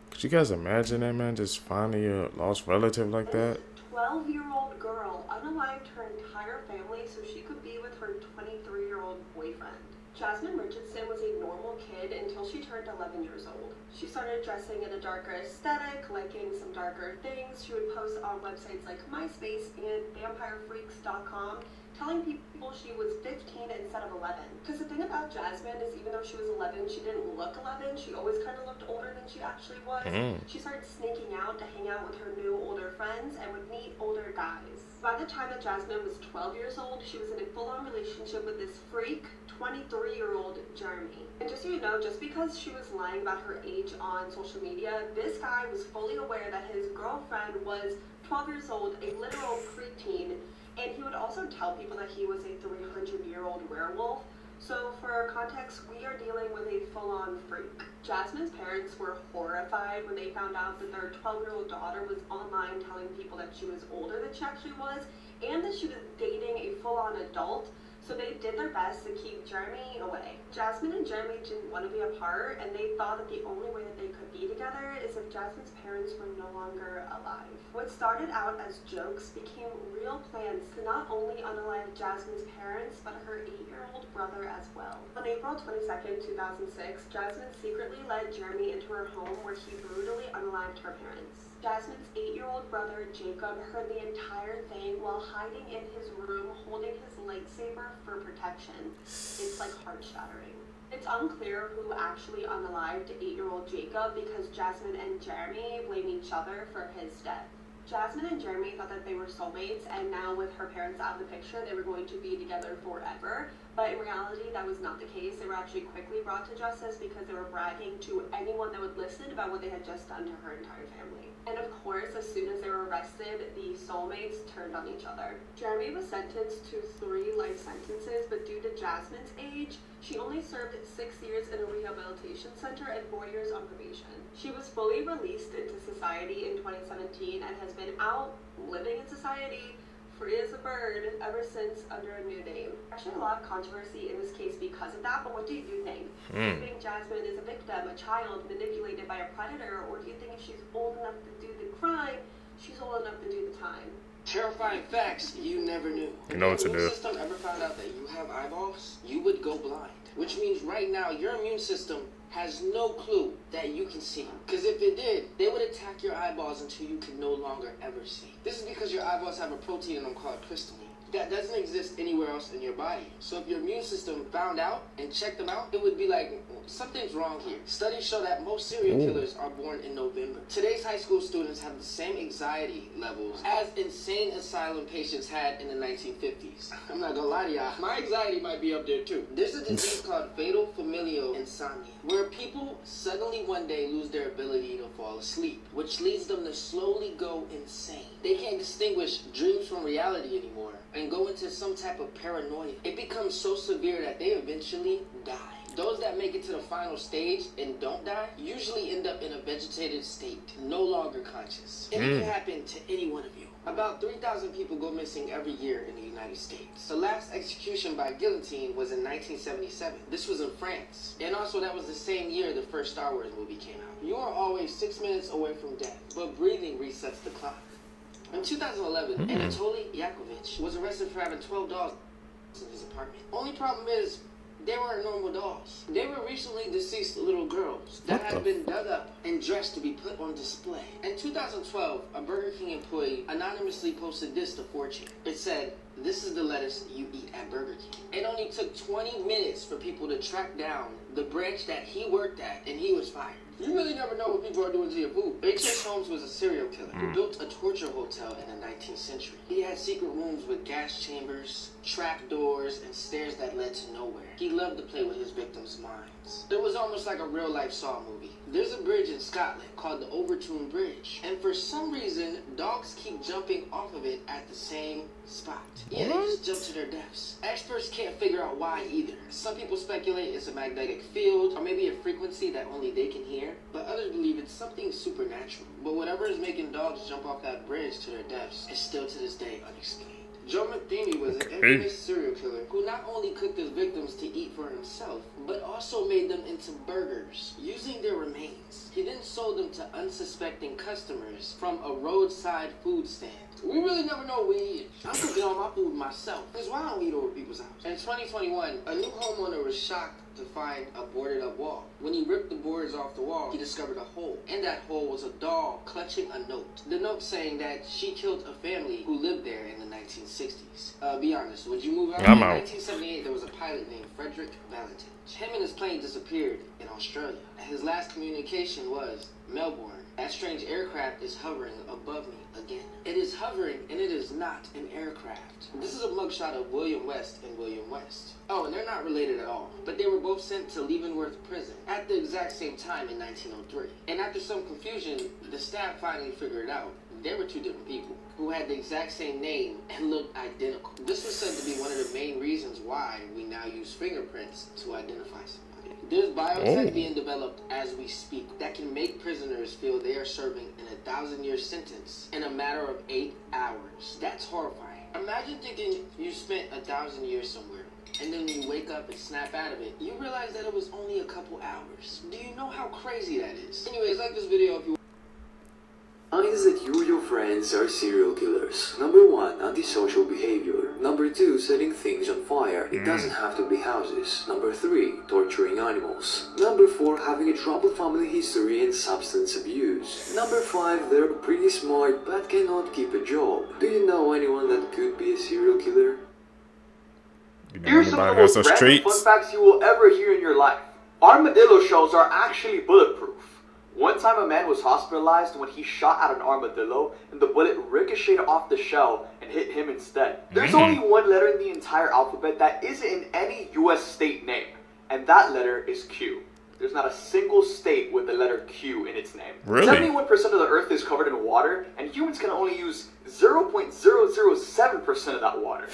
Could you guys imagine that, man, just finding your lost relative like that? 12-year-old girl unalived her entire family so she could be with her 23-year-old boyfriend. Jasmine Richardson was a normal kid until she turned 11 years old. She started dressing in a darker aesthetic, liking some darker things. She would post on websites like MySpace and VampireFreaks.com, telling people she was 15 instead of 11. Because the thing about Jasmine is, even though she was 11, she didn't look 11. She always kind of looked older than she actually was. She started sneaking out to hang out with her new older friends and would meet older guys. By the time that Jasmine was 12 years old, she was in a full-on relationship with this freak, 23-year-old Jeremy. And just so you know, just because she was lying about her age on social media, this guy was fully aware that his girlfriend was 12 years old, a literal preteen, and he would also tell people that he was a 300-year-old werewolf. So for context, we are dealing with a full-on freak. Jasmine's parents were horrified when they found out that their 12-year-old daughter was online telling people that she was older than she actually was, and that she was dating a full-on adult. So they did their best to keep Jeremy away. Jasmine and Jeremy didn't want to be apart, and they thought that the only way that they could be together is if Jasmine's parents were no longer alive. What started out as jokes became real plans to not only unalive Jasmine's parents, but her 8-year-old brother as well. On April 22nd, 2006, Jasmine secretly led Jeremy into her home where he brutally unalived her parents. Jasmine's 8-year-old brother, Jacob, heard the entire thing while hiding in his room holding his lightsaber for protection. It's like heart-shattering. It's unclear who actually unalived 8-year-old Jacob because Jasmine and Jeremy blame each other for his death. Jasmine and Jeremy thought that they were soulmates, and now with her parents out of the picture, they were going to be together forever. But in reality, that was not the case. They were actually quickly brought to justice because they were bragging to anyone that would listen about what they had just done to her entire family. And of course, as soon as they were arrested, the soulmates turned on each other. Jeremy was sentenced to 3 life sentences, but due to Jasmine's age, she only served 6 years in a rehabilitation center and 4 years on probation. She was fully released into society in 2017 and has been out living in society, free as a bird, ever since under a new name. Actually, a lot of controversy in this case because of that, but what do you think? Do you think Jasmine is a victim, a child manipulated by a predator, or do you think if she's old enough to do the crime, she's old enough to do the time? Terrifying facts you never knew. You know what to If do. your immune system ever found out that you have eyeballs, you would go blind. Which means right now your immune system has no clue that you can see. Because if it did, they would attack your eyeballs until you can no longer ever see. This is because your eyeballs have a protein in them called crystalline that doesn't exist anywhere else in your body. So if your immune system found out and checked them out, it would be like, something's wrong here. Studies show that most serial killers are born in November. Today's high school students have the same anxiety levels as insane asylum patients had in the 1950s. I'm not gonna lie to y'all, my anxiety might be up there too. There's a disease called fatal familial insomnia, where people suddenly one day lose their ability to fall asleep, which leads them to slowly go insane. They can't distinguish dreams from reality anymore and go into some type of paranoia. It becomes so severe that they eventually die. Those that make it to the final stage and don't die usually end up in a vegetative state, no longer conscious. And it can happen to any one of you. About 3,000 people go missing every year in the United States. The last execution by guillotine was in 1977. This was in France. And also that was the same year the first Star Wars movie came out. You are always 6 minutes away from death, but breathing resets the clock. In 2011, Anatoly Yakovlevich was arrested for having 12 dogs in his apartment. Only problem is, They weren't normal dolls. They were recently deceased little girls that had been dug up and dressed to be put on display. In 2012, a Burger King employee anonymously posted this to 4chan. It said, "This is the lettuce you eat at Burger King." It only took 20 minutes for people to track down the branch that he worked at, and he was fired. You really never know what people are doing to your food. H.H. Holmes was a serial killer who built a torture hotel in the 19th century. He had secret rooms with gas chambers, trap doors, and stairs that led to nowhere. He loved to play with his victims' minds. It was almost like a real-life Saw movie. There's a bridge in Scotland called the Overtoun Bridge, and for some reason, dogs keep jumping off of it at the same spot. Yeah, they just jump to their deaths. Experts can't figure out why either. Some people speculate it's a magnetic field, or maybe a frequency that only they can hear, but others believe it's something supernatural. But whatever is making dogs jump off that bridge to their deaths is still to this day unexplained. Joe Matheny was an infamous serial killer who not only cooked his victims to eat for himself, but also made them into burgers using their remains. He then sold them to unsuspecting customers from a roadside food stand. We really never know what we eat. I'm cooking all my food myself. That's why I don't eat over people's house. In 2021, a new homeowner was shocked to find a boarded up wall. When he ripped the boards off the wall, he discovered a hole. In that hole was a doll clutching a note. The note saying that she killed a family who lived there in the 1960s. Be honest, would you move out? I'm In out. 1978, there was a pilot named Frederick Valentin. Him and his plane disappeared in Australia. And his last communication was, "Melbourne, that strange aircraft is hovering above me again." It is hovering, and it is not an aircraft. This is a mugshot of William West and William West. Oh, and they're not related at all, but they were both sent to Leavenworth Prison at the exact same time in 1903. And after some confusion, the staff finally figured out they were two different people who had the exact same name and looked identical. This was said to be one of the main reasons why we now use fingerprints to identify somebody. There's biotech being developed as we speak that can make prisoners feel they are serving an 1,000-year sentence in a matter of 8 hours. That's horrifying. Imagine thinking you spent 1,000 years somewhere, and then when you wake up and snap out of it, you realize that it was only a couple hours. Do you know how crazy that is? Anyways, like this video if you Signs that you or your friends are serial killers. Number 1, antisocial behavior. Number 2, setting things on fire. It doesn't have to be houses. Number 3, torturing animals. Number 4, having a troubled family history and substance abuse. Number 5, they're pretty smart but cannot keep a job. Do you know anyone that could be a serial killer? Here's some of the most random fun facts you will ever hear in your life. Armadillo shells are actually bulletproof. One time a man was hospitalized when he shot at an armadillo and the bullet ricocheted off the shell and hit him instead. There's only one letter in the entire alphabet that isn't in any US state name, and that letter is Q. There's not a single state with the letter Q in its name. Really? 71% of the earth is covered in water, and humans can only use 0.007% of that water.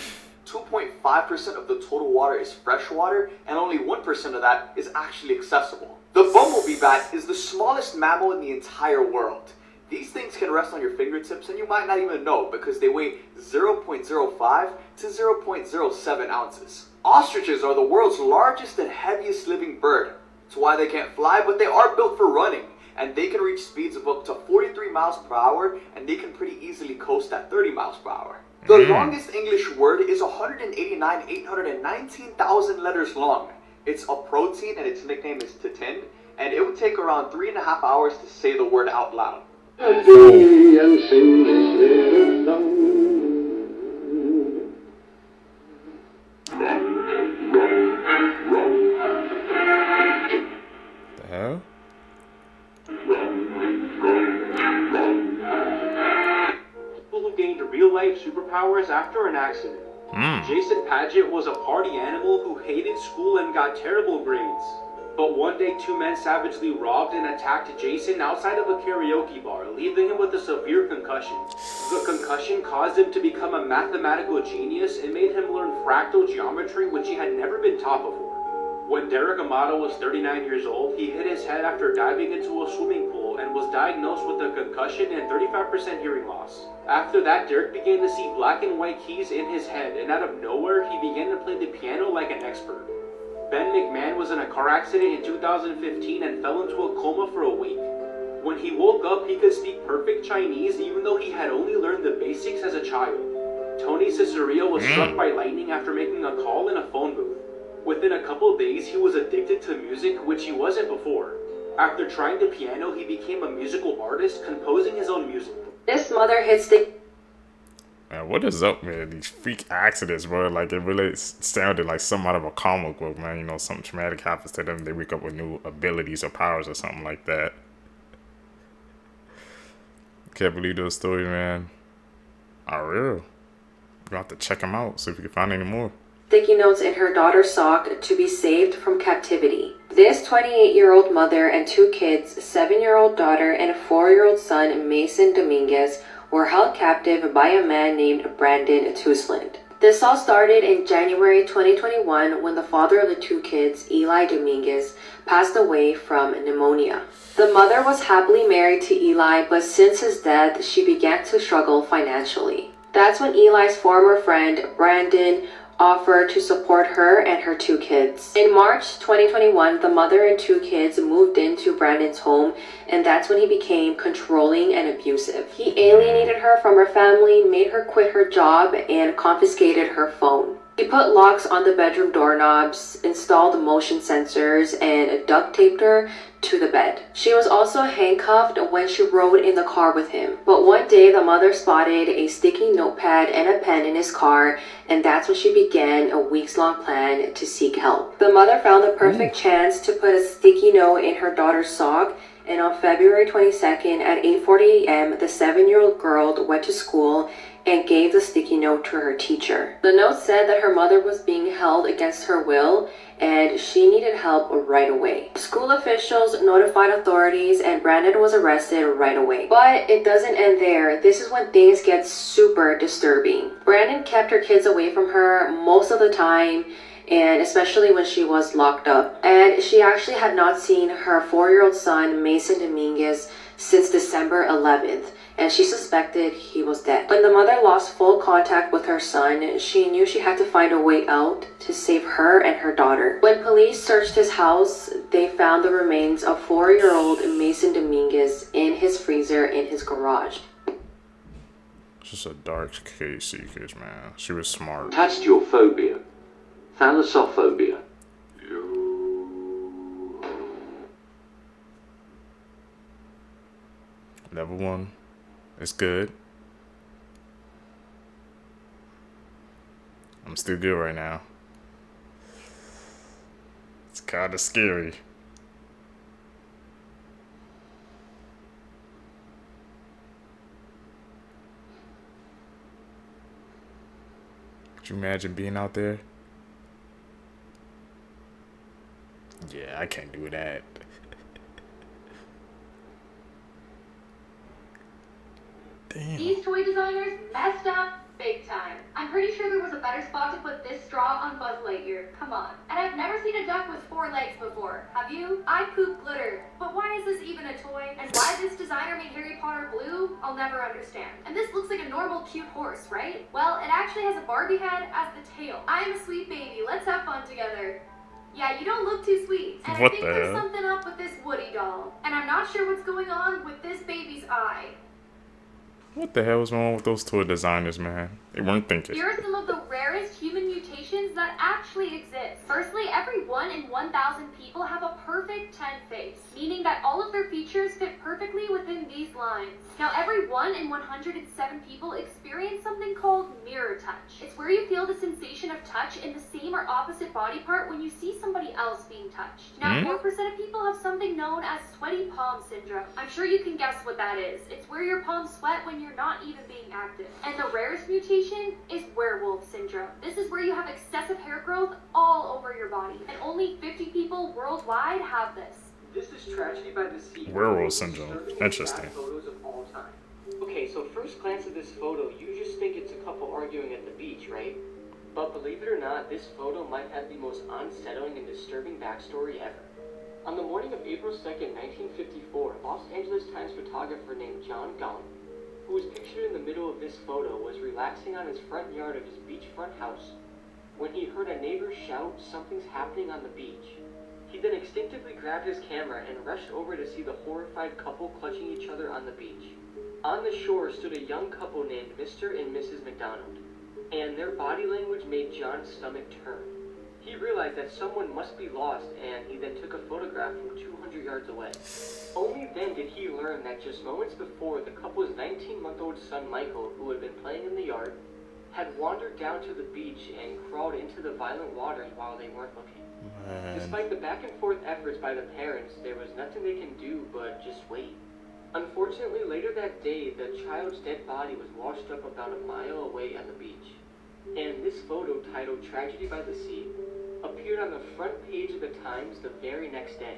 2.5% of the total water is fresh water, and only 1% of that is actually accessible. The bumblebee bat is the smallest mammal in the entire world. These things can rest on your fingertips and you might not even know because they weigh 0.05 to 0.07 ounces. Ostriches are the world's largest and heaviest living bird. That's why they can't fly, but they are built for running. And they can reach speeds of up to 43 miles per hour, and they can pretty easily coast at 30 miles per hour. The longest English word is 189,819,000 letters long. It's a protein and its nickname is titin, and it would take around 3.5 hours to say the word out loud. The hell? People who gained real-life superpowers after an accident. Jason Padgett was a party animal who hated school and got terrible grades. But one day, two men savagely robbed and attacked Jason outside of a karaoke bar, leaving him with a severe concussion. The concussion caused him to become a mathematical genius and made him learn fractal geometry, which he had never been taught before. When Derek Amato was 39 years old, he hit his head after diving into a swimming pool and was diagnosed with a concussion and 35% hearing loss. After that, Derek began to see black and white keys in his head, and out of nowhere, he began to play the piano like an expert. Ben McMahon was in a car accident in 2015 and fell into a coma for a week. When he woke up, he could speak perfect Chinese even though he had only learned the basics as a child. Tony Cicerio was struck by lightning after making a call in a phone booth. Within a couple days, he was addicted to music, which he wasn't before. After trying the piano, he became a musical artist, composing his own music. This mother hits the... Man, what is up, man? These freak accidents, bro. Like, it really sounded like something out of a comic book, man. You know, something traumatic happens to them. They wake up with new abilities or powers or something like that. Can't believe those stories, man. Are real. We're gonna have to check them out, see if we can find any more. Sticky notes in her daughter's sock to be saved from captivity. This 28-year-old mother and two kids, 7-year-old daughter and a 4-year-old son, Mason Dominguez, were held captive by a man named Brandon Tusland. This all started in January 2021 when the father of the two kids, Eli Dominguez, passed away from pneumonia. The mother was happily married to Eli, but since his death, she began to struggle financially. That's when Eli's former friend, Brandon, offered to support her and her two kids. In March 2021, the mother and two kids moved into Brandon's home, and that's when he became controlling and abusive. He alienated her from her family, made her quit her job, and confiscated her phone. He put locks on the bedroom doorknobs, installed motion sensors, and duct taped her to the bed. She was also handcuffed when she rode in the car with him. But one day, the mother spotted a sticky notepad and a pen in his car, and that's when she began a weeks-long plan to seek help. The mother found the perfect chance to put a sticky note in her daughter's sock, and on February 22nd at 8:40 a.m., the 7-year-old girl went to school and gave the sticky note to her teacher. The note said that her mother was being held against her will and she needed help right away. School officials notified authorities and Brandon was arrested right away. But it doesn't end there. This is when things get super disturbing. Brandon kept her kids away from her most of the time, and especially when she was locked up. And she actually had not seen her 4-year-old son, Mason Dominguez, since December 11th. And she suspected he was dead. When the mother lost full contact with her son, she knew she had to find a way out to save her and her daughter. When police searched his house, they found the remains of 4-year-old Mason Dominguez in his freezer in his garage. It's just a dark case, man. She was smart. Test your phobia. Thalassophobia. Level 1. It's good. I'm still good right now. It's kind of scary. Could you imagine being out there? Yeah, I can't do that. Damn. These toy designers messed up big time. I'm pretty sure there was a better spot to put this straw on Buzz Lightyear. Come on. And I've never seen a duck with 4 legs before. Have you? I poop glitter. But why is this even a toy? And why this designer made Harry Potter blue? I'll never understand. And this looks like a normal cute horse, right? Well, it actually has a Barbie head as the tail. I am a sweet baby. Let's have fun together. Yeah, you don't look too sweet. And What I think the there's hell? something up with this Woody doll. And I'm not sure what's going on with this baby's eye. What the hell was wrong with those toy designers, man? They weren't thinking. Here are some of the rarest human mutations that actually exist. Firstly, every 1 in 1,000 people have a perfect 10 face, meaning that all of their features fit perfectly within these lines. Now, every 1 in 107 people experience something called mirror touch. It's where you feel the sensation of touch in the same or opposite body part when you see somebody else being touched. Now, 4% of people have something known as sweaty palm syndrome. I'm sure you can guess what that is. It's where your palms sweat when you're not even being active. And the rarest mutation is werewolf syndrome. This is where you have excessive hair growth all over your body. And only 50 people worldwide have this. This is Tragedy by the Sea. Werewolf syndrome. Interesting. Photos of all time. Okay, so first glance at this photo, you just think it's a couple arguing at the beach, right? But believe it or not, this photo might have the most unsettling and disturbing backstory ever. On the morning of April 2nd, 1954, Los Angeles Times photographer named John Gahn, who was pictured in the middle of this photo, was relaxing on his front yard of his beachfront house when he heard a neighbor shout, "Something's happening on the beach." He then instinctively grabbed his camera and rushed over to see the horrified couple clutching each other on the beach. On the shore stood a young couple named Mr. and Mrs. McDonald, and their body language made John's stomach turn. He realized that someone must be lost, and he then took a photograph from 200 yards away. Only then did he learn that just moments before, the couple's 19-month-old son Michael, who had been playing in the yard, had wandered down to the beach and crawled into the violent waters while they weren't looking. Despite the back and forth efforts by the parents, there was nothing they can do but just wait. Unfortunately, later that day, the child's dead body was washed up about a mile away at the beach. And this photo, titled "Tragedy by the Sea," appeared on the front page of the Times the very next day.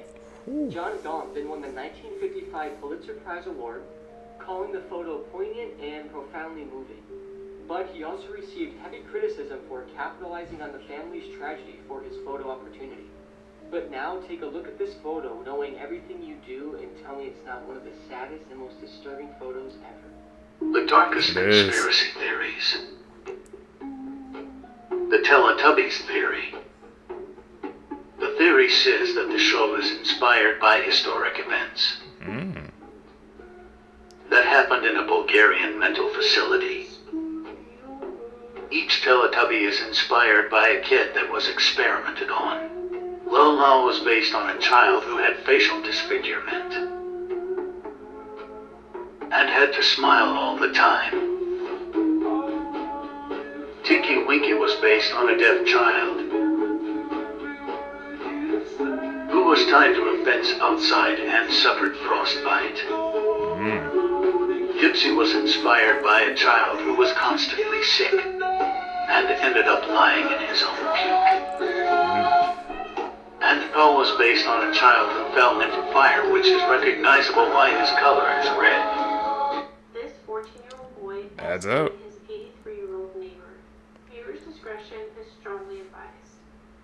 John Gaunt then won the 1955 Pulitzer Prize Award, calling the photo poignant and profoundly moving. But he also received heavy criticism for capitalizing on the family's tragedy for his photo opportunity. But now take a look at this photo, knowing everything you do, and tell me it's not one of the saddest and most disturbing photos ever. The darkest conspiracy theories. The Teletubbies theory. The theory says that the show is inspired by historic events that happened in a Bulgarian mental facility. Each Teletubby is inspired by a kid that was experimented on. Lola was based on a child who had facial disfigurement and had to smile all the time. Tinky Winky was based on a deaf child who was tied to a fence outside and suffered frostbite. Gypsy was inspired by a child who was constantly sick and ended up lying in his own puke. And Poe was based on a child who fell into fire, which is recognizable by his color as red. This 14-year-old boy adds up. His 83-year-old neighbor. Viewers' discretion is strongly advised.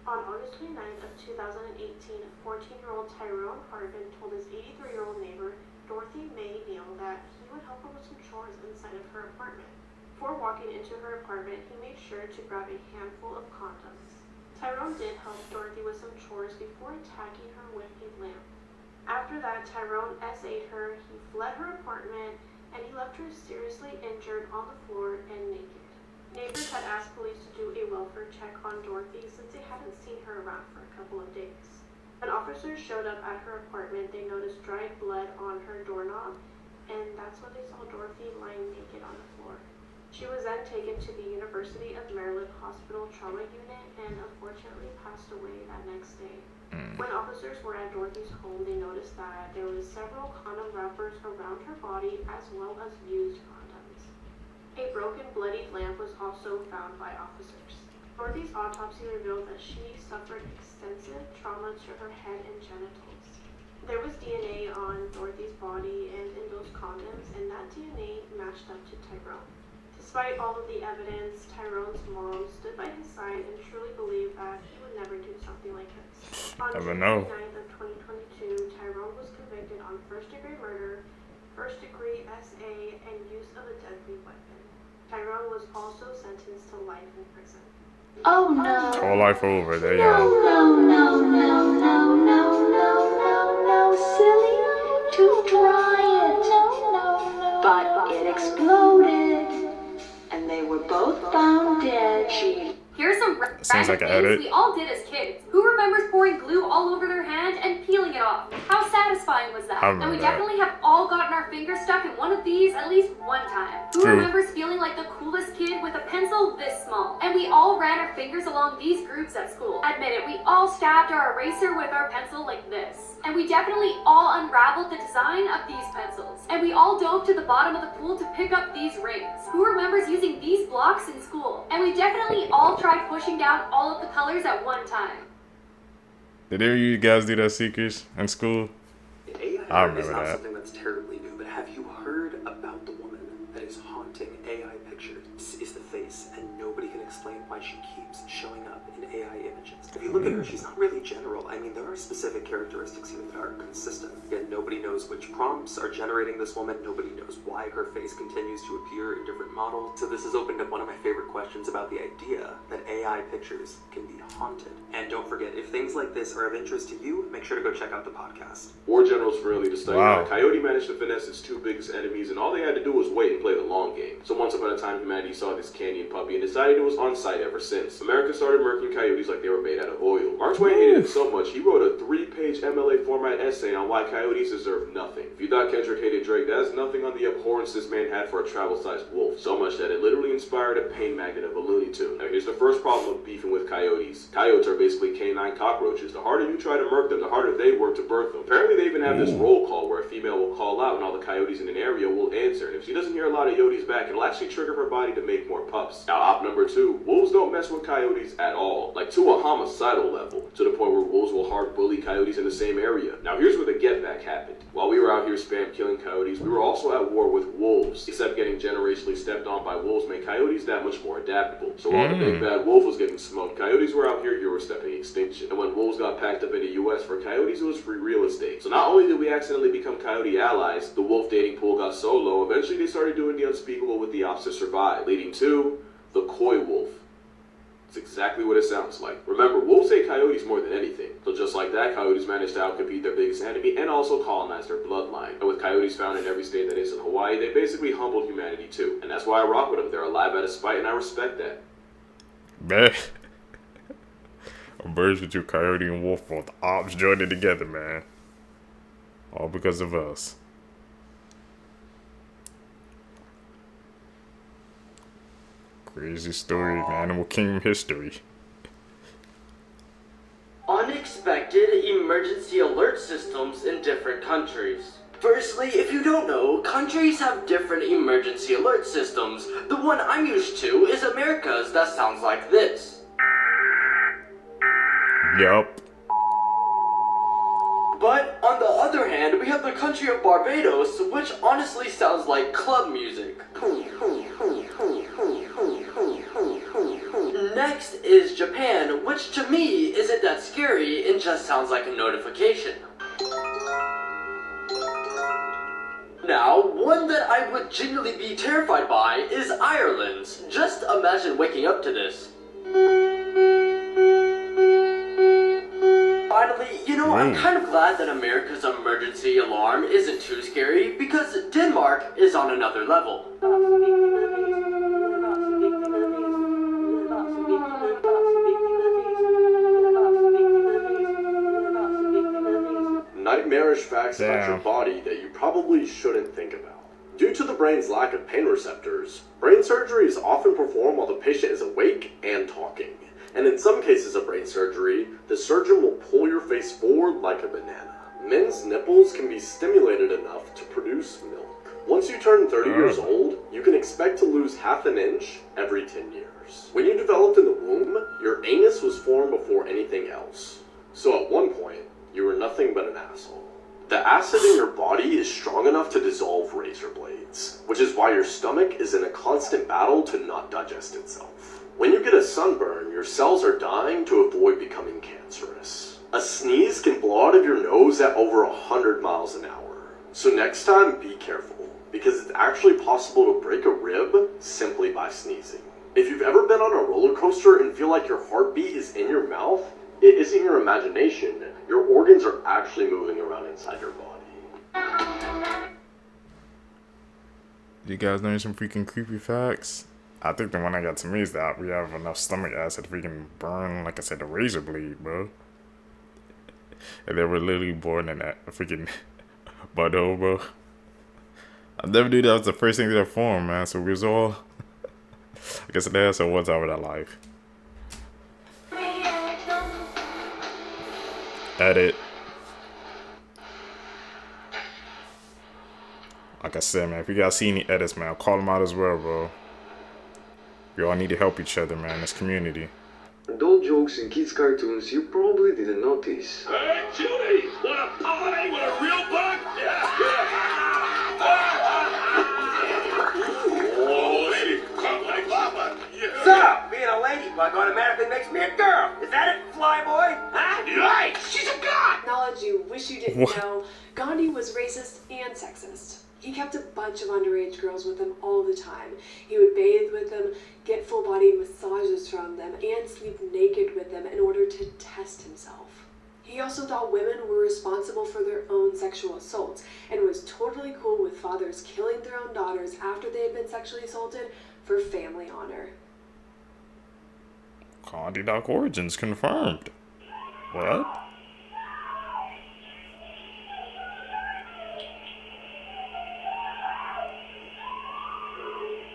On August 29th of 2018, 14-year-old Tyrone Harvin told his 83-year-old neighbor, Dorothy Mae Neal, that he would help her with some chores inside of her apartment. Before walking into her apartment, he made sure to grab a handful of condoms. Tyrone did help Dorothy with some chores before attacking her with a lamp. After that, Tyrone SA'd her, he fled her apartment, and he left her seriously injured on the floor and naked. Neighbors had asked police to do a welfare check on Dorothy since they hadn't seen her around for a couple of days. When officers showed up at her apartment, they noticed dried blood on her doorknob, and that's when they saw Dorothy lying naked on the floor. She was then taken to the University of Maryland Hospital Trauma Unit and unfortunately passed away that next day. When officers were at Dorothy's home, they noticed that there was several condom wrappers around her body as well as used condoms. A broken, bloodied lamp was also found by officers. Dorothy's autopsy revealed that she suffered extensive trauma to her head and genitals. There was DNA on Dorothy's body and in those condoms, and that DNA matched up to Tyrone. Despite all of the evidence, Tyrone's mom stood by his side and truly believed that he would never do something like this. On June 9th of 2022, Tyrone was convicted on first-degree murder, first-degree SA, and use of a deadly weapon. Tyrone was also sentenced to life in prison. Oh no. Whole life over. There you No, go. no, no, no, no, no, no, no, silly. To dry it. But it exploded. And they were both found dead. Here's some Sounds like an things edit. we all did as kids. Who remembers pouring glue all over their hand and peeling it off? How satisfying was that? I And we remember that. definitely have all gotten our fingers stuck in one of these at least one time. Who True. remembers feeling like the coolest kid with a pencil this small? And we all ran our fingers along these grooves at school. Admit it, we all stabbed our eraser with our pencil like this. And we definitely all unraveled the design of these pencils. And we all dove to the bottom of the pool to pick up these rings. Who remembers using these blocks in school? And we definitely all tried pushing down all of the colors at one time. Did any of you guys do that, Seekers, in school? AI I art is remember not that. something that's terribly new, but have you heard about the woman that is haunting AI pictures? This is the face, and nobody can explain why she keeps showing up in AI images. If you look at her, she's not really general. I mean, there are specific characteristics here that are consistent. Yet nobody knows which prompts are generating this woman. Nobody knows why her face continues to appear in different models. So this has opened up one of my favorite questions about the idea that AI pictures can be haunted. And don't forget, if things like this are of interest to you, make sure to go check out the podcast. War generals rarely to study. Wow. Coyote managed to finesse its two biggest enemies, and all they had to do was wait and play the long game. So once upon a time, humanity saw this canyon puppy and decided it was on site ever since. America started murking coyotes like they were made out of oil. Mark Twain hated it so much, he wrote a 3-page MLA format essay on why coyotes deserve nothing. If you thought Kendrick hated Drake, that is nothing on the abhorrence this man had for a travel-sized wolf. So much that it literally inspired a pain magnet of a Looney Tune. Now here's the first problem of beefing with coyotes. Coyotes are basically canine cockroaches. The harder you try to murk them, the harder they work to birth them. Apparently they even have this roll call where a female will call out and all the coyotes in an area will answer. And if she doesn't hear a lot of yotes back, it'll actually trigger her body to make more pups. Now op number 2, wolves don't mess with coyotes at all. Like to a homicidal level. To the point where wolves will hard bully coyotes in the same area. Now here's where the get back happened. While we were out here spam killing coyotes, we were also at war with wolves. Except getting generationally stepped on by wolves made coyotes that much more adaptable. So while the big bad wolf was getting smoked, coyotes were out here Euro-stepping extinction. And when wolves got packed up in the US, for coyotes it was free real estate. So not only did we accidentally become coyote allies, the wolf dating pool got so low, eventually they started doing the unspeakable with the ops to survive, leading to the coy wolf. It's exactly what it sounds like. Remember, wolves hate coyotes more than anything. So just like that, coyotes managed to outcompete their biggest enemy and also colonize their bloodline. And with coyotes found in every state that isn't Hawaii, they basically humbled humanity too. And that's why I rock with them. They're alive out of spite, and I respect that. Man. A merge with you, coyote and wolf, both ops joined it together, man. All because of us. Crazy story in Animal Kingdom history. Unexpected emergency alert systems in different countries. Firstly, if you don't know, countries have different emergency alert systems. The one I'm used to is America's that sounds like this. Yup. But on the other hand, we have the country of Barbados, which honestly sounds like club music. Next is Japan, which to me isn't that scary and just sounds like a notification. Now, one that I would genuinely be terrified by is Ireland's. Just imagine waking up to this. Finally, you know, I'm kind of glad that America's emergency alarm isn't too scary because Denmark is on another level. Nightmarish facts about your body that you probably shouldn't think about. Due to the brain's lack of pain receptors, brain surgery is often performed while the patient is awake and talking. And in some cases of brain surgery, the surgeon will pull your face forward like a banana. Men's nipples can be stimulated enough to produce milk. Once you turn 30 years old, you can expect to lose half an inch every 10 years. When you developed in the womb, your anus was formed before anything else. So at one point, you were nothing but an asshole. The acid in your body is strong enough to dissolve razor blades, which is why your stomach is in a constant battle to not digest itself. When you get a sunburn, your cells are dying to avoid becoming cancerous. A sneeze can blow out of your nose at over 100 miles an hour. So next time, be careful, because it's actually possible to break a rib simply by sneezing. If you've ever been on a roller coaster and feel like your heartbeat is in your mouth, it isn't your imagination. Your organs are actually moving around inside your body. You guys know some freaking creepy facts? I think the one that got to me is that we have enough stomach acid to freaking burn, like I said, the razor blade, bro. And they were literally born in that freaking butthole, bro. I never knew that was the first thing that formed, man. So we was all, I guess that's one time of that life. Edit. Like I said, man, if you guys see any edits, man, call them out as well, bro. We all need to help each other, man. This community. Adult jokes in kids' cartoons you probably didn't notice. Hey, Judy! Want a pie with a real bug? Oh, lady, come like Papa. Yeah. So, being a ladybug automatically makes me a girl. Is that it, flyboy? Huh? Right, she's a god! Knowledge you wish you didn't know, Gandhi was racist and sexist. He kept a bunch of underage girls with him all the time. He would bathe with them, get full-body massages from them, and sleep naked with them in order to test himself. He also thought women were responsible for their own sexual assaults and was totally cool with fathers killing their own daughters after they had been sexually assaulted for family honor. Conti origins confirmed. What?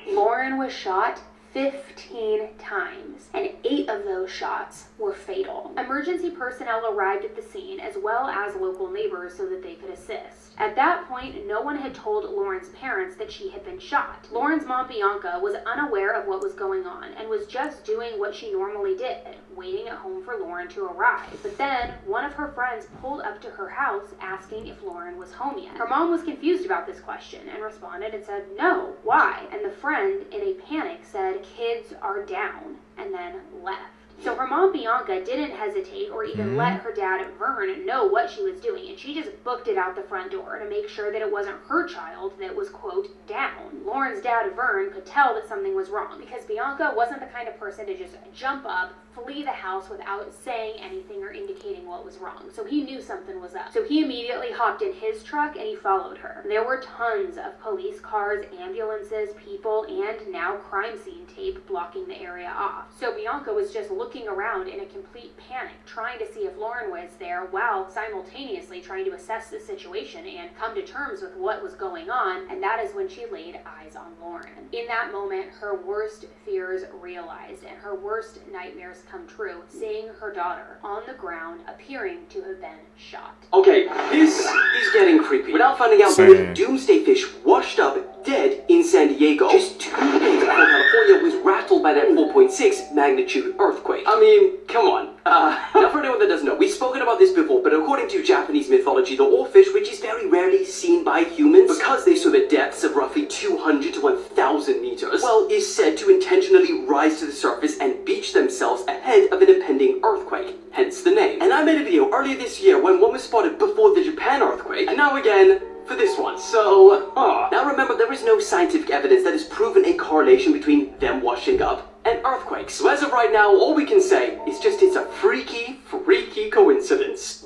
Lauren was shot 15 times, and 8 of those shots were fatal. Emergency personnel arrived at the scene as well as local neighbors so that they could assist. At that point, no one had told Lauren's parents that she had been shot. Lauren's mom, Bianca, was unaware of what was going on and was just doing what she normally did, waiting at home for Lauren to arrive. But then, one of her friends pulled up to her house asking if Lauren was home yet. Her mom was confused about this question and responded and said, "No, why?" And the friend, in a panic, said, "Kids are down," and then left. So her mom, Bianca, didn't hesitate or even let her dad, Vern, know what she was doing, and she just booked it out the front door to make sure that it wasn't her child that was, quote, down. Lauren's dad, Vern, could tell that something was wrong because Bianca wasn't the kind of person to just jump up, flee the house without saying anything or indicating what was wrong. So he knew something was up. So he immediately hopped in his truck and he followed her. There were tons of police cars, ambulances, people, and now crime scene tape blocking the area off. So Bianca was just looking around in a complete panic, trying to see if Lauren was there while simultaneously trying to assess the situation and come to terms with what was going on, and that is when she laid eyes on Lauren. In that moment, her worst fears realized and her worst nightmares come true, seeing her daughter on the ground appearing to have been shot. Okay, this is getting creepy. Without finding out more, the doomsday fish washed up dead in San Diego just 2 days before California was rattled by that 4.6 magnitude earthquake. I mean, come on. Now for anyone that doesn't know, we've spoken about this before, but according to Japanese mythology, the oarfish, which is very rarely seen by humans, because they swim at depths of roughly 200 to 1,000 meters, well, is said to intentionally rise to the surface and beach themselves ahead of an impending earthquake, hence the name. And I made a video earlier this year when one was spotted before the Japan earthquake, and now again, for this one. So, now remember, there is no scientific evidence that has proven a correlation between them washing up and earthquakes. So as of right now, all we can say is just it's a freaky, freaky coincidence.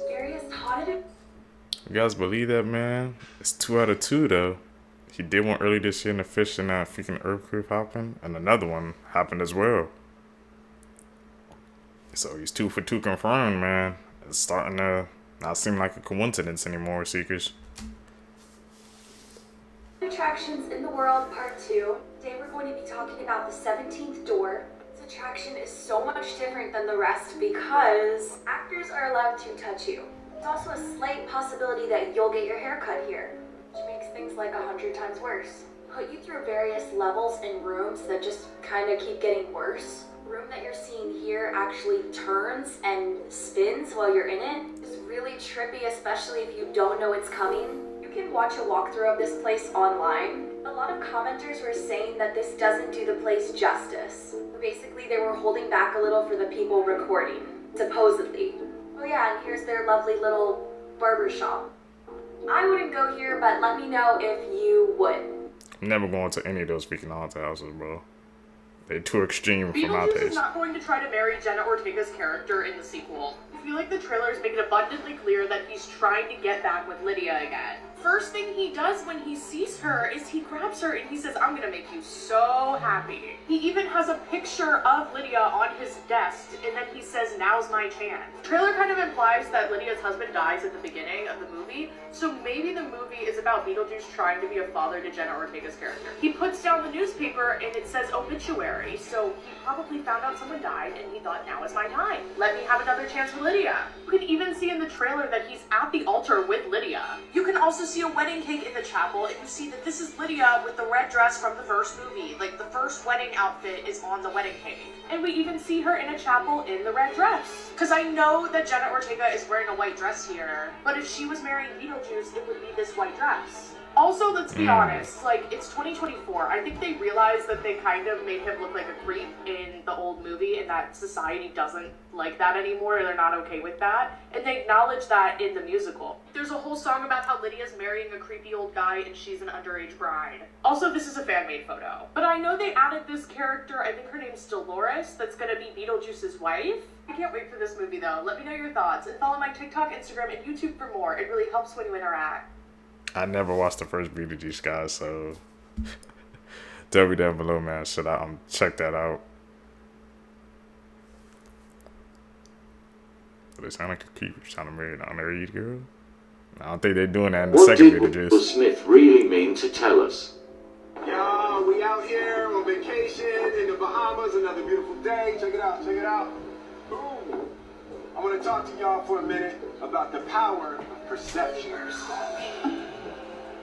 You guys believe that, man? It's 2 out of 2 though. He did one early this year in the fish and that freaking earthquake happened, and another one happened as well. So he's 2 for 2 confirmed, man. It's starting to not seem like a coincidence anymore, Seekers. Attractions in the World Part 2. Today we're going to be talking about the 17th door. This attraction is so much different than the rest because actors are allowed to touch you. There's also a slight possibility that you'll get your hair cut here, which makes things like 100 times worse. Put you through various levels and rooms that just kind of keep getting worse. The room that you're seeing here actually turns and spins while you're in it. It's really trippy, especially if you don't know it's coming. You can watch a walkthrough of this place online. A lot of commenters were saying that this doesn't do the place justice. Basically, they were holding back a little for the people recording, supposedly. Oh yeah, and here's their lovely little barber shop. I wouldn't go here, but let me know if you would. I'm never going to any of those freaking haunted houses, bro. They're too extreme for my Beetlejuice taste. is not going to try to marry Jenna Ortega's character in the sequel. I feel like the trailers make it abundantly clear that he's trying to get back with Lydia again. First thing he does when he sees her is he grabs her and he says, "I'm gonna make you so happy." He even has a picture of Lydia on his desk, and then he says, "Now's my chance." The trailer kind of implies that Lydia's husband dies at the beginning of the movie, so maybe the movie is about Beetlejuice trying to be a father to Jenna Ortega's character. He puts down the newspaper and it says obituary, so he probably found out someone died and he thought, now is my time. Let me have another chance with Lydia. You can even see in the trailer that he's at the altar with Lydia. You can also see a wedding cake in the chapel, and you see that this is Lydia with the red dress from the first movie. Like, the first wedding outfit is on the wedding cake. And we even see her in a chapel in the red dress. Because I know that Jenna Ortega is wearing a white dress here, but if she was marrying Beetlejuice, it would be this white dress. Also, let's be honest, like, it's 2024. I think they realized that they kind of made him look like a creep in the old movie and that society doesn't like that anymore, or they're not okay with that. And they acknowledge that in the musical. There's a whole song about how Lydia's marrying a creepy old guy and she's an underage bride. Also, this is a fan-made photo. But I know they added this character, I think her name's Dolores, that's gonna be Beetlejuice's wife. I can't wait for this movie though. Let me know your thoughts and follow my TikTok, Instagram, and YouTube for more. It really helps when you interact. I never watched the first Beetlejuice, guys, so tell me down below, man. Should I check that out? They sound like a creep trying to marry an underage girl. I don't think they're doing that in the second Beetlejuice. What did Will Smith really mean to tell us? Yo, we out here on vacation in the Bahamas. Another beautiful day. Check it out. Check it out. Boom. I want to talk to y'all for a minute about the power of perception.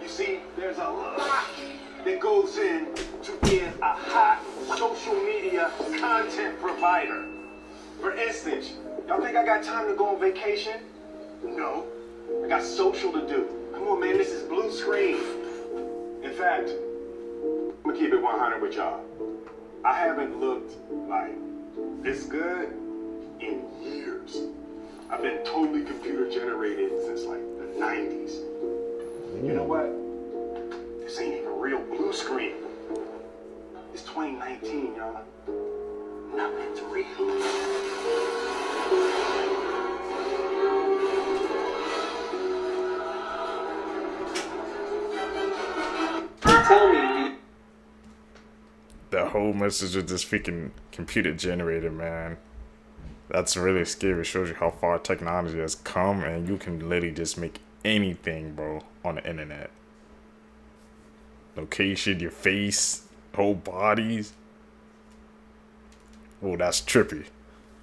You see, there's a lot that goes in to being a hot social media content provider. For instance, y'all think I got time to go on vacation? No. I got social to do. Come on, man, this is blue screen. In fact, I'm gonna keep it 100 with y'all. I haven't looked like this good in years. I've been totally computer generated since like the 90s. And you know what? This ain't even real blue screen. It's 2019, y'all. Nothing's real. Tell me. The whole message of this freaking computer generated, man. That's really scary. It shows you how far technology has come, and you can literally just make anything, bro, on the internet. Location, your face, whole bodies. Oh, that's trippy.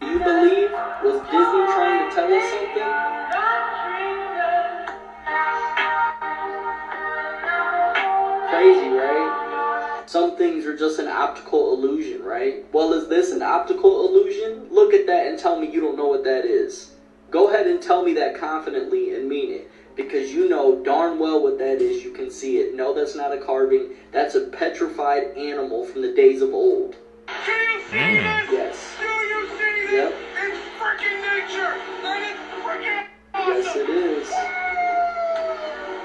Do you believe was Disney trying to tell us something? Crazy, right? Some things are just an optical illusion, right? Well, is this an optical illusion? Look at that and tell me you don't know what that is. Go ahead and tell me that confidently and mean it. Because you know darn well what that is. You can see it. No, that's not a carving. That's a petrified animal from the days of old. Do you see this? Yes. Do you see this? Yep. It's freaking nature! And it's freaking Yes, it is.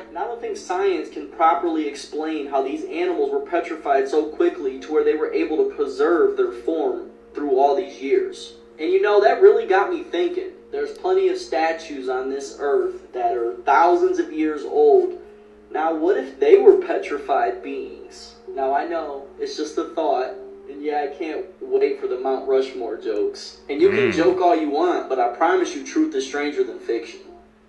And I don't think science can properly explain how these animals were petrified so quickly to where they were able to preserve their form through all these years. And you know, that really got me thinking. There's plenty of statues on this earth that are thousands of years old. Now, what if they were petrified beings? Now, I know, it's just a thought. And yeah, I can't wait for the Mount Rushmore jokes. And you can joke all you want, but I promise you truth is stranger than fiction.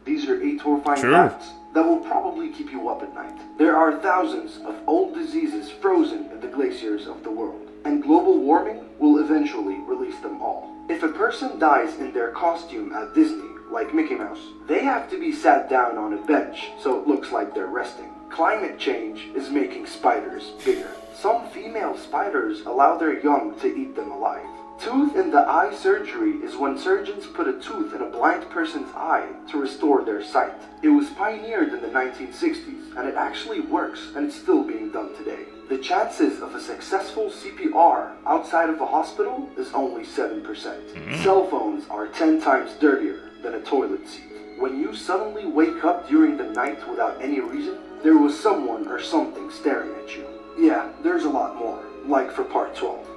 These are 8 horrifying facts that will probably keep you up at night. There are thousands of old diseases frozen in the glaciers of the world, and global warming will eventually release them all. If a person dies in their costume at Disney, like Mickey Mouse, they have to be sat down on a bench so it looks like they're resting. Climate change is making spiders bigger. Some female spiders allow their young to eat them alive. Tooth in the eye surgery is when surgeons put a tooth in a blind person's eye to restore their sight. It was pioneered in the 1960s, and it actually works, and it's still being done today. The chances of a successful CPR outside of a hospital is only 7%. Cell phones are 10 times dirtier than a toilet seat. When you suddenly wake up during the night without any reason, there was someone or something staring at you. Yeah, there's a lot more, like for part 12.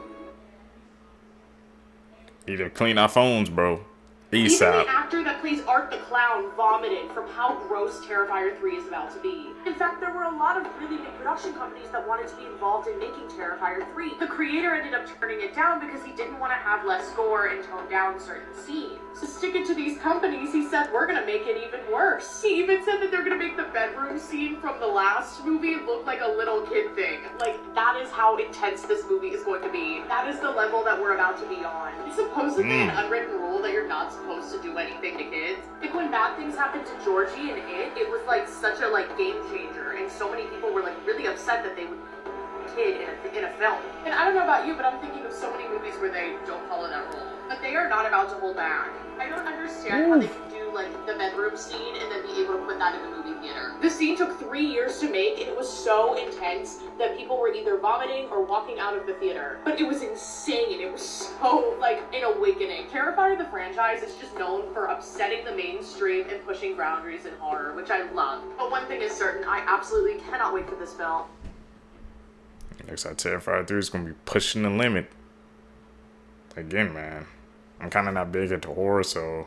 Need to clean our phones, bro. Even ASAP. the actor that plays Art the Clown vomited from how gross Terrifier 3 is about to be. In fact, there were a lot of really big production companies that wanted to be involved in making Terrifier 3. The creator ended up turning it down because he didn't want to have less gore and tone down certain scenes. To stick it to these companies, he said, we're gonna make it even worse. He even said that they're gonna make the bedroom scene from the last movie look like a little kid thing. Like, that is how intense this movie is going to be. That is the level that we're about to be on. It's supposedly an unwritten rule that you're not supposed to do anything to kids. Like when bad things happened to Georgie and it was like such a game changer, and so many people were like really upset that they would kid in a film. And I don't know about you, but I'm thinking of so many movies where they don't follow that rule. But they are not about to hold back. I don't understand how they can do do like the bedroom scene and then be able to put that in the movie theater. The scene took 3 years to make, and it was so intense that people were either vomiting or walking out of the theater. But it was insane. It was so like an awakening. Terrifier the franchise is just known for upsetting the mainstream and pushing boundaries in horror, which I love. But one thing is certain, I absolutely cannot wait for this film. Looks like Terrifier 3 is gonna be pushing the limit. Again, man, I'm kind of not big into horror, so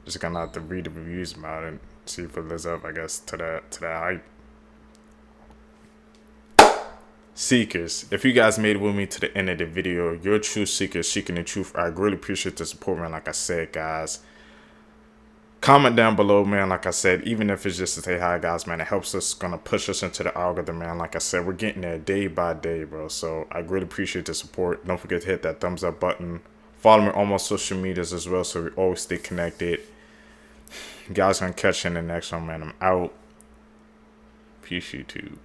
just gonna have to read the reviews about it, see if it lives up, I guess, to that hype. Seekers, if you guys made it with me to the end of the video, you're a true seeker seeking the truth. I really appreciate the support, man. Like I said, guys, comment down below, man. Like I said, even if it's just to say hi, guys, man, it helps us, gonna push us into the algorithm, man. Like I said, we're getting there day by day, bro. So I really appreciate the support. Don't forget to hit that thumbs up button. Follow me on all my social medias as well, so we always stay connected. You guys gonna catch you in the next one, man. I'm out. Peace, YouTube.